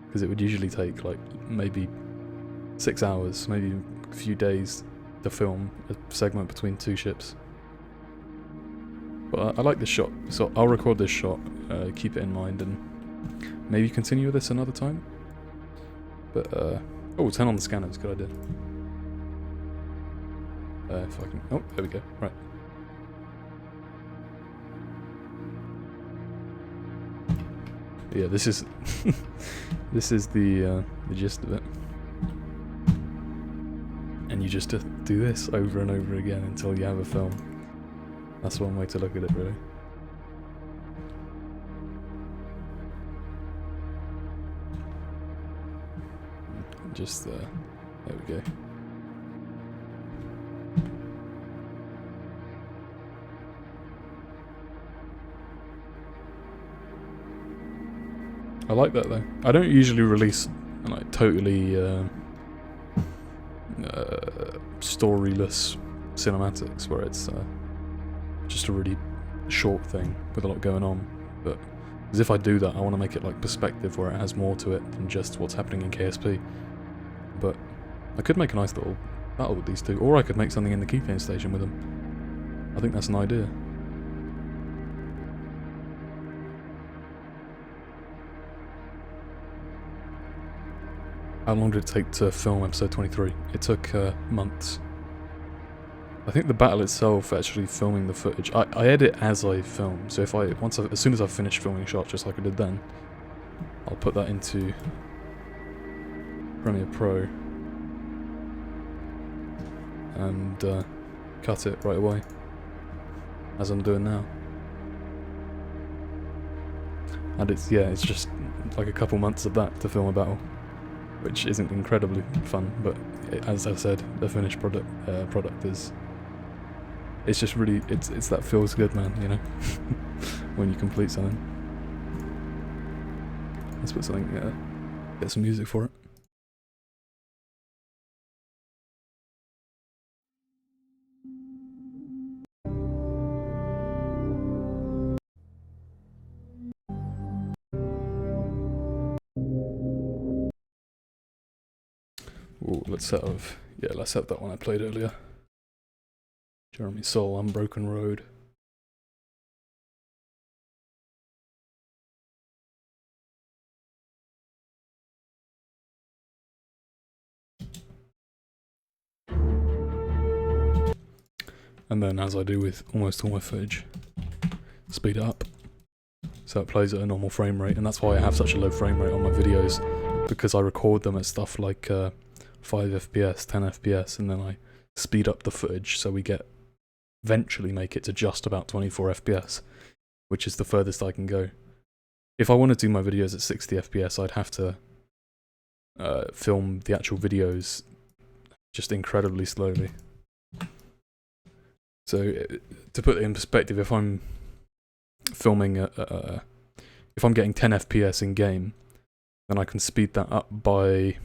because it would usually take like maybe 6 hours, maybe a few days to film a segment between two ships. But I like this shot, so I'll record this shot, keep it in mind, and maybe continue with this another time. But oh, turn on the scanners, good idea. If I can, oh, there we go, right. Yeah, this is this is the gist of it. And you just do this over and over again until you have a film. That's one way to look at it, really. Just there we go. I like that though. I don't usually release like totally storyless cinematics where it's just a really short thing with a lot going on. But because if I do that, I want to make it like perspective where it has more to it than just what's happening in KSP. But I could make a nice little battle with these two, or I could make something in the keyframe station with them. I think that's an idea. How long did it take to film episode 23? It took months. I think the battle itself, actually filming the footage, I edit as I film. So if as soon as I've finished filming a shot, just like I did then, I'll put that into Premiere Pro and cut it right away, as I'm doing now. And it's just like a couple months of that to film a battle, which isn't incredibly fun, but as I said, the finished product is, it's just really, it's that feels good, man, you know, when you complete something. Let's put something, get some music for it. Ooh, let's set up that one I played earlier. Jeremy Soul, Unbroken Road. and then, as I do with almost all my footage, speed it up. So it plays at a normal frame rate, and that's why I have such a low frame rate on my videos, because I record them at stuff like 5 FPS, 10 FPS, and then I speed up the footage so we eventually make it to just about 24 FPS, which is the furthest I can go. If I want to do my videos at 60 FPS, I'd have to film the actual videos just incredibly slowly. So, to put it in perspective, if I'm filming if I'm getting 10 FPS in game, then I can speed that up by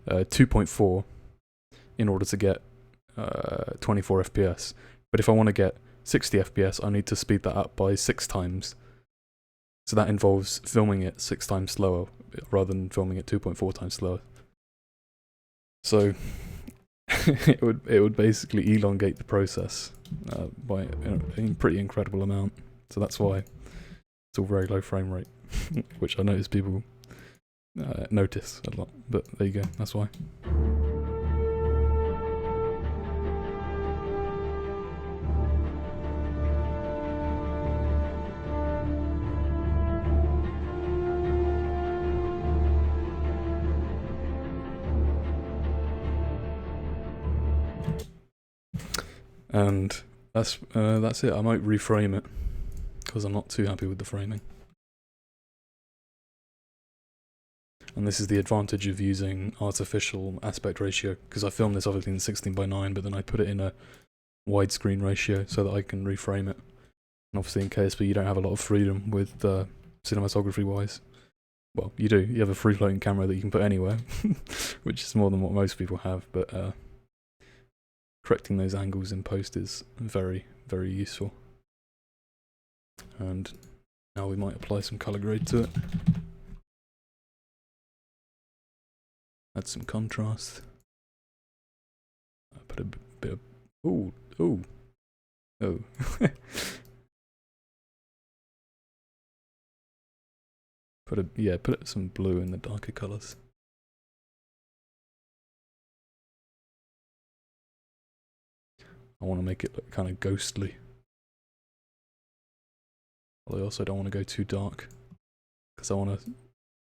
2.4 in order to get 24 FPS. But if I want to get 60 FPS, I need to speed that up by 6 times. So that involves filming it 6 times slower rather than filming it 2.4 times slower. So it would basically elongate the process by a pretty incredible amount. So that's why it's all very low frame rate, which I notice people notice a lot. But there you go, that's why. And that's it. I might reframe it because I'm not too happy with the framing. And this is the advantage of using artificial aspect ratio, because I filmed this obviously in 16:9, but then I put it in a widescreen ratio so that I can reframe it. And obviously in KSP you don't have a lot of freedom with cinematography wise. Well, you do. You have a free floating camera that you can put anywhere, which is more than what most people have, but correcting those angles in post is very, very useful. And now we might apply some color grade to it. Add some contrast. Put a bit of... Oh. Put some blue in the darker colors. I want to make it look kind of ghostly. Although I also don't want to go too dark, because it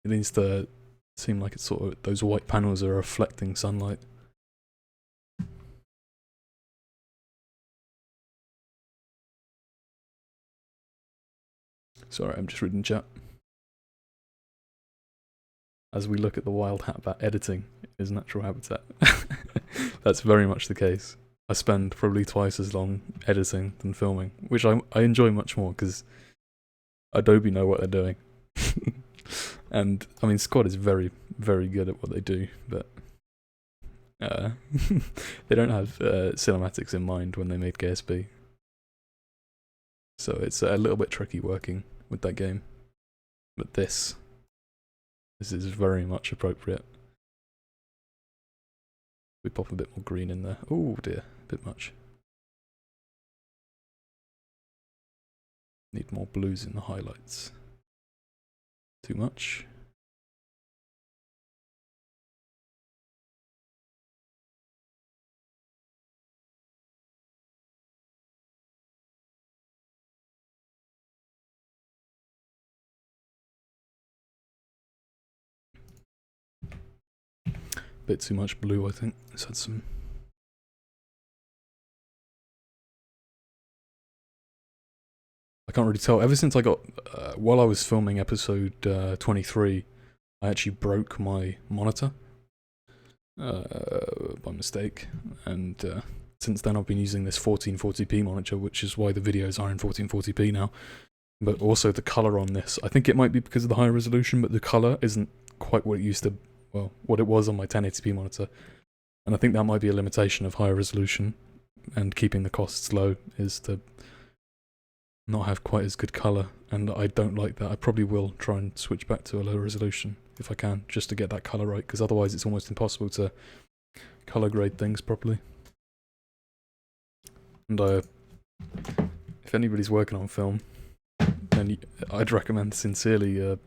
needs to seem like it's sort of, those white panels are reflecting sunlight. Sorry, I'm just reading chat. As we look at the wild hatbat, editing is natural habitat. That's very much the case. I spend probably twice as long editing than filming, which I enjoy much more because Adobe know what they're doing. And I mean, Squad is very, very good at what they do, but they don't have cinematics in mind when they made KSP. So it's a little bit tricky working with that game. But this is very much appropriate. We pop a bit more green in there. Oh dear, a bit much. Need more blues in the highlights. Too much. Bit too much blue, I think. Let's add some. I can't really tell. Ever since I got, while I was filming episode 23, I actually broke my monitor by mistake, and since then I've been using this 1440p monitor, which is why the videos are in 1440p now. But also the color on this, I think it might be because of the high resolution, but the color isn't quite what it used to. Well, what it was on my 1080p monitor, and I think that might be a limitation of higher resolution, and keeping the costs low is to not have quite as good colour, and I don't like that. I probably will try and switch back to a lower resolution if I can, just to get that colour right, because otherwise it's almost impossible to colour grade things properly. And if anybody's working on film, then I'd recommend sincerely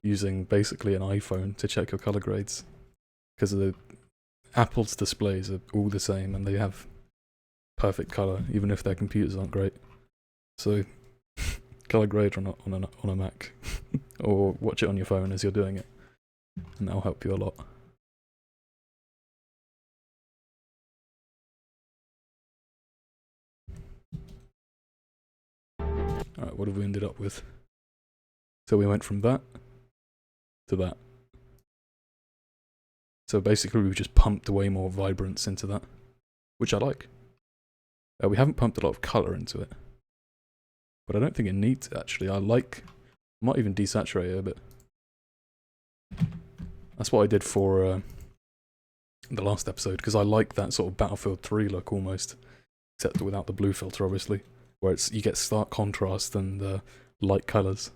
using basically an iPhone to check your color grades, because the Apple's displays are all the same, and they have perfect color, even if their computers aren't great. So, color grade on a Mac, or watch it on your phone as you're doing it, and that'll help you a lot. Alright, what have we ended up with? So we went from that to that. So basically we just pumped way more vibrance into that, which I like. We haven't pumped a lot of colour into it, but I don't think it needs it actually. I might even desaturate it a bit. That's what I did for the last episode, because I like that sort of Battlefield 3 look almost, except without the blue filter obviously, where you get stark contrast and light colours.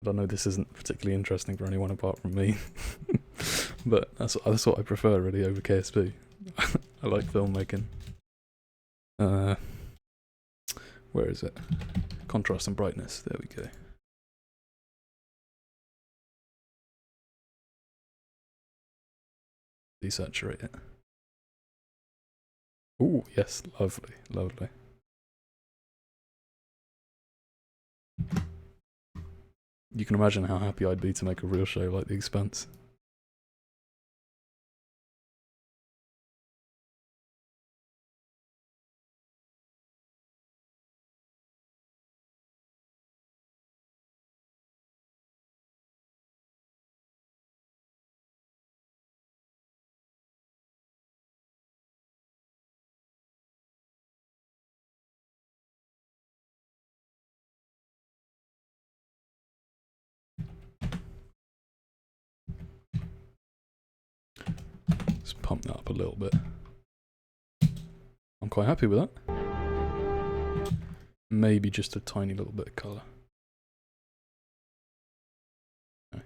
But I know this isn't particularly interesting for anyone apart from me, but that's what I prefer really over KSP. I like filmmaking. Where is it? Contrast and brightness, there we go. Desaturate it. Ooh, yes, lovely, lovely. You can imagine how happy I'd be to make a real show like The Expanse. Let's pump that up a little bit. I'm quite happy with that. Maybe just a tiny little bit of colour. Okay.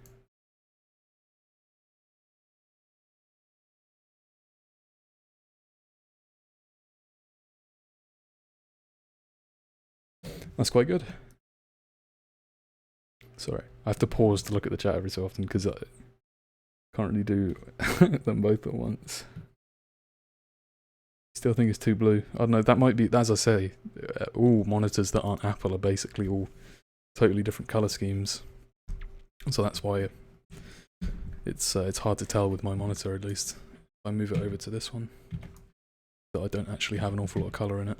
That's quite good. Sorry, I have to pause to look at the chat every so often because I can't really do them both at once. Still think it's too blue. I don't know, that might be, as I say, all monitors that aren't Apple are basically all totally different colour schemes. So that's why it's hard to tell with my monitor at least. If I move it over to this one, that I don't actually have an awful lot of colour in it.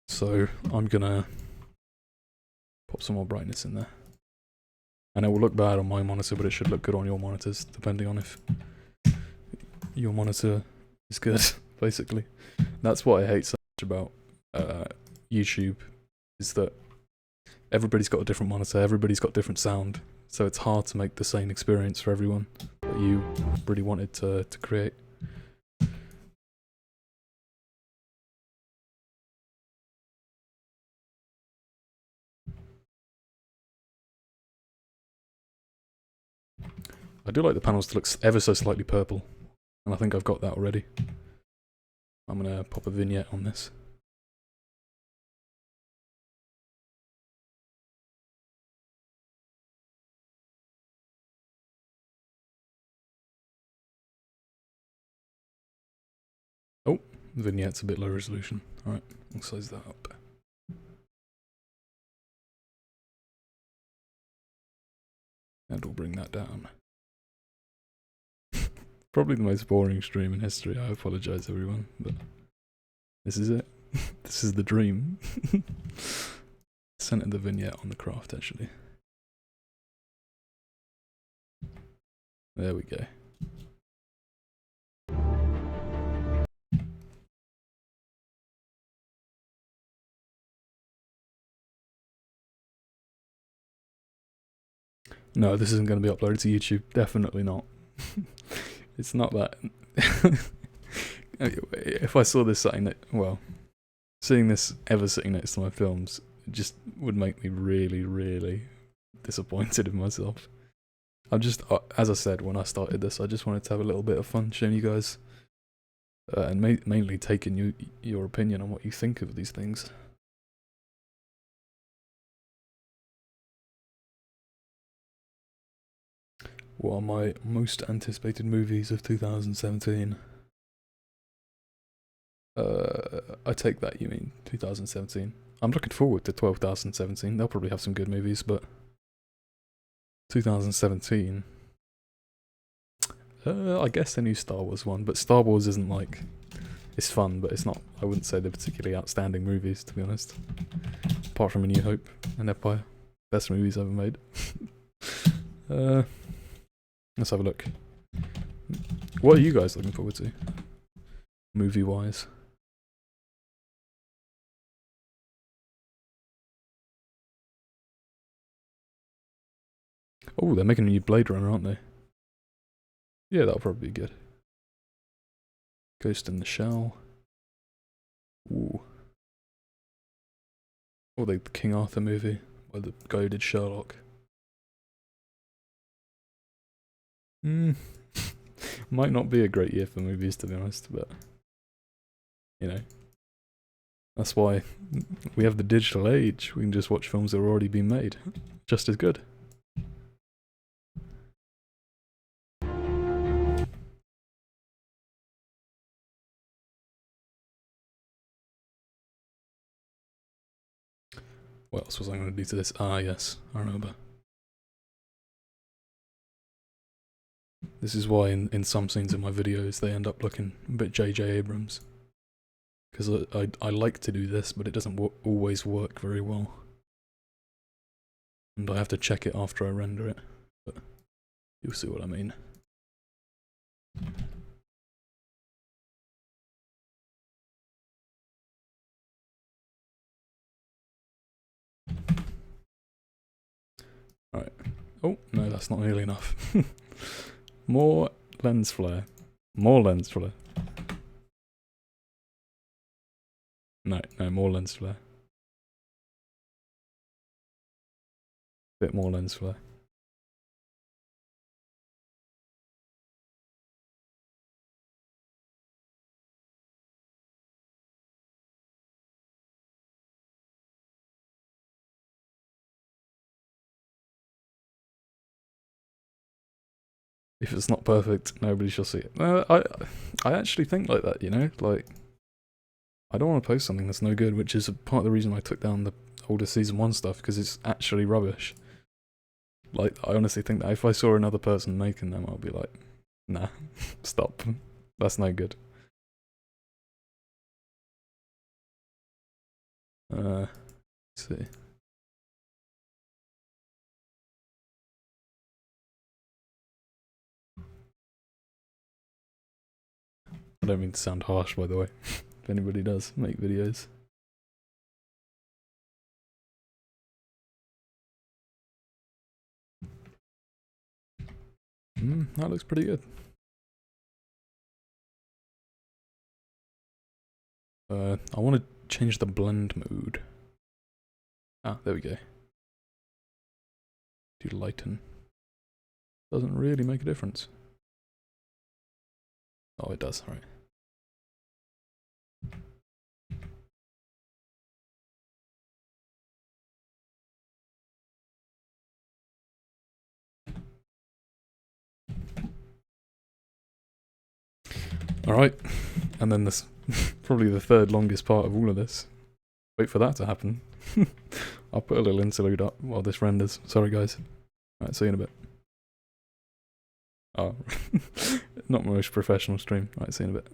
So I'm gonna pop some more brightness in there. And it will look bad on my monitor, but it should look good on your monitors, depending on if your monitor is good, basically. That's what I hate so much about YouTube, is that everybody's got a different monitor, everybody's got different sound, so it's hard to make the same experience for everyone that you really wanted to create. I do like the panels to look ever so slightly purple, and I think I've got that already. I'm gonna pop a vignette on this. Oh, vignette's a bit low resolution. Alright, we'll size that up. And we'll bring that down. Probably the most boring stream in history. I apologise everyone, but this is it. This is the dream. Centre the vignette on the craft actually. There we go. No, this isn't going to be uploaded to YouTube. Definitely not. It's not that. If I saw this sitting, well, seeing this ever sitting next to my films, it just would make me really, really disappointed in myself. I'm just, as I said when I started this, I just wanted to have a little bit of fun showing you guys, and mainly taking your opinion on what you think of these things. What are my most anticipated movies of 2017? I take that you mean 2017. I'm looking forward to 2017. They'll probably have some good movies, but 2017. I guess the new Star Wars one, but Star Wars isn't like... It's fun, but it's not... I wouldn't say they're particularly outstanding movies, to be honest. Apart from A New Hope and Empire. Best movies ever made. Let's have a look. What are you guys looking forward to? Movie-wise. Oh, they're making a new Blade Runner, aren't they? Yeah, that'll probably be good. Ghost in the Shell. Ooh. Or the King Arthur movie, by the guy who did Sherlock. Might not be a great year for movies, to be honest, but... You know. That's why we have the digital age. We can just watch films that have already been made. Just as good. What else was I going to do to this? Ah, yes, I remember. This is why in some scenes in my videos they end up looking a bit J.J. Abrams. Because I like to do this, but it doesn't always work very well. And I have to check it after I render it. But you'll see what I mean. Alright. Oh, no, that's not nearly enough. More lens flare. More lens flare. No, more lens flare. Bit more lens flare. If it's not perfect, nobody shall see it. I actually think like that, you know? Like, I don't want to post something that's no good, which is part of the reason I took down the older Season 1 stuff, because it's actually rubbish. Like, I honestly think that if I saw another person making them, I'd be like, nah, stop. That's no good. Let's see. I don't mean to sound harsh, by the way, if anybody does make videos. That looks pretty good. I want to change the blend mode. Ah, there we go. Do lighten. Doesn't really make a difference. Oh, it does, right. Alright, and then this, probably the third longest part of all of this. Wait for that to happen. I'll put a little interlude up while this renders. Sorry guys. Alright, see you in a bit. Oh, not my most professional stream. Alright, see you in a bit.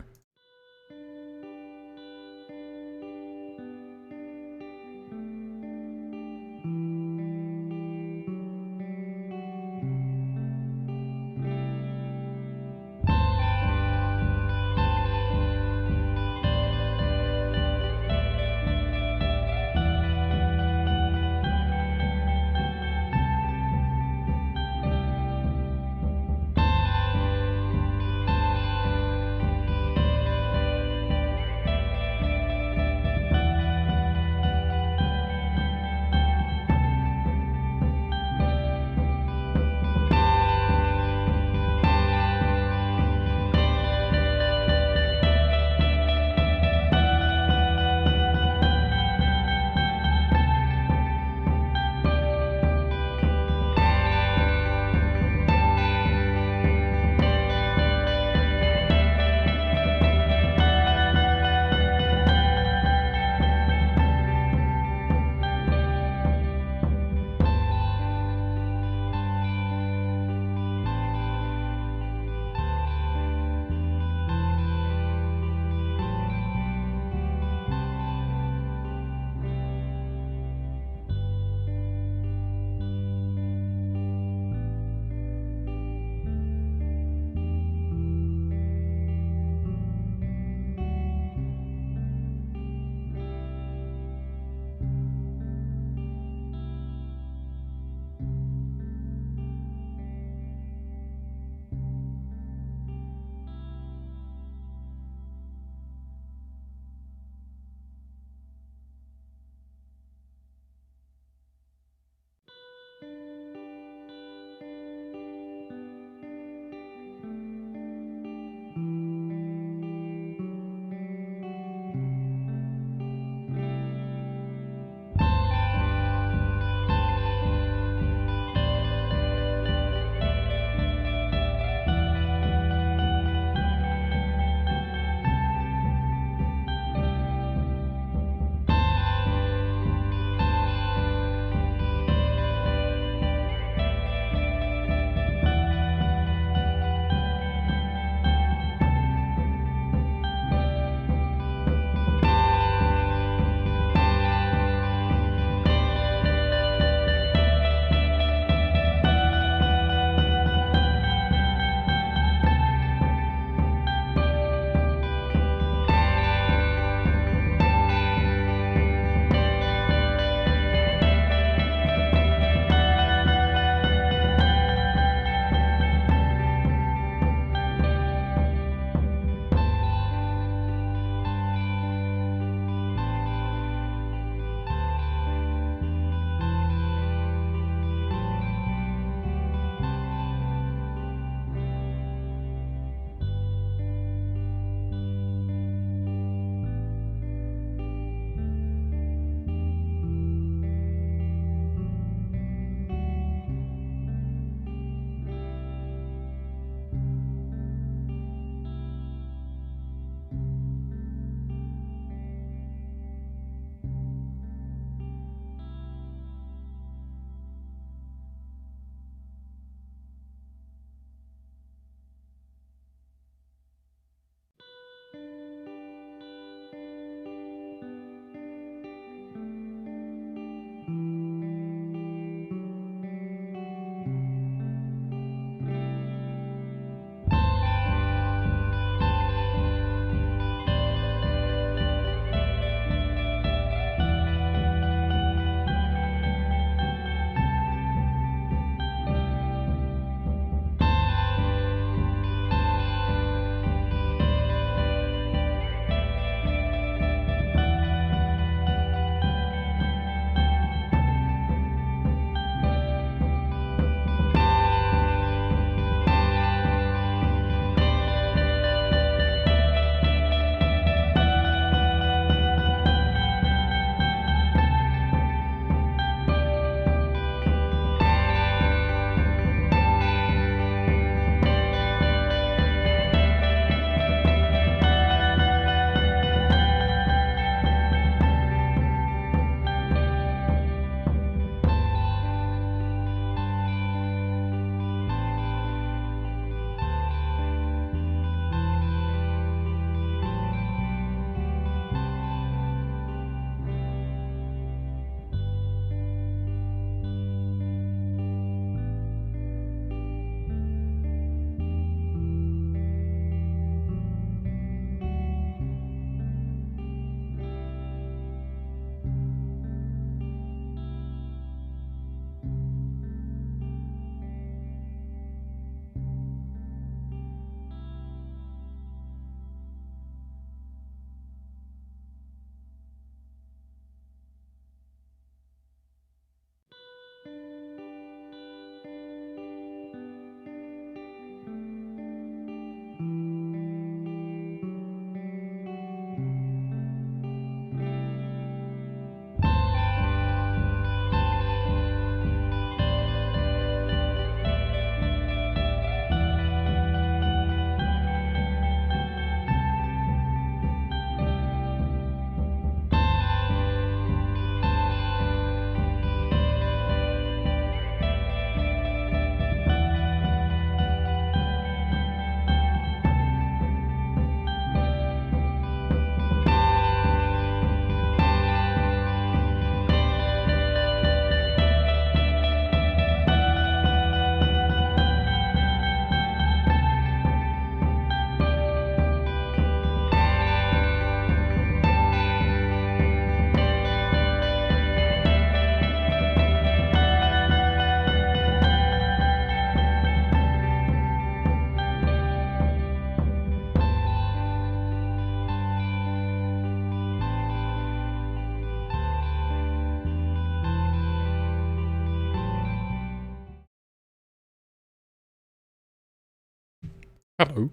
Hello.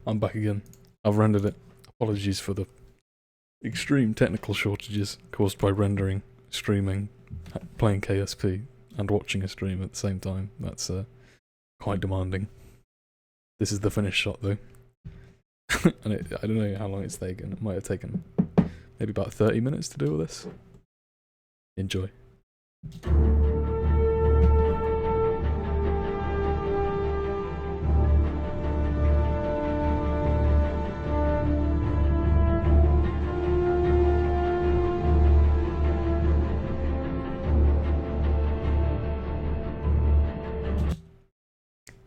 I'm back again. I've rendered it. Apologies for the extreme technical shortages caused by rendering, streaming, playing KSP, and watching a stream at the same time. That's quite demanding. This is the finished shot though. And I don't know how long it's taken. It might have taken maybe about 30 minutes to do all this. Enjoy.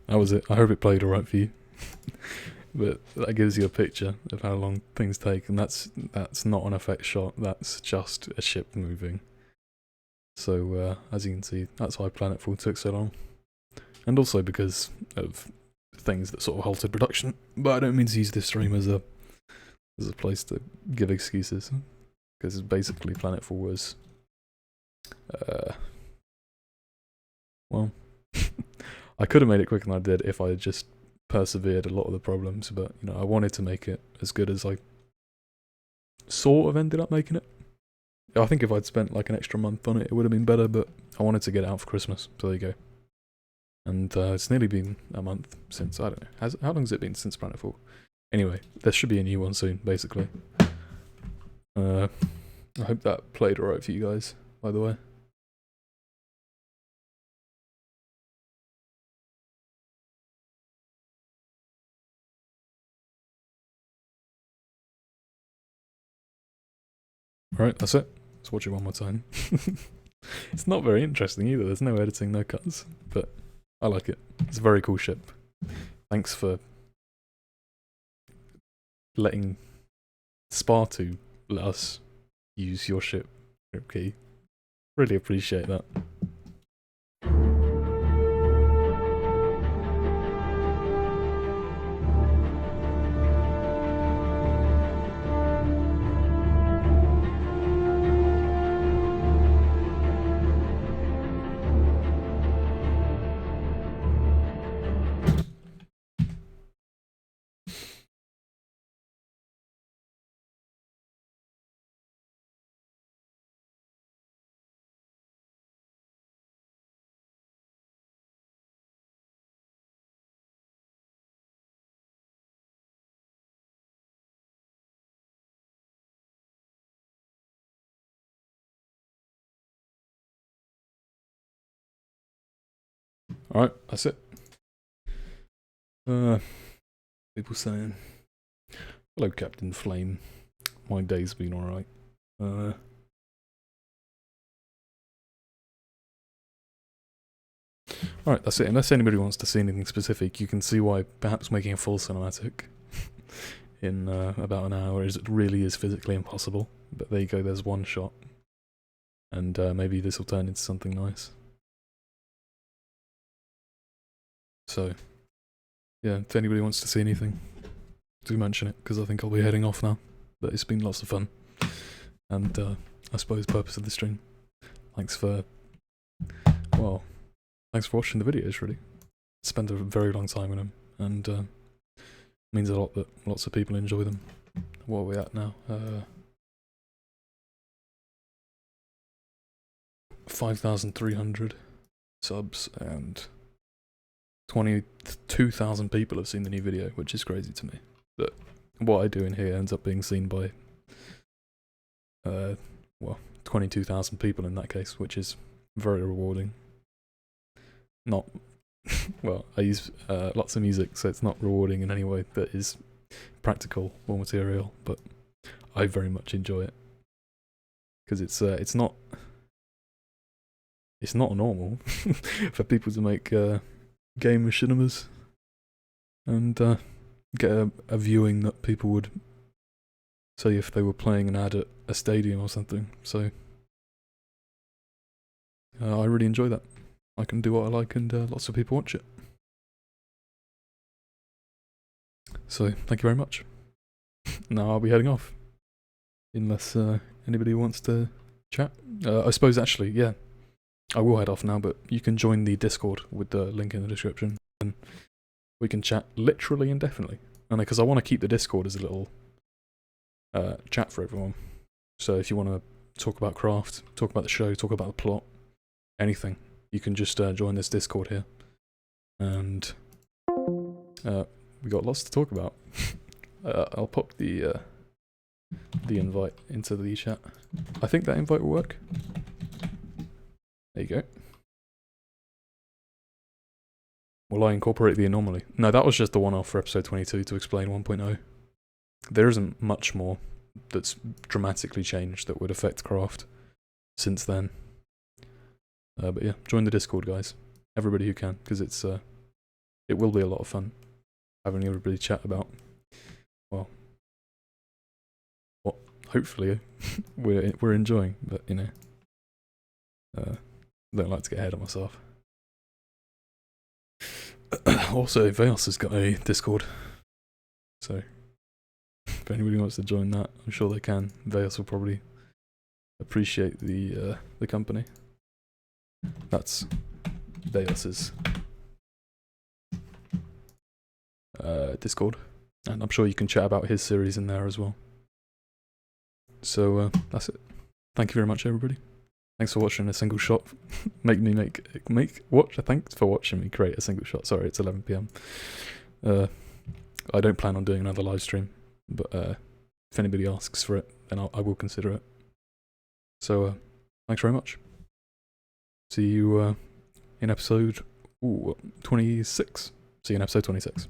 That was it. I hope it played alright for you. But that gives you a picture of how long things take, and that's not an effect shot, that's just a ship moving. So as you can see, that's why Planetfall took so long. And also because of things that sort of halted production. But I don't mean to use this stream as a place to give excuses. Because basically Planetfall was well, I could have made it quicker than I did if I had just persevered a lot of the problems, but you know, I wanted to make it as good as I sort of ended up making it. I think if I'd spent like an extra month on it, it would have been better, but I wanted to get it out for Christmas, so there you go. And it's nearly been a month since, I don't know, how long has it been since Planetfall? Anyway, there should be a new one soon, basically. I hope that played alright for you guys, by the way. Alright, that's it. Let's watch it one more time. It's not very interesting either, there's no editing, no cuts, but I like it. It's a very cool ship. Thanks for letting Spartu let us use your ship, key. Really appreciate that. Alright, that's it. People saying, hello Captain Flame, my day's been alright. Alright, that's it. Unless anybody wants to see anything specific, you can see why perhaps making a full cinematic in about an hour really is physically impossible. But there you go, there's one shot. And maybe this will turn into something nice. So, yeah, if anybody wants to see anything, do mention it, because I think I'll be heading off now. But it's been lots of fun. And I suppose the purpose of the stream. Thanks for watching the videos, really. Spent a very long time on them, and it means a lot that lots of people enjoy them. What are we at now? 5,300 subs, and 22,000 people have seen the new video, which is crazy to me. But what I do in here ends up being seen by 22,000 people in that case, which is very rewarding. Not well, I use lots of music, so it's not rewarding in any way that is practical or material, but I very much enjoy it because it's not normal for people to make game machinimas and get a viewing that people would say if they were playing an ad at a stadium or something. So I really enjoy that. I can do what I like, and lots of people watch it. So, thank you very much. Now I'll be heading off. Unless anybody wants to chat. I suppose actually, yeah. I will head off now, but you can join the Discord with the link in the description. And we can chat literally indefinitely. And because I want to keep the Discord as a little chat for everyone. So if you want to talk about craft, talk about the show, talk about the plot, anything, you can just join this Discord here. And we got lots to talk about. I'll pop the invite into the chat. I think that invite will work. There you go. Will I incorporate the anomaly? No, that was just the one-off for episode 22 to explain 1.0. There isn't much more that's dramatically changed that would affect craft since then. But yeah, join the Discord, guys. Everybody who can, because it will be a lot of fun having everybody chat about, well, what hopefully we're enjoying, but you know, don't like to get ahead of myself. Also, Veos has got a Discord, so if anybody wants to join that, I'm sure they can. Veos will probably appreciate the company. That's Veos's Discord, and I'm sure you can chat about his series in there as well. So that's it. Thank you very much, everybody. Thanks for watching a single shot. Thanks for watching me create a single shot. Sorry, it's 11 PM. I don't plan on doing another live stream, but if anybody asks for it, then I will consider it. So thanks very much. See you in episode 26. See you in episode 26.